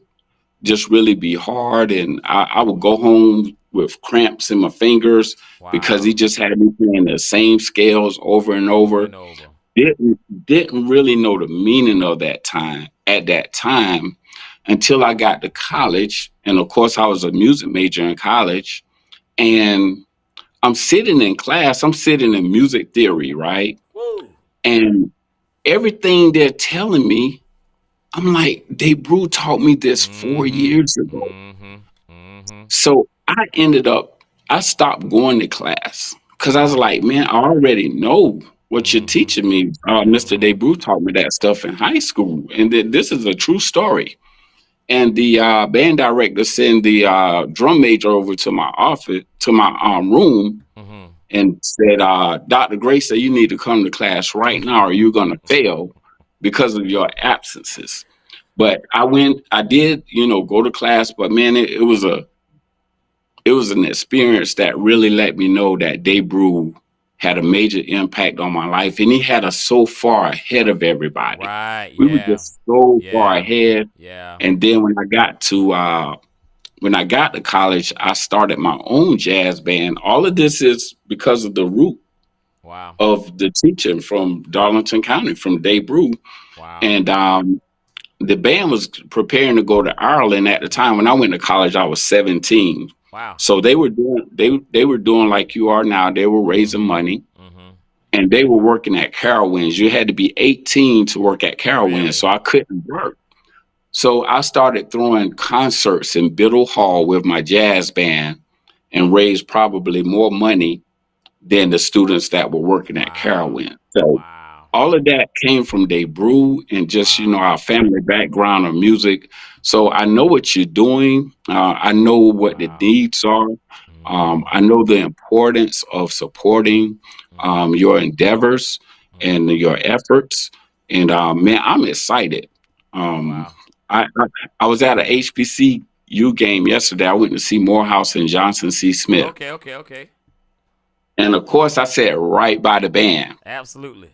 G: just really be hard, and I would go home with cramps in my fingers because
A: Wow.
G: he just had me playing the same scales over and
A: Over
G: over.
A: and over.
G: Didn't really know the meaning of that time at that time until I got to college. And of course, I was a music major in college, and I'm sitting in class. I'm sitting in music theory, right?
A: Woo.
G: And everything they're telling me, I'm like, Debrew taught me this 4 years
A: Mm-hmm.
G: ago.
A: Mm-hmm. Mm-hmm.
G: So I stopped going to class because I was
A: Wow.
G: like, man, I already know what you're
A: Mm-hmm.
G: teaching me. Mr.
A: Mm-hmm.
G: Debrew taught me that stuff in high school. And this is a true story. And the band director sent the drum major over to my office, to my room,
A: Mm-hmm.
G: and said, Dr. Gray said, you need to come to class right now or you're going to fail because of your absences. But I did, go to class, but man, it was an experience that really let me know that Debrew had a major impact on my life, and he had us so far ahead of everybody.
A: Right.
G: We were
A: Yeah.
G: just so far
A: Yeah.
G: ahead.
A: Yeah.
G: And then when I got to college, I started my own jazz band. All of this is because of the root
A: Wow.
G: of the teaching from Darlington County, from Debrew.
A: Wow.
G: And the band was preparing to go to Ireland at the time. When I went to college, I was 17.
A: Wow.
G: So they were doing they were doing like you are now. They were raising money, and they were working at Carowinds. You had to be 18 to work at Carowinds,
A: Really?
G: so I couldn't work. So I started throwing concerts in Biddle Hall with my jazz band and raised probably more money than the students that were working at
A: Wow.
G: Carowinds. So
A: Wow.
G: all of that came from Dave Brew and just,
A: Wow.
G: our family background of music. So I know what you're doing. I know what the
A: Wow.
G: needs are. I know the importance of supporting your endeavors and your efforts. And man, I'm excited.
A: Wow.
G: I was at a HBCU game yesterday. I went to see Morehouse and Johnson C. Smith.
A: Okay.
G: And of course, I sat right by the band.
A: Absolutely.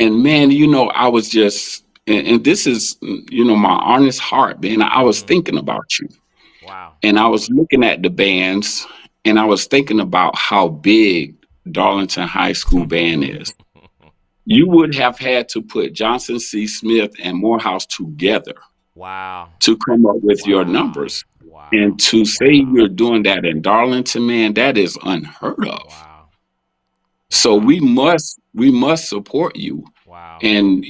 G: And man, I was just, and this is, my honest heart, man. I was thinking about you.
A: Wow.
G: And I was looking at the bands, and I was thinking about how big Darlington High School band is. You would have had to put Johnson C. Smith and Morehouse together
A: Wow.
G: to come up with your
A: Wow.
G: numbers.
A: Wow.
G: And to say you're doing that in Darlington, man, that is unheard of.
A: Wow.
G: So we must support you.
A: Wow.
G: And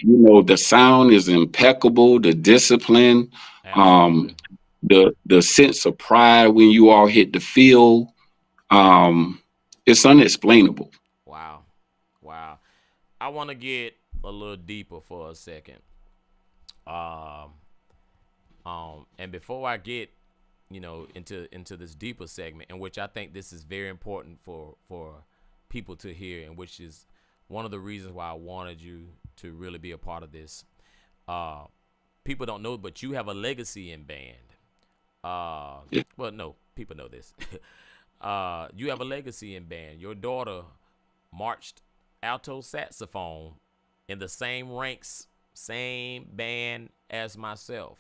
G: the sound is impeccable, the discipline,
A: Absolutely.
G: the sense of pride when you all hit the field, it's unexplainable.
A: Wow. I want to get a little deeper for a second. And before I get, into this deeper segment, in which I think this is very important for people to hear, and which is one of the reasons why I wanted you to really be a part of this. People don't know, but you have a legacy in band. Well, no, people know this. You have a legacy in band. Your daughter marched alto saxophone in the same ranks, same band as myself.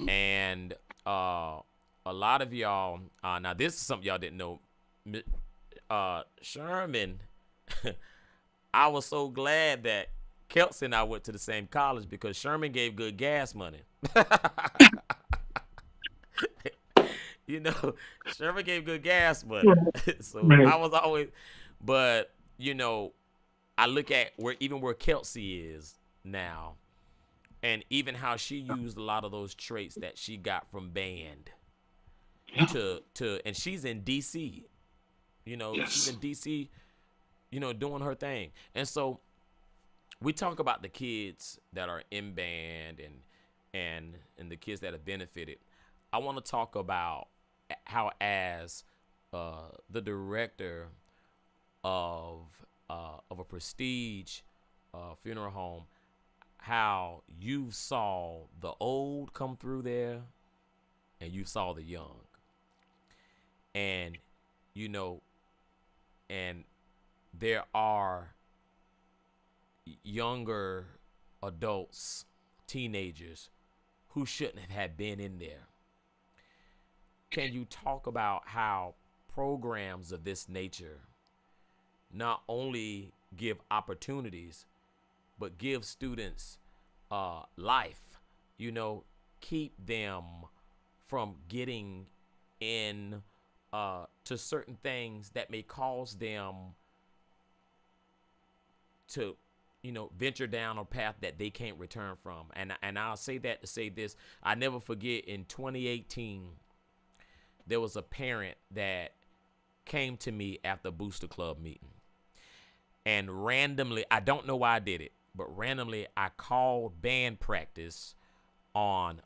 A: And a lot of y'all, now this is something y'all didn't know. Sherman, I was so glad that Kelsey and I went to the same college, because Sherman gave good gas money. Sherman gave good gas money. So I was always, but I look at where Kelsey is now, and even how she used a lot of those traits that she got from band to and she's in DC. She's in DC, doing her thing. And so we talk about the kids that are in band and the kids that have benefited. I want to talk about how, as the director of a prestige funeral home, how you saw the old come through there and you saw the young. And and there are younger adults, teenagers, who shouldn't have been in there. Can you talk about how programs of this nature not only give opportunities, but give students life, keep them from getting in to certain things that may cause them to venture down a path that they can't return from. And I'll say that to say this: I never forget, in 2018 there was a parent that came to me after Booster Club meeting, and randomly, I don't know why I did it, but randomly I called band practice on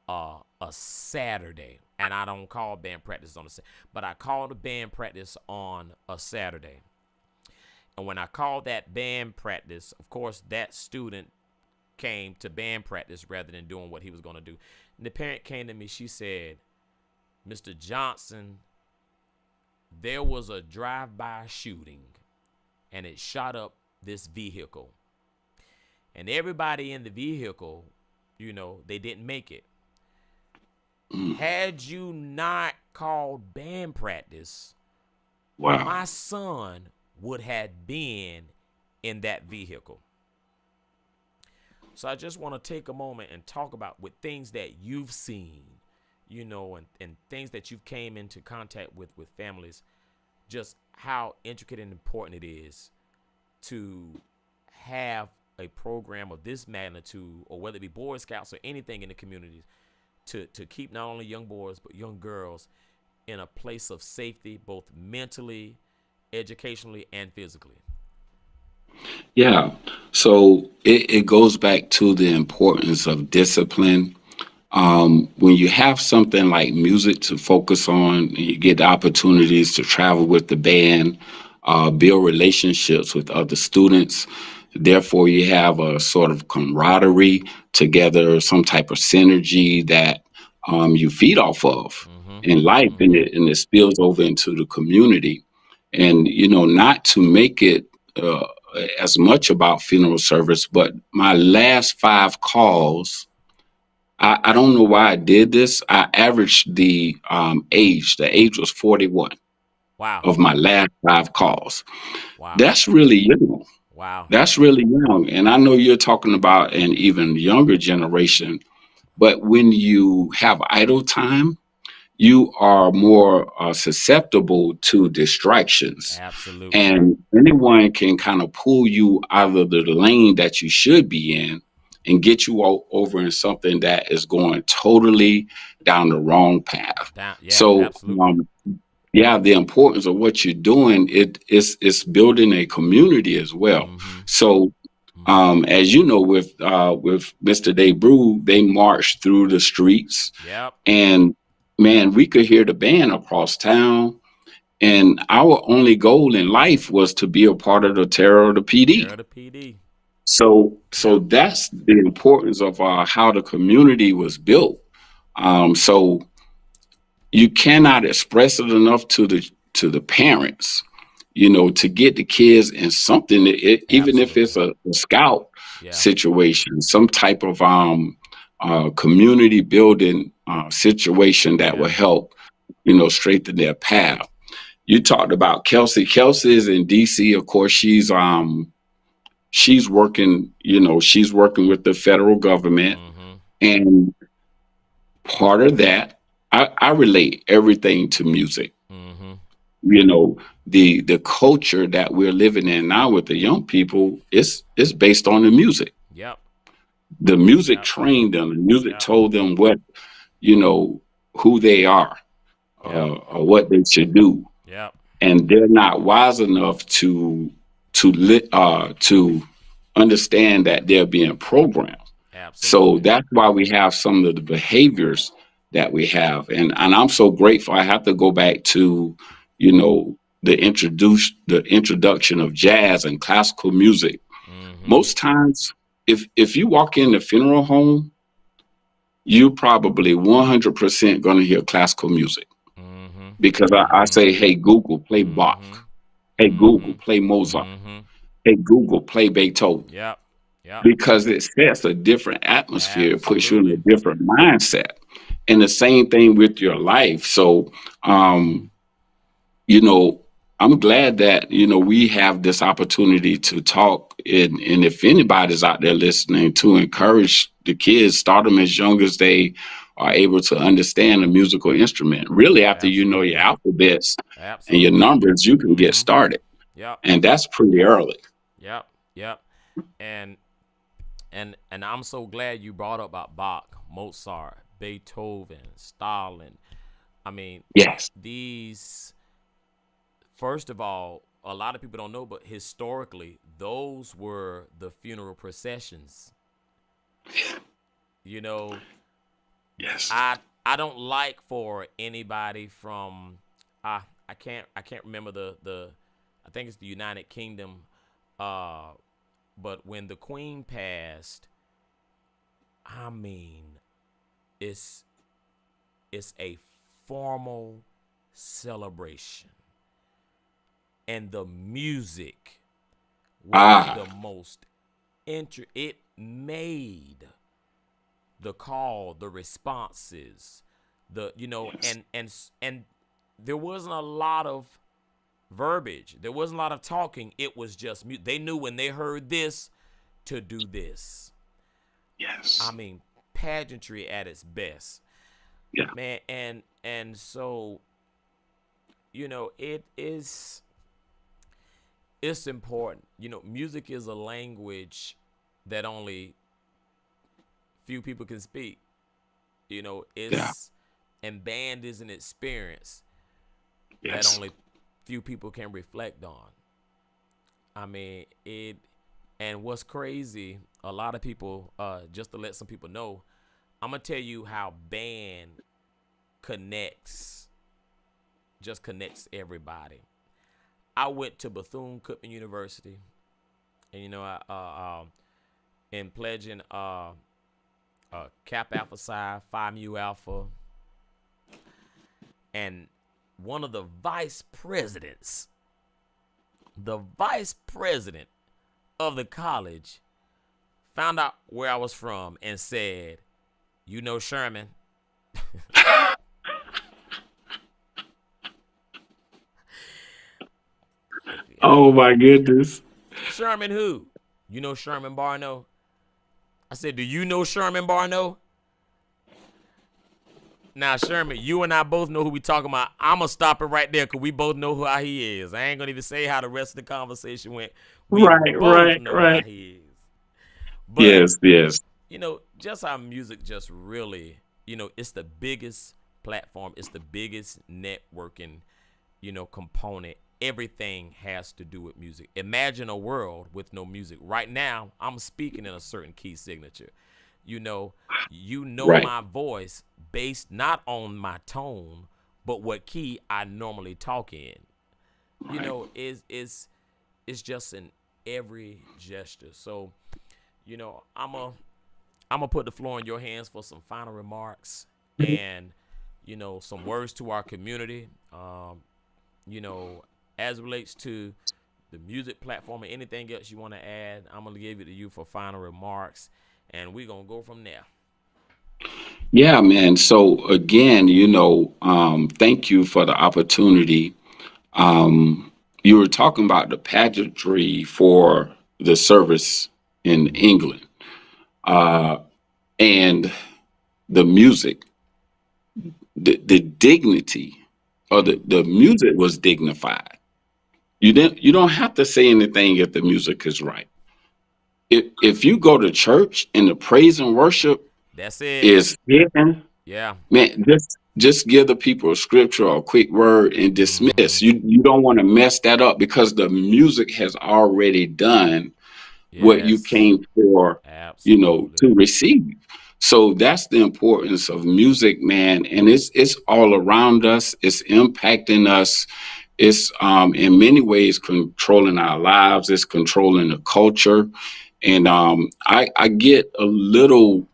A: a Saturday. And I don't call band practice on a Saturday, but I called a band practice on a Saturday. And when I called that band practice, of course, that student came to band practice rather than doing what he was going to do. And the parent came to me. She said, "Mr. Johnson, there was a drive-by shooting, and it shot up this vehicle. And everybody in the vehicle, they didn't make it. Had you not called band practice,
G: Wow.
A: my son would have been in that vehicle." So I just want to take a moment and talk about with things that you've seen, you know, and things that you've came into contact with families, just how intricate and important it is to have a program of this magnitude, or whether it be Boy Scouts or anything in the communities, to keep not only young boys but young girls in a place of safety, both mentally, educationally, and physically.
G: Yeah. So it goes back to the importance of discipline. When you have something like music to focus on, and you get the opportunities to travel with the band, build relationships with other students. Therefore, you have a sort of camaraderie together, some type of synergy that you feed off of in life, and it spills over into the community. And, not to make it uh, as much about funeral service, but my last 5 calls, I don't know why I did this. I averaged the age. The age was 41
A: Wow.
G: of my last 5 calls.
A: Wow.
G: That's really young.
A: Wow.
G: That's really young. And I know you're talking about an even younger generation, but when you have idle time, you are more susceptible to distractions.
A: Absolutely.
G: And anyone can kind of pull you out of the lane that you should be in and get you over in something that is going totally down the wrong path. So,
A: absolutely.
G: the importance of what you're doing, it's building a community as well. So, as you know, with Mr. Dave Brew, they marched through the streets,
A: Yep.
G: and man, we could hear the band across town. And our only goal in life was to be a part of the Terror of the PD.
A: Terror of the PD.
G: So that's the importance of how the community was built. So you cannot express it enough to the parents, to get the kids in something, even if it's a scout situation, some type of community building situation that will help, straighten their path. You talked about Kelsey. Kelsey is in DC. Of course, she's working, she's working with the federal government. And part of that, I relate everything to music. The culture that we're living in now with the young people is based on the music.
A: Yep.
G: The music trained them. The music told them what, who they are, or what they should do.
A: Yep.
G: And they're not wise enough to understand that they're being programmed.
A: Absolutely.
G: So that's why we have some of the behaviors that we have. And I'm so grateful. I have to go back to, the introduction of jazz and classical music. Most times, if you walk in the funeral home, you're probably 100% going to hear classical music. Because I say, hey, Google, play Bach. Hey, Google, play Mozart. Hey, Google, play Beethoven.
A: Yep.
G: Because it sets a different atmosphere. It puts you in a different mindset. And the same thing with your life. So, I'm glad that, we have this opportunity to talk. And if anybody's out there listening, to encourage the kids, start them as young as they are able to understand a musical instrument. Really, after you know your alphabets and your numbers, you can get started.
A: Yep.
G: And that's pretty early.
A: Yep. And I'm so glad you brought up about Bach, Mozart, Beethoven, Stalin. I mean,
G: yes,
A: these, first of all, a lot of people don't know, but historically, those were the funeral processions.
G: Yes.
A: I don't like for anybody from I can't remember the I think it's the United Kingdom, but when the Queen passed, I mean, it's a formal celebration, and the music was the most it made the call, the responses, and there wasn't a lot of verbiage. There wasn't a lot of talking. It was just they knew when they heard this to do this. I
G: Yes.
A: mean, pageantry at its best,
G: Yeah.
A: man. And so it's important. Music is a language that only few people can speak.
G: Yeah.
A: It's and band is an experience that
G: Yes.
A: only few people can reflect on. I mean, and what's crazy, a lot of people, just to let some people know, I'm gonna tell you how band connects, just connects everybody. I went to Bethune-Cookman University, and in pledging Kappa Alpha Psi, Phi Mu Alpha, and one of the vice presidents of the college found out where I was from and said, "You know Sherman?"
G: Oh my goodness.
A: Sherman who? You know Sherman Barno? I said, "Do you know Sherman Barno?" Now, Sherman, you and I both know who we talking about. I'm going to stop it right there because we both know who how he is. I ain't going to even say how the rest of the conversation went. We
G: Right,
A: both
G: right,
A: know how
G: right.
A: he is. But,
G: Yes, yes.
A: just our music just really, it's the biggest platform. It's the biggest networking, component. Everything has to do with music. Imagine a world with no music. Right now, I'm speaking in a certain key signature. You know,
G: Right.
A: my voice based not on my tone, but what key I normally talk in.
G: Right.
A: It's just in every gesture. So, I'm gonna put the floor in your hands for some final remarks and some words to our community. As it relates to the music platform and anything else you want to add, I'm gonna give it to you for final remarks, and we're gonna go from there.
G: Yeah, man. So again, thank you for the opportunity. You were talking about the pageantry for the service in
A: Mm-hmm.
G: England, uh, and the music, the dignity of the music was dignified. You don't have to say anything if the music is right. If you go to church and the praise and worship
A: That's it.
G: is given,
A: Yeah.
G: man, just give the people a scripture or a quick word and
A: Mm-hmm.
G: dismiss. You don't want to mess that up because the music has already done what you
A: Yes.
G: came for,
A: Absolutely.
G: to receive. So that's the importance of music, man. And it's all around us. It's impacting us. It's in many ways controlling our lives. It's controlling the culture. And I get a little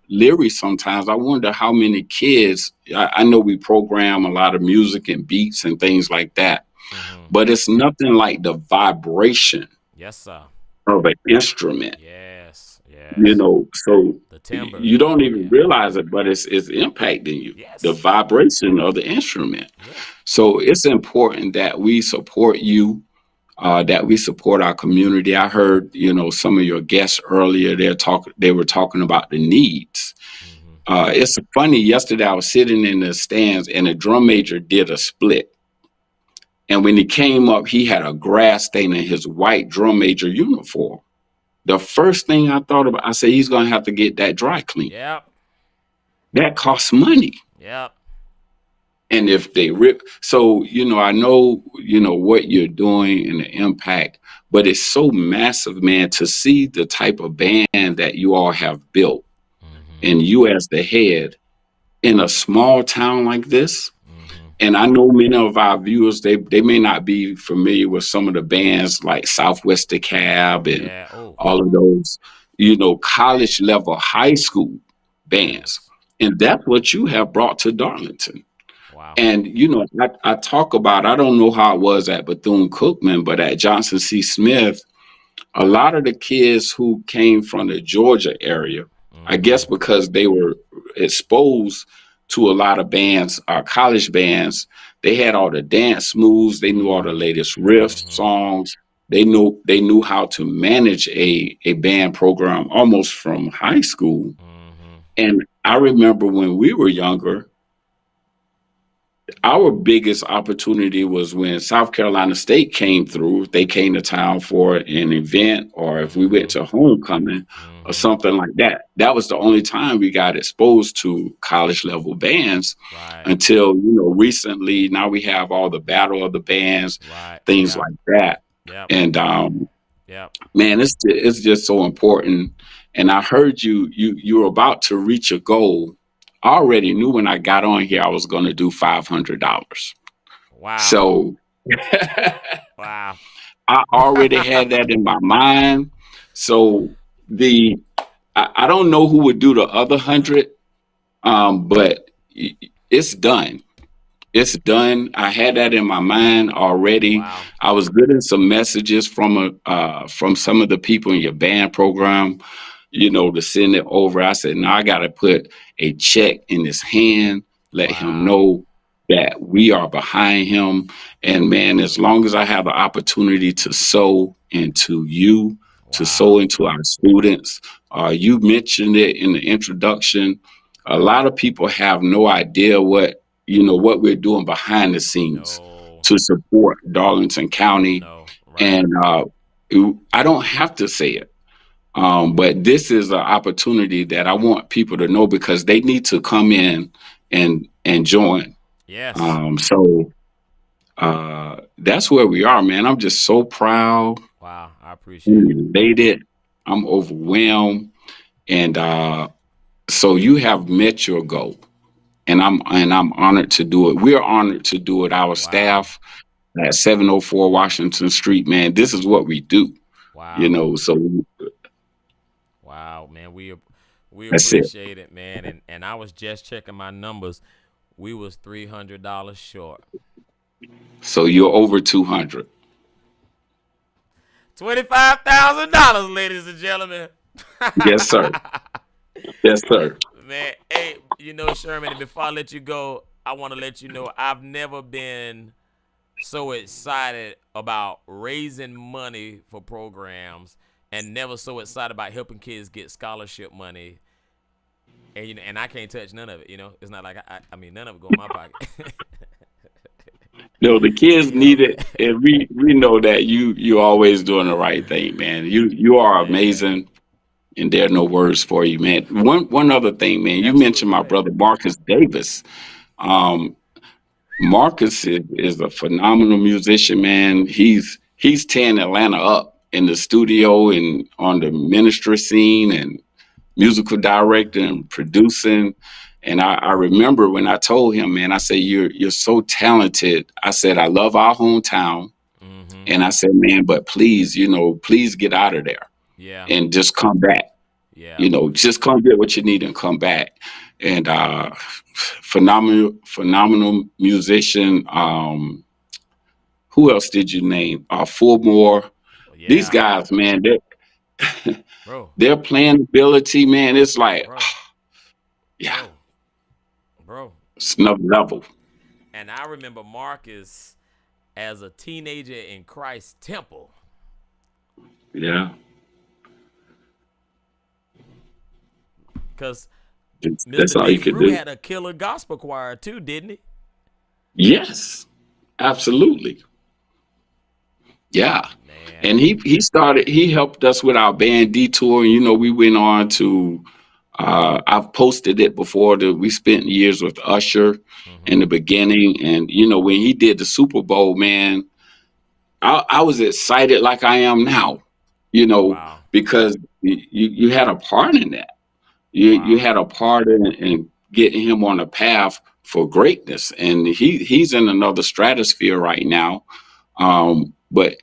G: leery sometimes. I wonder how many kids. I know we program a lot of music and beats and things like that,
A: Mm-hmm.
G: but it's nothing like the vibration
A: Yes, sir.
G: of an instrument.
A: Yes. Yes.
G: So
A: The timbre.
G: you don't
A: Oh
G: even
A: yeah.
G: realize it, but it's impacting you. The
A: Yes.
G: vibration of the instrument.
A: Yes.
G: So it's important that we support you, that we support our community. I heard, some of your guests earlier. They were talking about the needs.
A: Mm-hmm.
G: It's funny. Yesterday, I was sitting in the stands, and a drum major did a split. And when he came up, he had a grass stain in his white drum major uniform. The first thing I thought about, I said, he's going to have to get that dry clean.
A: Yep.
G: That costs money.
A: Yep.
G: And if they rip, so, I know, what you're doing and the impact, but it's so massive, man, to see the type of band that you all have built
A: Mm-hmm.
G: and you as the head in a small town like this.
A: Mm-hmm.
G: And I know many of our viewers, they may not be familiar with some of the bands like Southwest DeKalb and
A: Yeah. Oh.
G: all of those, college level high school bands.
A: Yes.
G: And that's what you have brought to Darlington.
A: Wow.
G: And, I talk about, I don't know how it was at Bethune-Cookman, but at Johnson C. Smith, a lot of the kids who came from the Georgia area, I
A: Mm-hmm.
G: guess because they were exposed to a lot of bands, college bands, they had all the dance moves, they knew all the
A: Mm-hmm.
G: latest riffs,
A: Mm-hmm.
G: songs. they knew how to manage a band program almost from high school.
A: Mm-hmm.
G: And I remember when we were younger, our biggest opportunity was when South Carolina State came through. They came to town for an event, or if we went to homecoming or something like that. That was the only time we got exposed to college level bands.
A: Right.
G: Until recently. Now we have all the battle of the bands,
A: Right.
G: things
A: Yep.
G: like that.
A: Yep.
G: And
A: Yep.
G: man, it's just so important. And I heard you were about to reach a goal. I already knew when I got on here I was going to do $500.
A: Wow.
G: So
A: Wow.
G: I already had that in my mind. So I don't know who would do the other 100, but it's done. It's done. I had that in my mind already.
A: Wow.
G: I was getting some messages from some of the people in your band program, to send it over. I said, no, I got to put a check in his hand, let him
A: Wow.
G: know that we are behind him. And man, as long as I have the opportunity to sow into you, to sow
A: Wow.
G: into our students, you mentioned it in the introduction. A lot of people have no idea what we're doing behind the scenes
A: No.
G: to support Darlington County.
A: No. Right.
G: And I don't have to say it. But this is an opportunity that I want people to know, because they need to come in and join.
A: Yes.
G: So that's where we are, man. I'm just so proud.
A: Wow. I appreciate
G: We
A: it.
G: made it. I'm overwhelmed. And so you have met your goal. And I'm honored to do it. We're honored to do it. Our
A: Wow.
G: staff at 704 Washington Street, man, this is what we do.
A: Wow.
G: So
A: Wow, man. We
G: that's it.
A: appreciate it, man. And I was just checking my numbers. We was $300 short.
G: So you're over 200.
A: $25,000, ladies and gentlemen.
G: Yes, sir. Yes, sir.
A: Man, hey, Sherman, and before I let you go, I want to let you know I've never been so excited about raising money for programs, and never so excited about helping kids get scholarship money. And and I can't touch none of it. It's not like I mean, none of it go in my pocket.
G: No, the kids need it, and we know that you always doing the right thing, man. You are amazing. And there are no words for you, man. One other thing, man. You mentioned my brother Marcus Davis. Marcus is a phenomenal musician, man. He's tearing Atlanta up in the studio and on the ministry scene and musical directing and producing. And I remember when I told him, man, I said, you're so talented. I said, I love our hometown.
A: Mm-hmm.
G: And I said, man, but please, please get out of there.
A: Yeah.
G: And just come back.
A: Yeah.
G: Just come get what you need and come back. And phenomenal musician. Who else did you name? Fulmore.
A: Yeah.
G: These guys, man,
A: Bro.
G: their playing ability, man, it's like,
A: Bro.
G: yeah,
A: Bro.
G: it's another level.
A: And I remember Marcus as a teenager in Christ's temple.
G: Yeah.
A: Because
G: That's
A: Mr.
G: all you
A: Dave
G: can
A: Grew
G: do.
A: had a killer gospel choir too, didn't he?
G: Yes, absolutely. Yeah.
A: Man.
G: And he helped us with our band detour. And, we went on to, I've posted it before, that we spent years with Usher in the beginning. And, when he did the Super Bowl, man, I was excited like I am now,
A: Wow.
G: because you had a part in that. You had a part in getting him on a path for greatness. And he's in another stratosphere right now. But,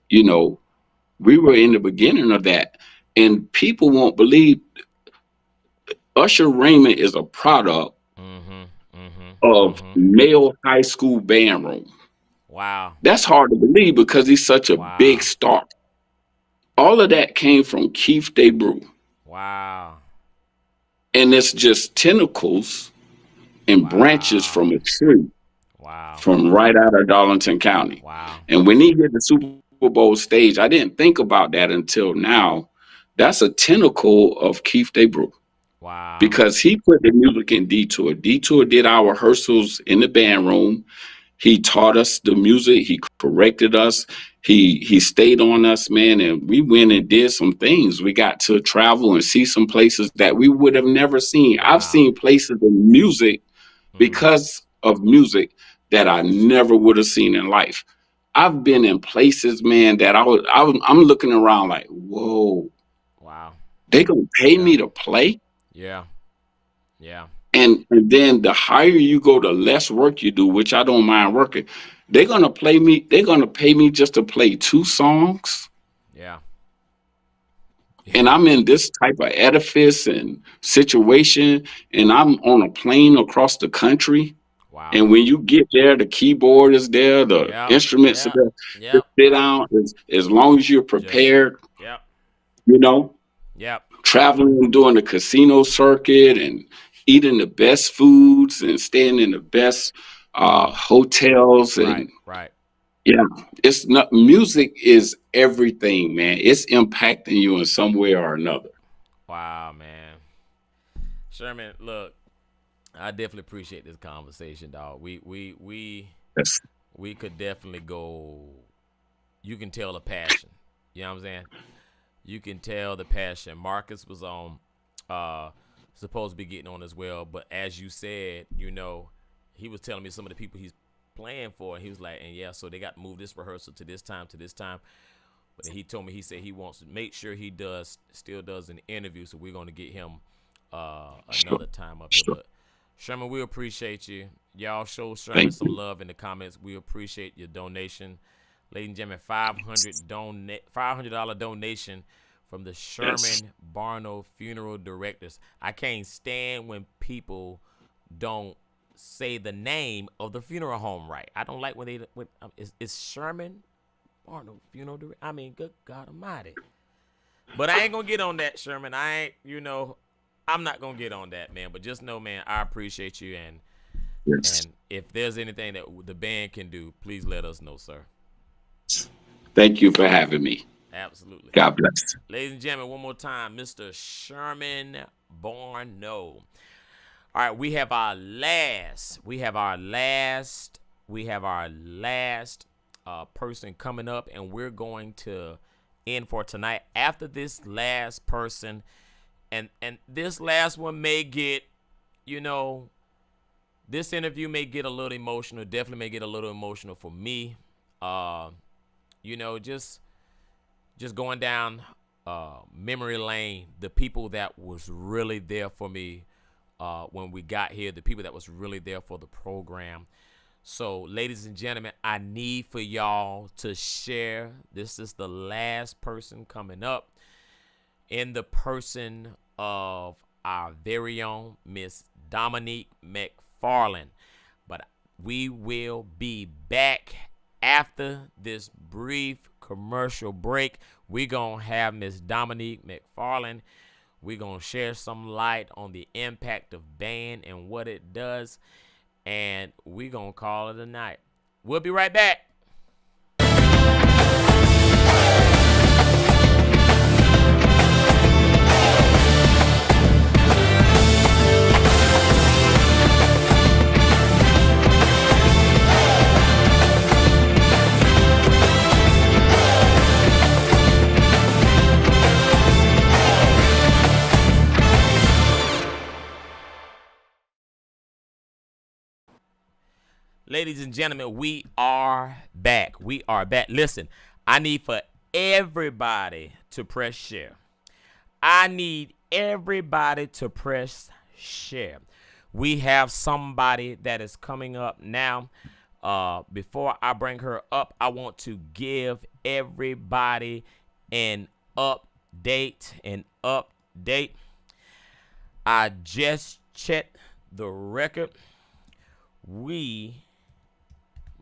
G: we were in the beginning of that, and people won't believe Usher Raymond is a product of male high school band room.
A: Wow.
G: That's hard to believe because he's such a big star. All of that came from Keith DeBrew.
A: Wow.
G: And it's just tentacles and branches from a tree.
A: Wow.
G: From right out of Darlington County.
A: Wow.
G: And when he hit the Super Super Bowl stage. I didn't think about that until now. That's a tentacle of Keith Daybrook
A: Wow.
G: because he put the music in Detour. Detour did our rehearsals in the band room. He taught us the music. He corrected us. He stayed on us, man, and we went and did some things. We got to travel and see some places that we would have never seen. I've
A: Wow.
G: seen places in music because of music that I never would have seen in life. I've been in places, man, that I'm looking around like, whoa,
A: Wow.
G: they gonna pay
A: Yeah.
G: me to play?
A: Yeah. Yeah.
G: And then the higher you go, the less work you do, which I don't mind working. They're gonna pay me just to play 2 songs.
A: Yeah.
G: And I'm in this type of edifice and situation, and I'm on a plane across the country.
A: Wow.
G: And when you get there, the keyboard is there, the
A: Yep.
G: instruments are
A: Yep.
G: there.
A: Yep.
G: Just sit down as long as you're prepared,
A: Yep.
G: you know,
A: Yep.
G: traveling and doing the casino circuit and eating the best foods and staying in the best hotels. And
A: Right.
G: yeah, it's not, music is everything, man. It's impacting you in some way or another.
A: Wow, man. Sherman, look, I definitely appreciate this conversation, dog.
G: Yes.
A: We could definitely go. You can tell the passion. You know what I'm saying? You can tell the passion. Marcus was on, supposed to be getting on as well, but as you said, you know, he was telling me some of the people he's playing for, and he was like, and yeah, so they got to move this rehearsal to this time. But then he told me, he said he wants to make sure he still does an interview, so we're going to get him another time up here. But Sherman, we appreciate you. Y'all show Sherman some love in the comments. We appreciate your donation. Ladies and gentlemen, $500 donation from the Sherman Barno Funeral Directors. I can't stand when people don't say the name of the funeral home right. I don't like when it's Sherman Barno Funeral Director. I mean, good God Almighty. But I ain't gonna get on that, Sherman. I'm not gonna get on that, man. But just know, man, I appreciate you, and if there's anything that the band can do, please let us know, sir.
G: Thank you for having me.
A: Absolutely.
G: God bless.
A: Ladies and gentlemen, one more time, Mr. Sherman Barno. All right, we have our last person coming up, and we're going to end for tonight. After this last person, and this last one may get, you know, this interview may get a little emotional. Definitely may get a little emotional for me. You know, just going down memory lane. The people that was really there for me when we got here, the people that was really there for the program. So, ladies and gentlemen, I need for y'all to share. This is the last person coming up, in the person of our very own Miss Dominique McFarland. But we will be back after this brief commercial break. We're going to have Miss Dominique McFarland. We're going to share some light on the impact of band and what it does. And we're going to call it a night. We'll be right back. Ladies and gentlemen, we are back. Listen, I need for everybody to press share. We have somebody that is coming up now. Before I bring her up, I want to give everybody an update. I just checked the record. We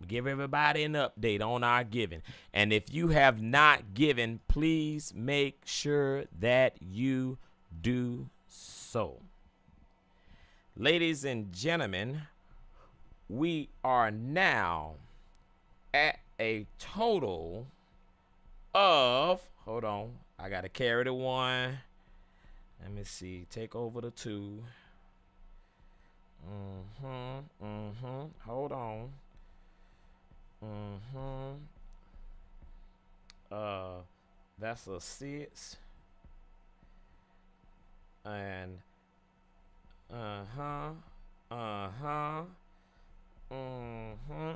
A: give everybody an update on our giving. And if you have not given, please make sure that you do so. Ladies and gentlemen, we are now at a total of, hold on, I got to carry the 1. Let me see. Take over the 2. Hold on. That's a 6. And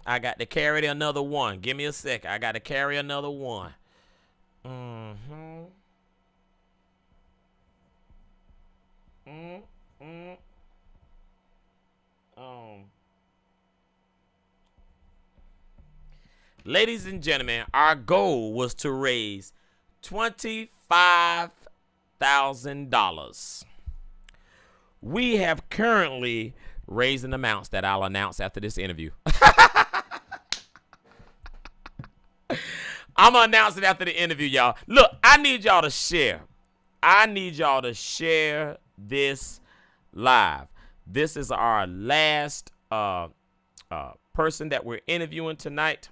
A: I got to carry another 1. Give me a second. I got to carry another 1. Ladies and gentlemen, our goal was to raise $25,000. We have currently raised an amount that I'll announce after this interview. I'm going to announce it after the interview, y'all. Look, I need y'all to share. I need y'all to share this live. This is our last person that we're interviewing tonight.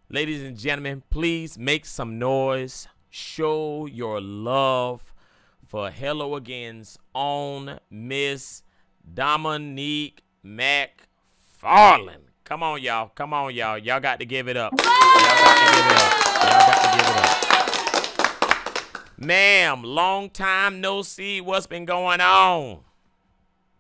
A: Ladies and gentlemen, please make some noise. Show your love for Hello Again's own Miss Dominique McFarland. Come on, y'all. Come on, y'all. Y'all got to give it up. Y'all got to give it up. Y'all got to give it up. Ma'am, long time no see. What's been going on?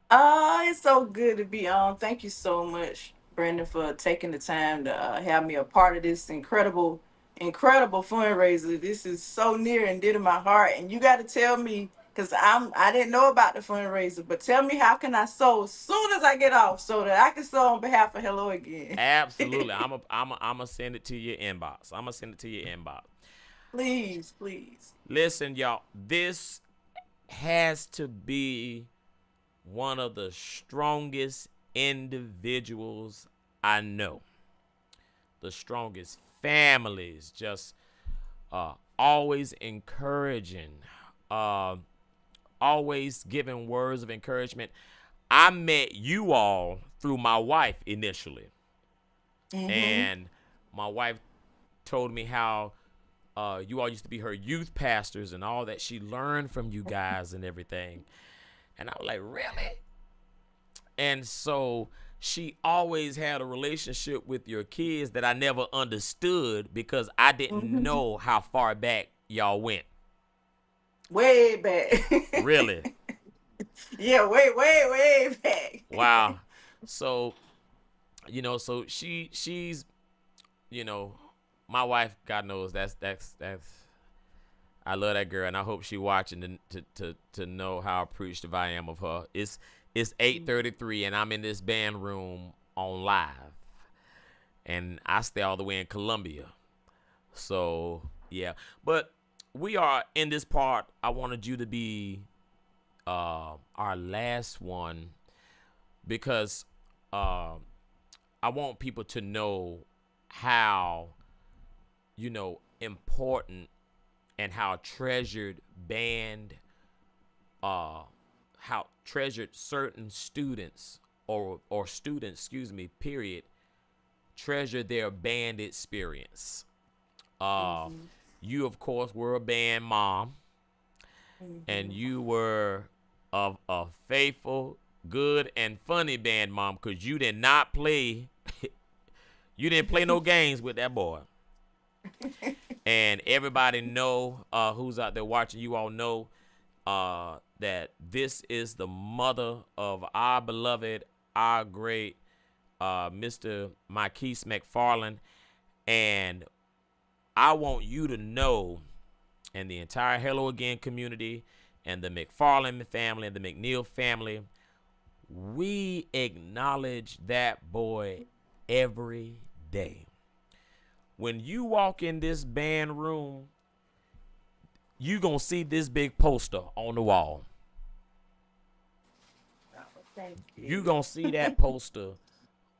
I: It's so good to be on. Thank you so much, Brandon, for taking the time to have me a part of this incredible fundraiser. This is so near and dear to my heart, and you got to tell me, because I didn't know about the fundraiser, but tell me, how can I sow as soon as I get off so that I can sow on behalf of Hello Again?
A: Absolutely. I'm a send it to your inbox. I'm gonna send it to your inbox.
I: Please.
A: Listen, y'all, this has to be one of the strongest individuals I know. The strongest families, just always encouraging, always giving words of encouragement. I met you all through my wife initially. And my wife told me how you all used to be her youth pastors and all that she learned from you guys and everything. And I was like, really? And so she always had a relationship with your kids that I never understood because I didn't know how far back y'all went.
I: Way back.
A: Really?
I: Yeah, way back.
A: Wow. So, so she's, my wife, God knows that's I love that girl, and I hope she watching to know how appreciative I am of her. It's 8:33, and I'm in this band room on live, and I stay all the way in Columbia. So yeah, but we are in this part. I wanted you to be our last one because I want people to know how important and how treasured band, how treasured certain students or students, period, treasure their band experience. You, of course, were a band mom, and you were a faithful, good, and funny band mom because you did not play, you didn't play no games with that boy. And everybody know who's out there watching, you all know that this is the mother of our beloved, our great Mr. Marquise McFarland. And I want you to know, and the entire Hello Again community and the McFarland family and the McNeil family, we acknowledge that boy every day. When you walk in this band room, you going to see this big poster on the wall.
I: Thank you.
A: You going to see that poster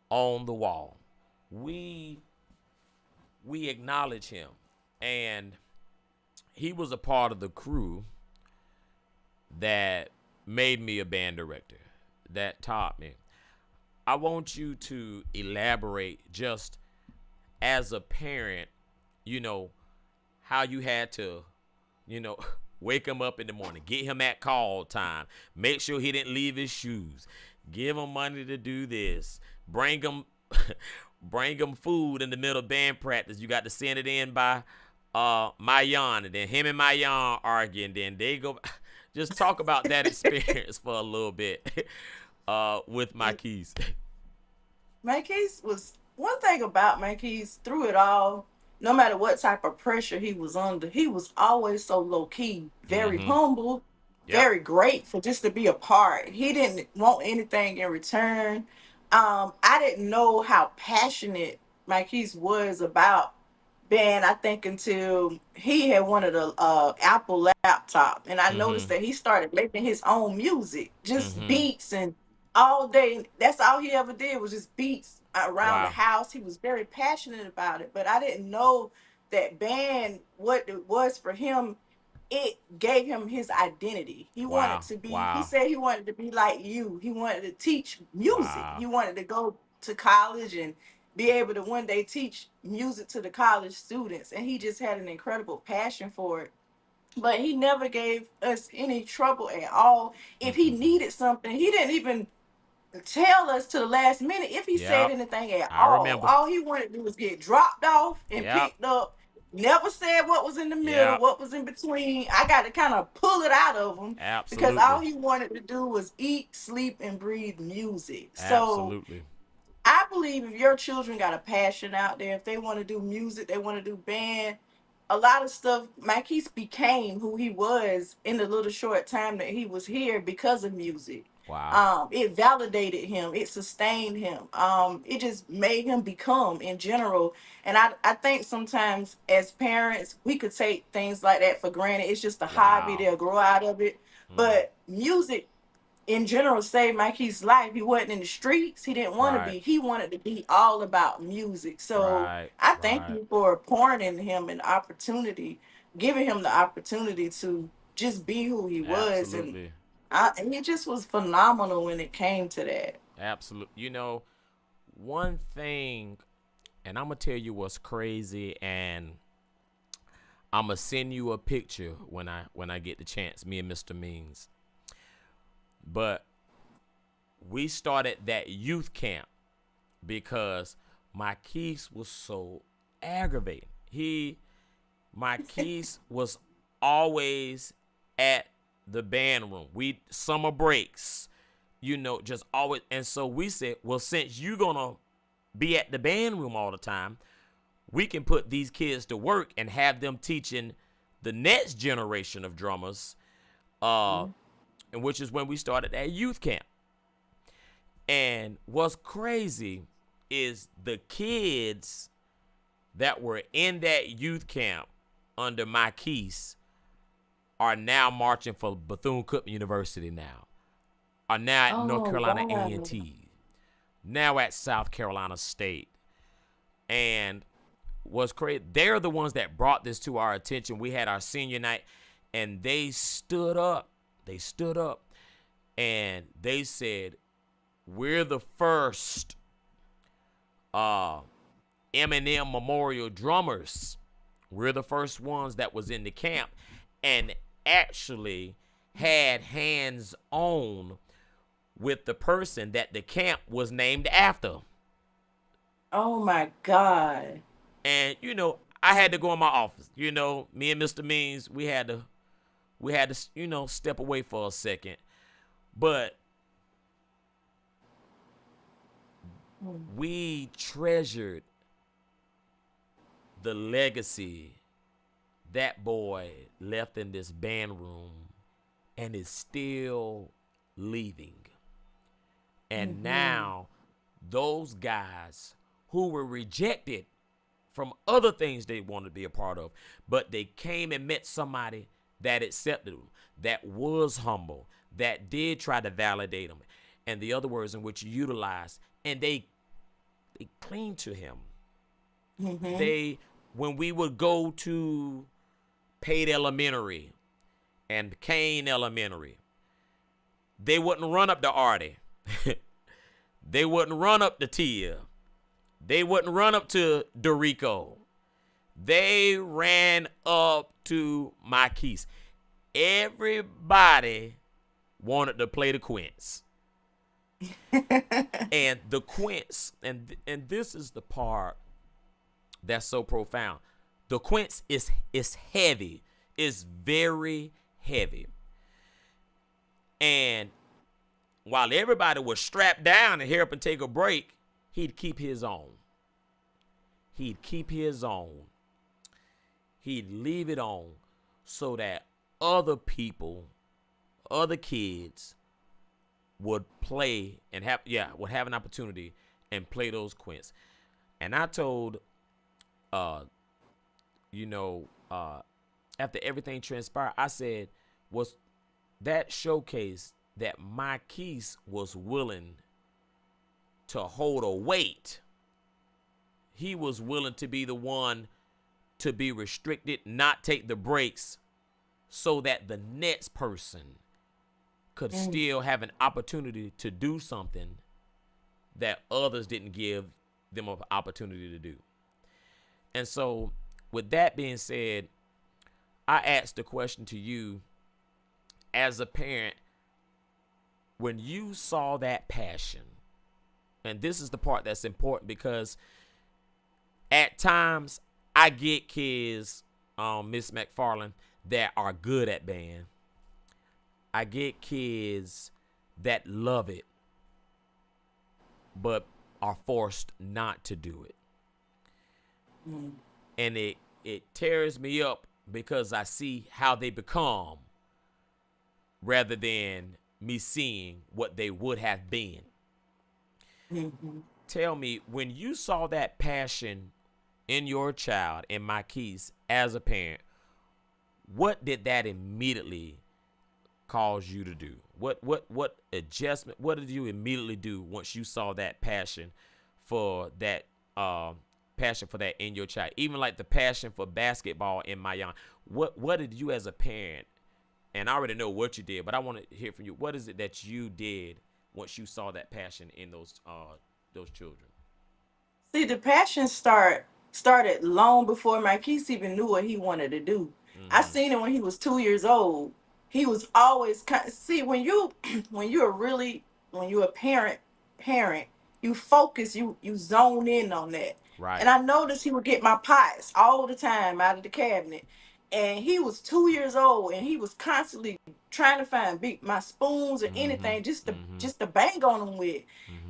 A: on the wall. We acknowledge him. And he was a part of the crew that made me a band director, that taught me. I want you to elaborate just as a parent, how you had to, wake him up in the morning, get him at call time, make sure he didn't leave his shoes, give him money to do this, bring him food in the middle of band practice. You got to send it in by Mayan, and then him and Mayan arguing. Then they go. Just talk about that experience for a little bit with Marquise.
I: Marquise was one thing about Marquise through it all. No matter what type of pressure he was under, he was always so low key, very humble, very grateful just to be a part. He didn't want anything in return. I didn't know how passionate Marquise was about band, I think, until he had wanted a Apple laptop, and I noticed that he started making his own music, just beats, and all day. That's all he ever did was just beats around the
A: Wow.
I: house. He was very passionate about it, but I didn't know that band, what it was for him. It gave him his identity. He wanted to be. He said he wanted to be like you. He wanted to teach music.
A: Wow.
I: He wanted to go to college and be able to one day teach music to the college students, and he just had an incredible passion for it. But he never gave us any trouble at all. If he needed something, he didn't even tell us to the last minute if he said
A: Yep.
I: anything at
A: I
I: all.
A: remember.
I: All he wanted to do was get dropped off and
A: Yep.
I: picked up. Never said what was in the middle,
A: Yep.
I: what was in between. I got to kind of pull it out of him because all
A: Absolutely.
I: he wanted to do was eat, sleep, and breathe music. So
A: Absolutely.
I: I believe if your children got a passion out there, if they want to do music, they want to do band, a lot of stuff, Marquise became who he was in the little short time that he was here because of music.
A: Wow.
I: It validated him, it sustained him, it just made him become in general. And I think sometimes as parents, we could take things like that for granted. It's just a hobby,
A: Wow.
I: they'll grow out of it. But music in general saved Mikey's life. He wasn't in the streets. He didn't want to
A: Right.
I: be. He wanted to be all about music. So
A: Right.
I: I thank
A: Right.
I: you for pouring in him an opportunity, giving him the opportunity to just be who he was.
A: Absolutely.
I: And he just was phenomenal when it came to that.
A: Absolutely. One thing, and I'm gonna tell you what's crazy, and I'm gonna send you a picture when I get the chance. Me and Mr. Means. But we started that youth camp because Marquise was so aggravating. Marquise was always at the band room. Summer breaks, just always. And so we said, well, since you're gonna be at the band room all the time, we can put these kids to work and have them teaching the next generation of drummers, and which is when we started that youth camp. And what's crazy is the kids that were in that youth camp under Marquise are now marching for Bethune-Cookman University now, are now at North Carolina
I: wow.
A: A&T, now at South Carolina State. And what's crazy, they're the ones that brought this to our attention. We had our senior night, and they stood up. And they said, we're the first Eminem Memorial drummers. We're the first ones that was in the camp and actually had hands on with the person that the camp was named after.
I: Oh my God.
A: And I had to go in my office. Me and Mr. Means, we had to step away for a second. But we treasured the legacy that boy left in this band room and is still leaving. And now those guys who were rejected from other things they wanted to be a part of, but they came and met somebody that accepted them, that was humble, that did try to validate them, and the other words in which you utilize, and they cling to him. When we would go to Pate Elementary and Kane Elementary, they wouldn't run up to Artie. They wouldn't run up to Tia. They wouldn't run up to Dorico. They ran up to Marquise. Everybody wanted to play the Quince. And the Quince, and this is the part that's so profound. The Quince is heavy. It's very heavy. And while everybody was strapped down and here up and take a break, he'd keep his own. He'd keep his own. He'd leave it on so that other people, other kids would play and would have an opportunity and play those Quince. And I told, after everything transpired, I said, was that showcase that Marquise was willing to hold a weight. He was willing to be the one to be restricted, not take the breaks, so that the next person could still have an opportunity to do something that others didn't give them an opportunity to do. And so, with that being said, I asked the question to you as a parent, when you saw that passion, and this is the part that's important, because at times I get kids, Miss McFarland, that are good at band. I get kids that love it, but are forced not to do it. And it tears me up because I see how they become rather than me seeing what they would have been. Tell me, when you saw that passion in your child, in Marquise, as a parent, what did that immediately cause you to do? What adjustment, what did you immediately do once you saw that passion for that in your child? Even like the passion for basketball in Mayan. What did you as a parent, and I already know what you did, but I want to hear from you. What is it that you did once you saw that passion in those children?
I: See, the passion started long before Marquise even knew what he wanted to do. I seen it when he was 2 years old. He was always see, when you when you're a parent, you focus, you zone in on that.
A: Right.
I: And I noticed he would get my pots all the time out of the cabinet. And he was 2 years old, and he was constantly trying to find my spoons or anything just to bang on them with.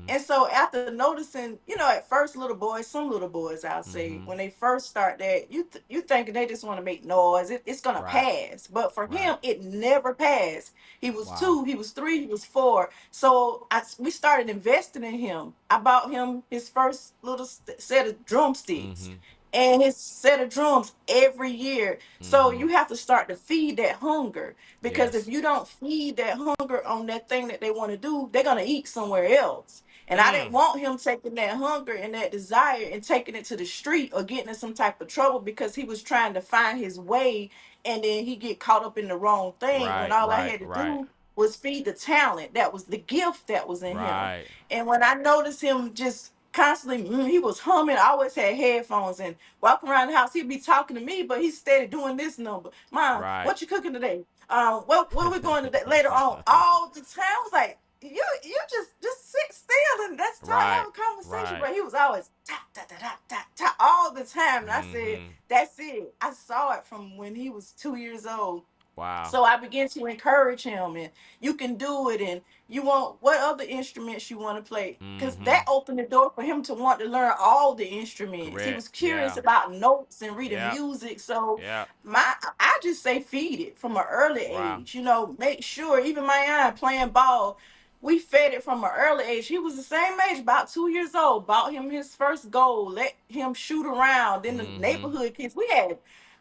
I: And so after noticing, at first some little boys, I'll say, when they first start that, you thinking they just want to make noise. It's gonna pass, but for him, it never passed. He was 2, he was 3, he was 4. So we started investing in him. I bought him his first little set of drumsticks. And his set of drums every year. So you have to start to feed that hunger, because if you don't feed that hunger on that thing that they want to do, they're going to eat somewhere else. And I didn't want him taking that hunger and that desire and taking it to the street or getting in some type of trouble because he was trying to find his way, and then he get caught up in the wrong thing when all I had to do was feed the talent. That was the gift that was in him. And when I noticed him just constantly, he was humming. I always had headphones and walking around the house. He'd be talking to me, but he steady doing this number. Mom, what you cooking today? What are we going to later on? All the time. I was like, you just sit still and that's time to have a conversation. But he was always tap tap tap tap tap tap all the time. And I said, that's it. I saw it from when he was 2 years old.
A: Wow.
I: So I began to encourage him, and you can do it, and you want what other instruments you want to play, because that opened the door for him to want to learn all the instruments.
A: Correct.
I: He was curious about notes and reading music. So I just say feed it from an early age. Make sure, even my aunt playing ball, we fed it from an early age. He was the same age, about 2 years old. Bought him his first goal, let him shoot around in the neighborhood kids.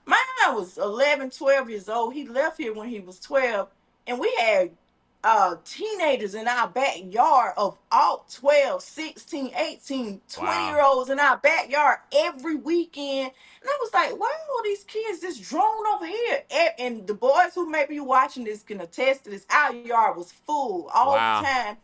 I: My aunt was 11, 12 years old. He left here when he was 12. And we had teenagers in our backyard of all 12, 16, 18, 20-year-olds in our backyard every weekend. And I was like, why are all these kids just drawn over here? And the boys who may be watching this can attest to this. Our yard was full all the time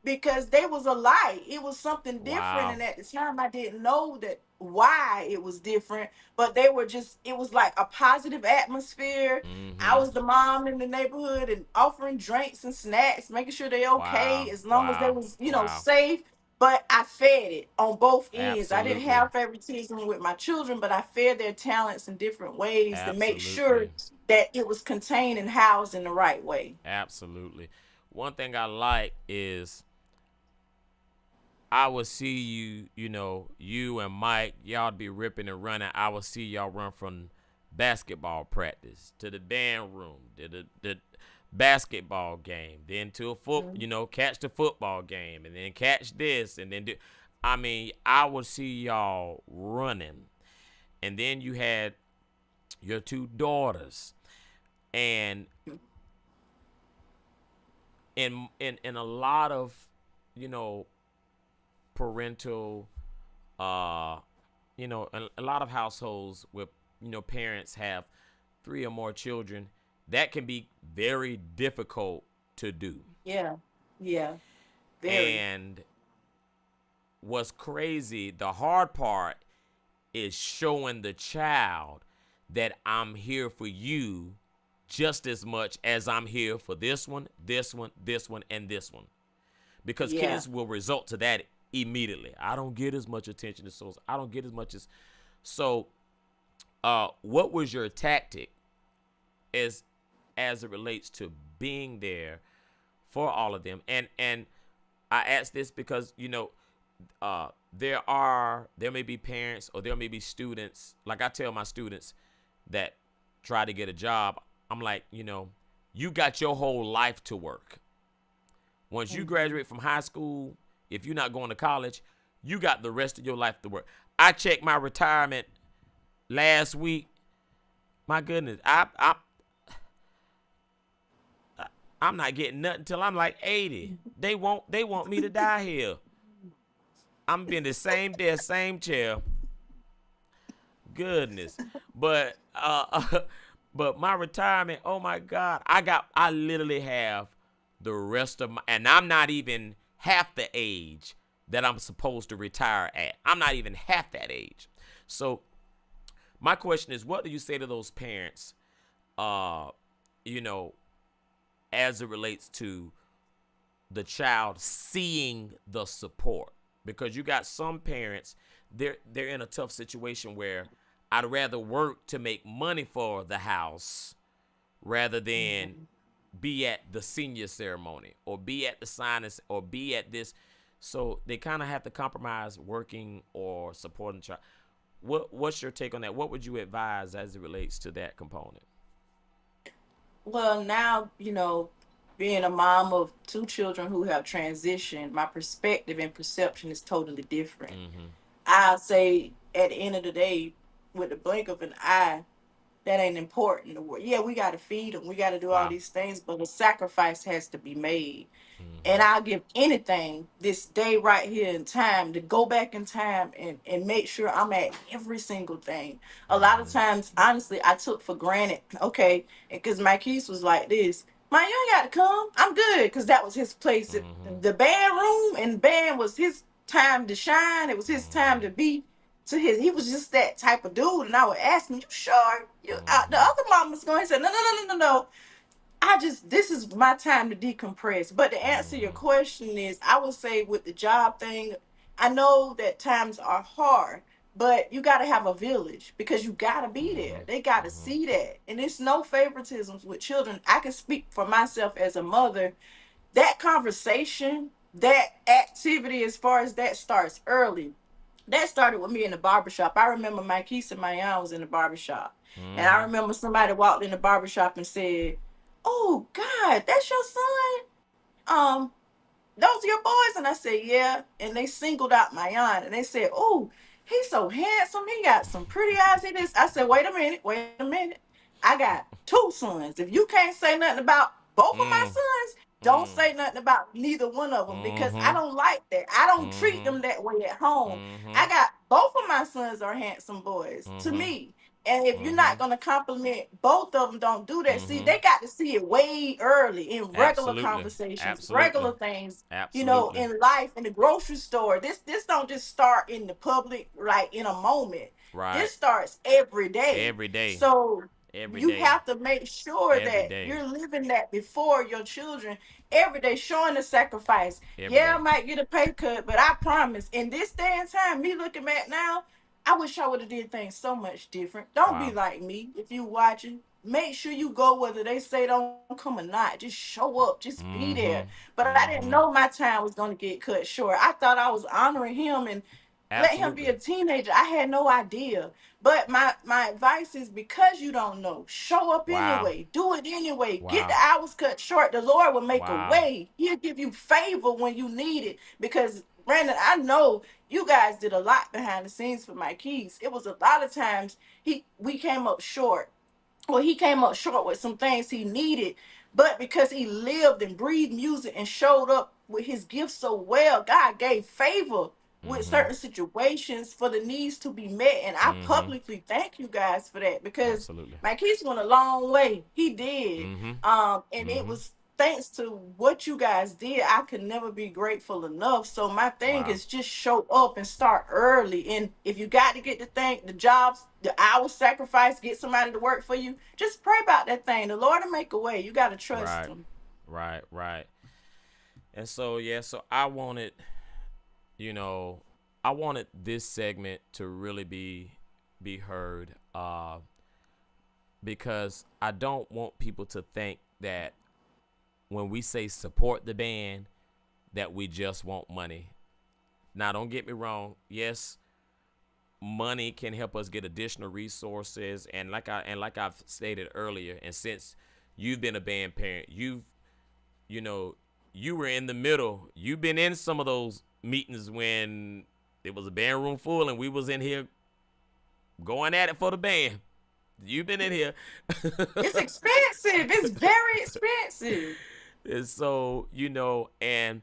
I: because there was a light. It was something different. And at the time, I didn't know that why it was different, but they were just, it was like a positive atmosphere. I
A: Mm-hmm.
I: was the mom in the neighborhood and offering drinks and snacks, making sure they okay
A: Wow.
I: as long as they
A: Wow.
I: was,
A: Wow.
I: safe. But I fed it on both ends. I didn't
A: Absolutely.
I: have favoritism with my children, but I fed their talents in different ways to make sure
A: Absolutely.
I: that it was contained and housed in the right way.
A: Absolutely. One thing I like is I will see you, you and Mike, y'all be ripping and running. I will see y'all run from basketball practice to the band room, to the basketball game, then to a catch the football game, and then catch this, and then do. I mean, I will see y'all running, and then you had your two daughters, and in a lot of, parental, a lot of households with, parents have 3 or more children, that can be very difficult to do.
I: Yeah. Yeah. Very.
A: And what's crazy, the hard part is showing the child that I'm here for you just as much as I'm here for this one, this one, this one, and this one. Because
I: Yeah.
A: kids will result to that immediately. I don't get as much attention as so. I don't get as much as so. What was your tactic as it relates to being there for all of them? And I ask this because there may be parents or there may be students. Like I tell my students that try to get a job, I'm like, you got your whole life to work. Once you graduate from high school, if you're not going to college, you got the rest of your life to work. I checked my retirement last week. My goodness, I'm not getting nothing until I'm like 80. They want me to die here. I'm in the same desk, same chair. Goodness, but but my retirement. Oh my God, I literally have the rest of my, and I'm not even half the age that I'm supposed to retire at. I'm not even half that age. So my question is, what do you say to those parents, as it relates to the child seeing the support? Because you got some parents, they're in a tough situation where I'd rather work to make money for the house rather than be at the senior ceremony or be at the signing or be at this. So they kind of have to compromise working or supporting the child. What's your take on that? What would you advise as it relates to that component?
I: Well, now, being a mom of 2 children who have transitioned, my perspective and perception is totally different.
A: Mm-hmm.
I: I'll say at the end of the day, with the blink of an eye, that ain't important. Yeah, we got to feed them. We got to do all
A: Wow.
I: these things, but a sacrifice has to be made. And
A: Mm-hmm.
I: I'll give anything this day right here in time to go back in time and make sure I'm at every single thing. A lot of
A: Mm-hmm.
I: times, honestly, I took for granted, okay, because my keys was like this. My young got to come. I'm good, because that was his place.
A: Mm-hmm.
I: The band room and band was his time to shine. It was his time to be to his. He was just that type of dude. And I would ask him, "You sure?" The other mom was going to say, "No, no, no, no, no, no. This is my time to decompress." But to answer your
A: Mm-hmm.
I: question is, I would say with the job thing, I know that times are hard, but you got to have a village, because you got to be there. They got to
A: Mm-hmm.
I: see that. And it's no favoritisms with children. I can speak for myself as a mother. That conversation, that activity, as far as that starts early, that started with me in the barbershop. I remember my Keith and my aunt was in the barbershop. And I
A: Mm-hmm.
I: remember somebody walked in the barbershop and said, "Oh God, that's your son? Those are your boys?" And I said, "Yeah." And they singled out my aunt and they said, "Oh, he's so handsome. He got some pretty eyes." He this. I said, wait a minute. I got 2 sons. If you can't say nothing about both of my
A: Mm-hmm.
I: sons, don't say nothing about neither one of them, because I
A: Mm-hmm.
I: don't like that. I don't treat
A: Mm-hmm.
I: them that way at home.
A: Mm-hmm.
I: I got both of my sons are handsome boys to
A: Mm-hmm.
I: me. And if you're not
A: Mm-hmm.
I: gonna compliment both of them, don't do that. See,
A: Mm-hmm.
I: they got to see it way early in regular
A: Absolutely.
I: conversations,
A: Absolutely.
I: regular things,
A: Absolutely.
I: in life, in the grocery store. This don't just start in the public, like in a moment.
A: Right.
I: This starts every day.
A: Every day.
I: So
A: Every
I: you
A: day.
I: have to make sure
A: Every
I: that
A: day.
I: you're living that before your children every day, showing the sacrifice.
A: Every
I: Yeah, I
A: day.
I: might get a pay cut, but I promise, in this day and time, me looking back now, I wish I would have did things so much different. Don't be
A: Wow.
I: like me. If you watching, make sure you go whether they say don't come or not. Just show up. Just be there.
A: Mm-hmm.
I: But I didn't
A: Mm-hmm.
I: know my time was gonna get cut short. I thought I was honoring him and let him be
A: Absolutely.
I: a teenager. I had no idea. But my advice is, because you don't know, show up
A: Wow.
I: anyway. Do it anyway. Get the
A: Wow.
I: hours cut short. The Lord will make a
A: Wow.
I: way. He'll give you favor when you need it. Because Brandon, I know you guys did a lot behind the scenes for Mike Keys. It was a lot of times we came up short. Well, he came up short with some things he needed, but because he lived and breathed music and showed up with his gifts so well, God gave favor with
A: Mm-hmm.
I: certain situations for the needs to be met. And I
A: Mm-hmm.
I: publicly thank you guys for that, because
A: Absolutely.
I: my kids went a long way. He did.
A: Mm-hmm.
I: And it
A: Mm-hmm.
I: was thanks to what you guys did. I could never be grateful enough. So my thing
A: Wow.
I: is, just show up and start early. And if you got to get the jobs, the hours sacrifice, get somebody to work for you, just pray about that thing. The Lord will make a way. You got to trust
A: Right.
I: him.
A: Right. Right. And so yeah, so I wanted, I wanted this segment to really be heard, because I don't want people to think that when we say support the band that we just want money. Now, don't get me wrong. Yes, money can help us get additional resources, and like I've stated earlier, and since you've been a band parent, you were in the middle. You've been in some of those meetings when it was a band room full and we was in here going at it for the band. You've been in here.
I: It's expensive. It's very expensive.
A: And so, and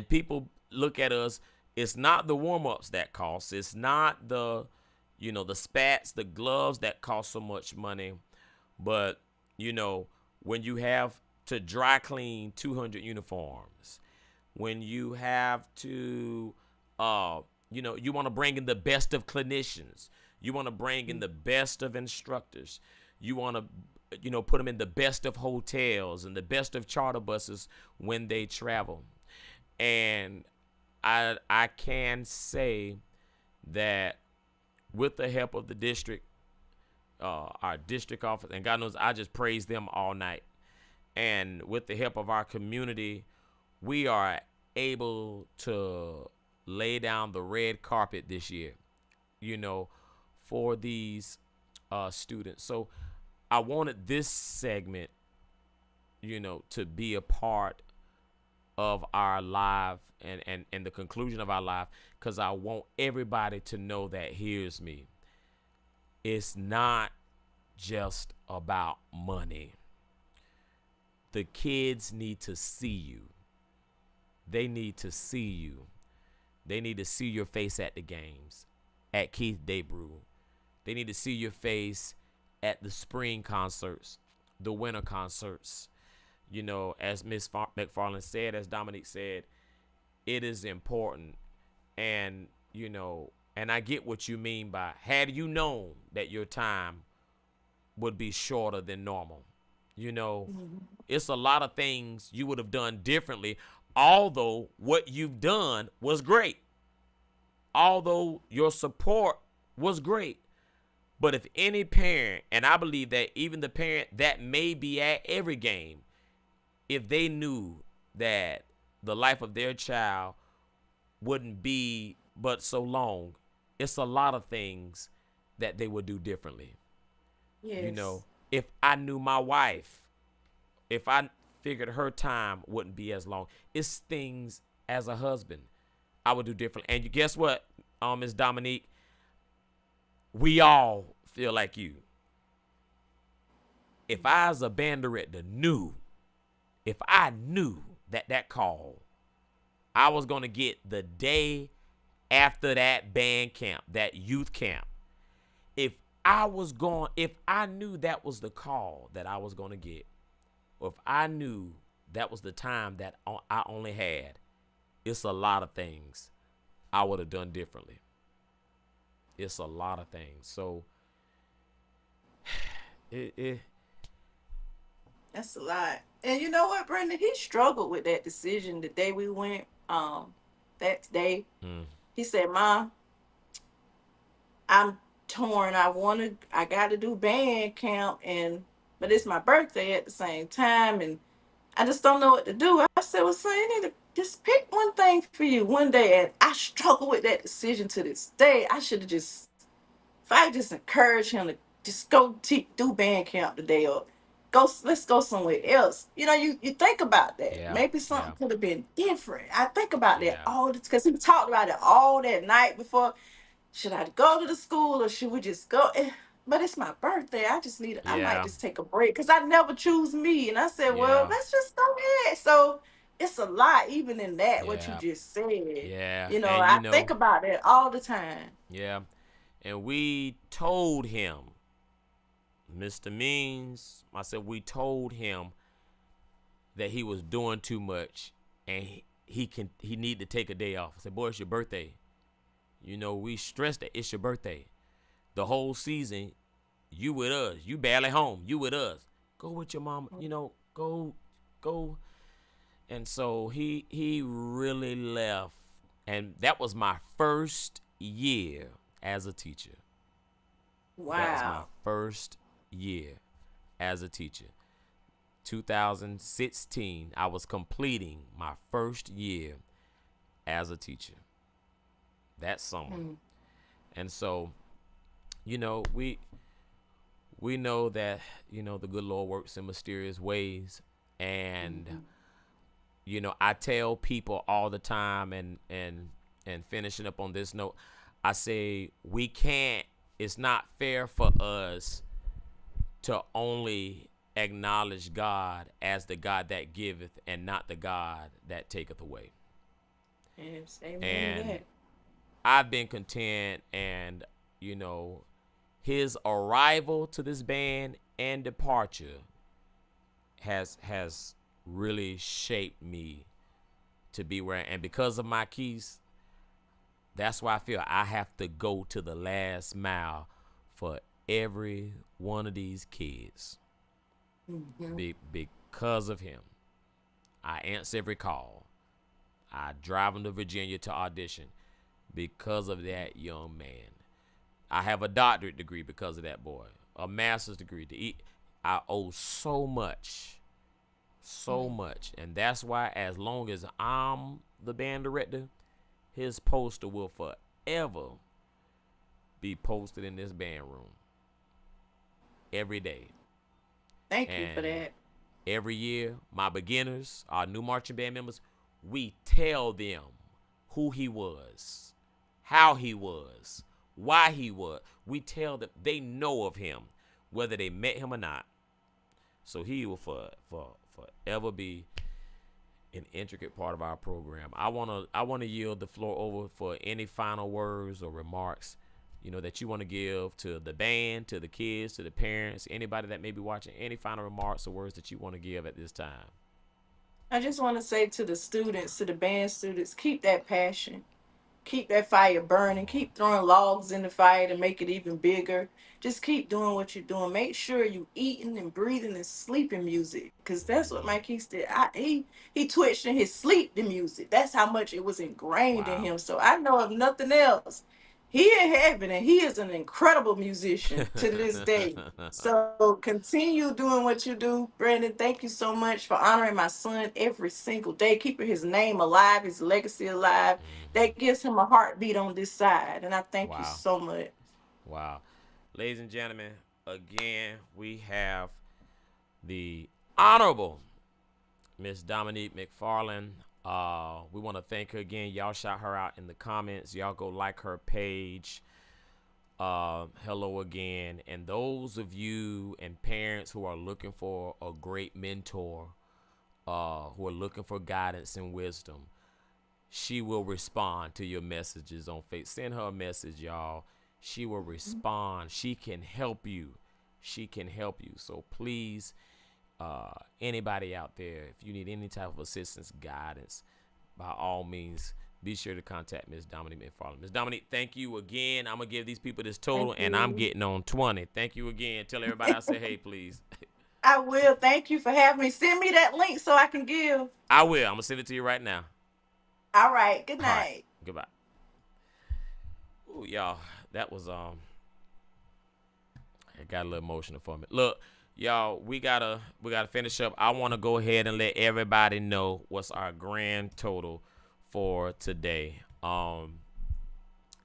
A: people look at us. It's not the warm-ups that cost. It's not the spats, the gloves that cost so much money. But, when you have to dry clean 200 uniforms, when you have to, you want to bring in the best of clinicians. You want to bring in the best of instructors. You want to, put them in the best of hotels and the best of charter buses when they travel. And I can say that with the help of the district, our district office, and God knows I just praise them all night. And with the help of our community, we are able to lay down the red carpet this year, for these students. So I wanted this segment, to be a part of our live and the conclusion of our life, because I want everybody to know that hears me. It's not just about money. The kids need to see you. They need to see you. They need to see your face at the games, at Keith Debrew. They need to see your face at the spring concerts, the winter concerts. As Miss McFarland said, as Dominique said, it is important. And, and I get what you mean by, had you known that your time would be shorter than normal, it's a lot of things you would have done differently, although what you've done was great, although your support was great. But if any parent, and I believe that even the parent that may be at every game, if they knew that the life of their child wouldn't be but so long, it's a lot of things that they would do differently.
I: Yes.
A: If I knew my wife, if I figured her time wouldn't be as long, it's things as a husband I would do differently. And you guess what, Ms. Dominique? We all feel like you. If I as a band director if I knew that call, I was going to get the day after that band camp, that youth camp. If if I knew that was the call that I was going to get, or if I knew that was the time that I only had, it's a lot of things I would have done differently. It's a lot of things. So
I: That's a lot. And you know what, Brendan? He struggled with that decision the day we went. That day, he said, "Mom, I'm torn. I got to do band camp, but it's my birthday at the same time, and I just don't know what to do." I said, "Well, son, you need to just pick one thing for you one day." And I struggle with that decision to this day. I should have just, if I just encouraged him to just go do band camp today, or let's go somewhere else. You think about that.
A: yeah,
I: Maybe
A: yeah,
I: something could have been different. I think about that
A: yeah,
I: all because he talked about it all that night before. Should I go to the school or should we just go? But it's my birthday. I might
A: yeah,
I: just take a break because I never choose me. And I said, well,
A: yeah,
I: let's just go ahead. So it's a lot, even in that, what you
A: yeah,
I: just said.
A: yeah. And
I: I think about it all the time.
A: yeah. And we told him, Mr. Means, we told him that he was doing too much and he need to take a day off. I said, boy, it's your birthday. We stressed that it's your birthday. The whole season, you with us. You barely home. You with us. Go with your mama. Go. And so he really left. And that was my first year as a teacher.
I: Wow.
A: That was my first year as a teacher. 2016, I was completing my first year as a teacher. That summer. And so, we know that, the good Lord works in mysterious ways. And, I tell people all the time and finishing up on this note, I say it's not fair for us to only acknowledge God as the God that giveth and not the God that taketh away.
I: Yes, amen.
A: And I've been content, and his arrival to this band and departure has really shaped me to be where I am. And because of my keys, that's why I feel I have to go to the last mile for every one of these kids. Because of him, I answer every call. I drive them to Virginia to audition because of that young man. I have a doctorate degree because of that boy, a master's degree. I owe so much, and that's why as long as I'm the band director, his poster will forever be posted in this band room every day.
I: Thank you for that.
A: Every year, my beginners, our new marching band members, we tell them who he was, how he was, why he was. We tell them, they know of him, whether they met him or not. So he will forever be an intricate part of our program. I want to yield the floor over for any final words or remarks, that you want to give to the band, to the kids, to the parents, anybody that may be watching. Any final remarks or words that you want to give at this time?
I: I just want to say to the students, to the band students, keep that passion. Keep that fire burning. Keep throwing logs in the fire to make it even bigger. Just keep doing what you're doing. Make sure you eating and breathing and sleeping music, because that's what Mike Keys did. He twitched in his sleep the music. That's how much it was ingrained in him. So I know, if nothing else, he in heaven, and he is an incredible musician to this day. So continue doing what you do, Brandon. Thank you so much for honoring my son every single day, keeping his name alive, his legacy alive. That gives him a heartbeat on this side, and I thank you so much.
A: Wow. Ladies and gentlemen, again, we have the Honorable Miss Dominique McFarland. We want to thank her again. Y'all shout her out in the comments. Y'all go like her page. Hello again. And those of you and parents who are looking for a great mentor, who are looking for guidance and wisdom, she will respond to your messages on Facebook. Send her a message, y'all. She will respond. She can help you. She can help you. So please, anybody out there, if you need any type of assistance, guidance, by all means, be sure to contact Miss Dominique McFarland. Miss Dominique, thank you again. I'm going to give these people this total, and I'm getting on 20. Thank you again. Tell everybody I say hey, please.
I: I will. Thank you for having me. Send me that link so I can give.
A: I will. I'm going to send it to you right now.
I: All right. Good night.
A: All right. Goodbye. Ooh, y'all, that was it got a little emotional for me. Look, y'all, we gotta finish up. I want to go ahead and let everybody know what's our grand total for today.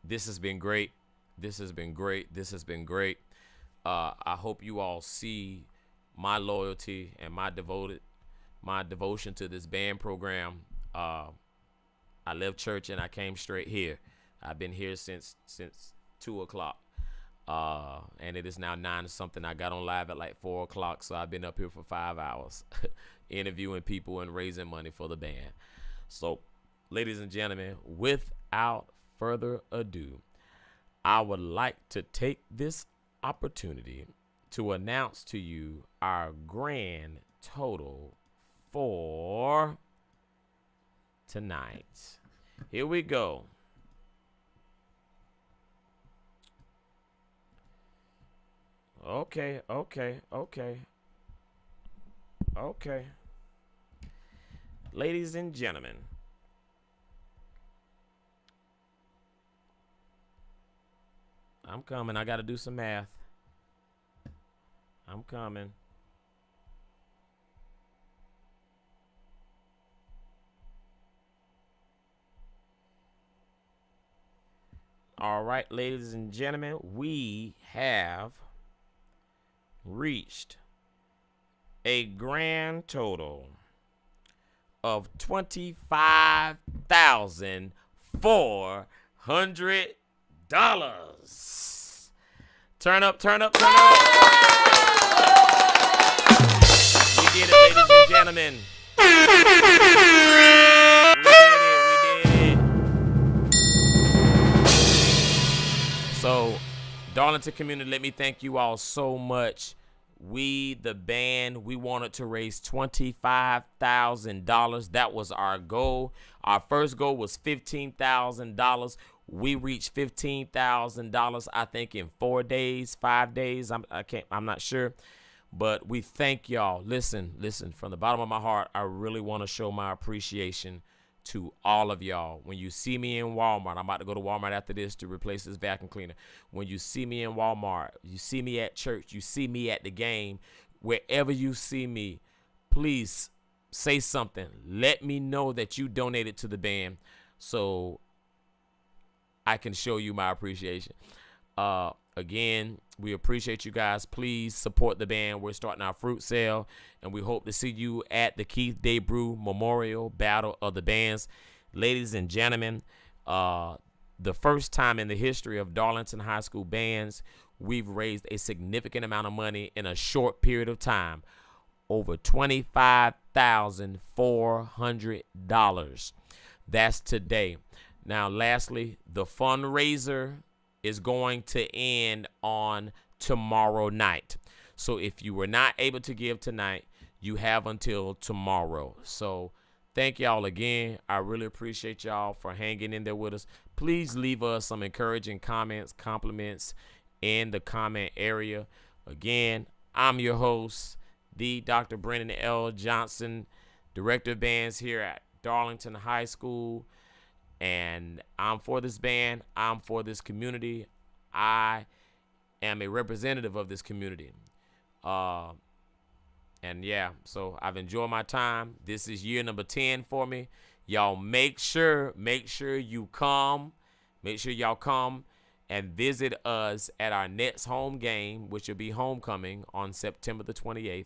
A: This has been great. This has been great. This has been great. I hope you all see my loyalty and my devotion to this band program. I left church and I came straight here. I've been here since 2:00. And it is now 9-something. I got on live at like 4:00, so I've been up here for 5 hours interviewing people and raising money for the band. So, ladies and gentlemen, without further ado, I would like to take this opportunity to announce to you our grand total for tonight. Here we go. Okay. Ladies and gentlemen, I'm coming. I got to do some math. I'm coming. All right, ladies and gentlemen, we have reached a grand total of $25,400. Turn up. We did it, ladies and gentlemen. We did it. So, Darlington community, let me thank you all so much. We, the band, we wanted to raise $25,000. That was our goal. Our first goal was $15,000. We reached $15,000, I think, in 4 days, 5 days. I'm not sure. But we thank y'all. Listen, from the bottom of my heart, I really want to show my appreciation to all of y'all. When you see me in Walmart, I'm about to go to Walmart after this to replace this vacuum cleaner. When you see me in Walmart, you see me at church, you see me at the game, wherever you see me, please say something. Let me know that you donated to the band so I can show you my appreciation. Again, we appreciate you guys. Please support the band. We're starting our fruit sale, and we hope to see you at the Keith Debrew Memorial Battle of the Bands. Ladies and gentlemen, the first time in the history of Darlington High School bands, we've raised a significant amount of money in a short period of time, over $25,400. That's today. Now, lastly, the fundraiser is going to end on tomorrow night. So if you were not able to give tonight, you have until tomorrow. So thank y'all again. I really appreciate y'all for hanging in there with us. Please leave us some encouraging comments, compliments in the comment area. Again, I'm your host, the Dr. Brendan L. Johnson, Director of Bands here at Darlington High School. And I'm for this band. I'm for this community. I am a representative of this community. And yeah, so I've enjoyed my time. This is year number 10 for me. Y'all make sure you come. Make sure y'all come and visit us at our next home game, which will be homecoming on September the 28th.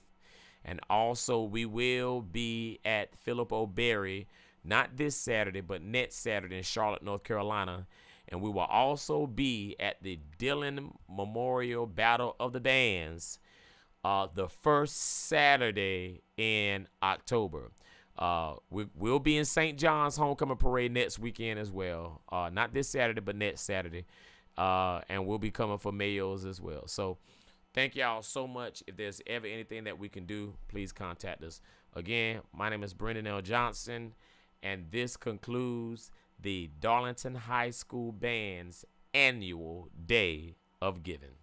A: And also we will be at Philip O'Berry, not this Saturday, but next Saturday in Charlotte, North Carolina. And we will also be at the Dillon Memorial Battle of the Bands the first Saturday in October. We'll be in St. John's Homecoming Parade next weekend as well. Not this Saturday, but next Saturday. and we'll be coming for Mayos as well. So thank y'all so much. If there's ever anything that we can do, please contact us. Again, my name is Brendan L. Johnson, and this concludes the Darlington High School Band's annual Day of Giving.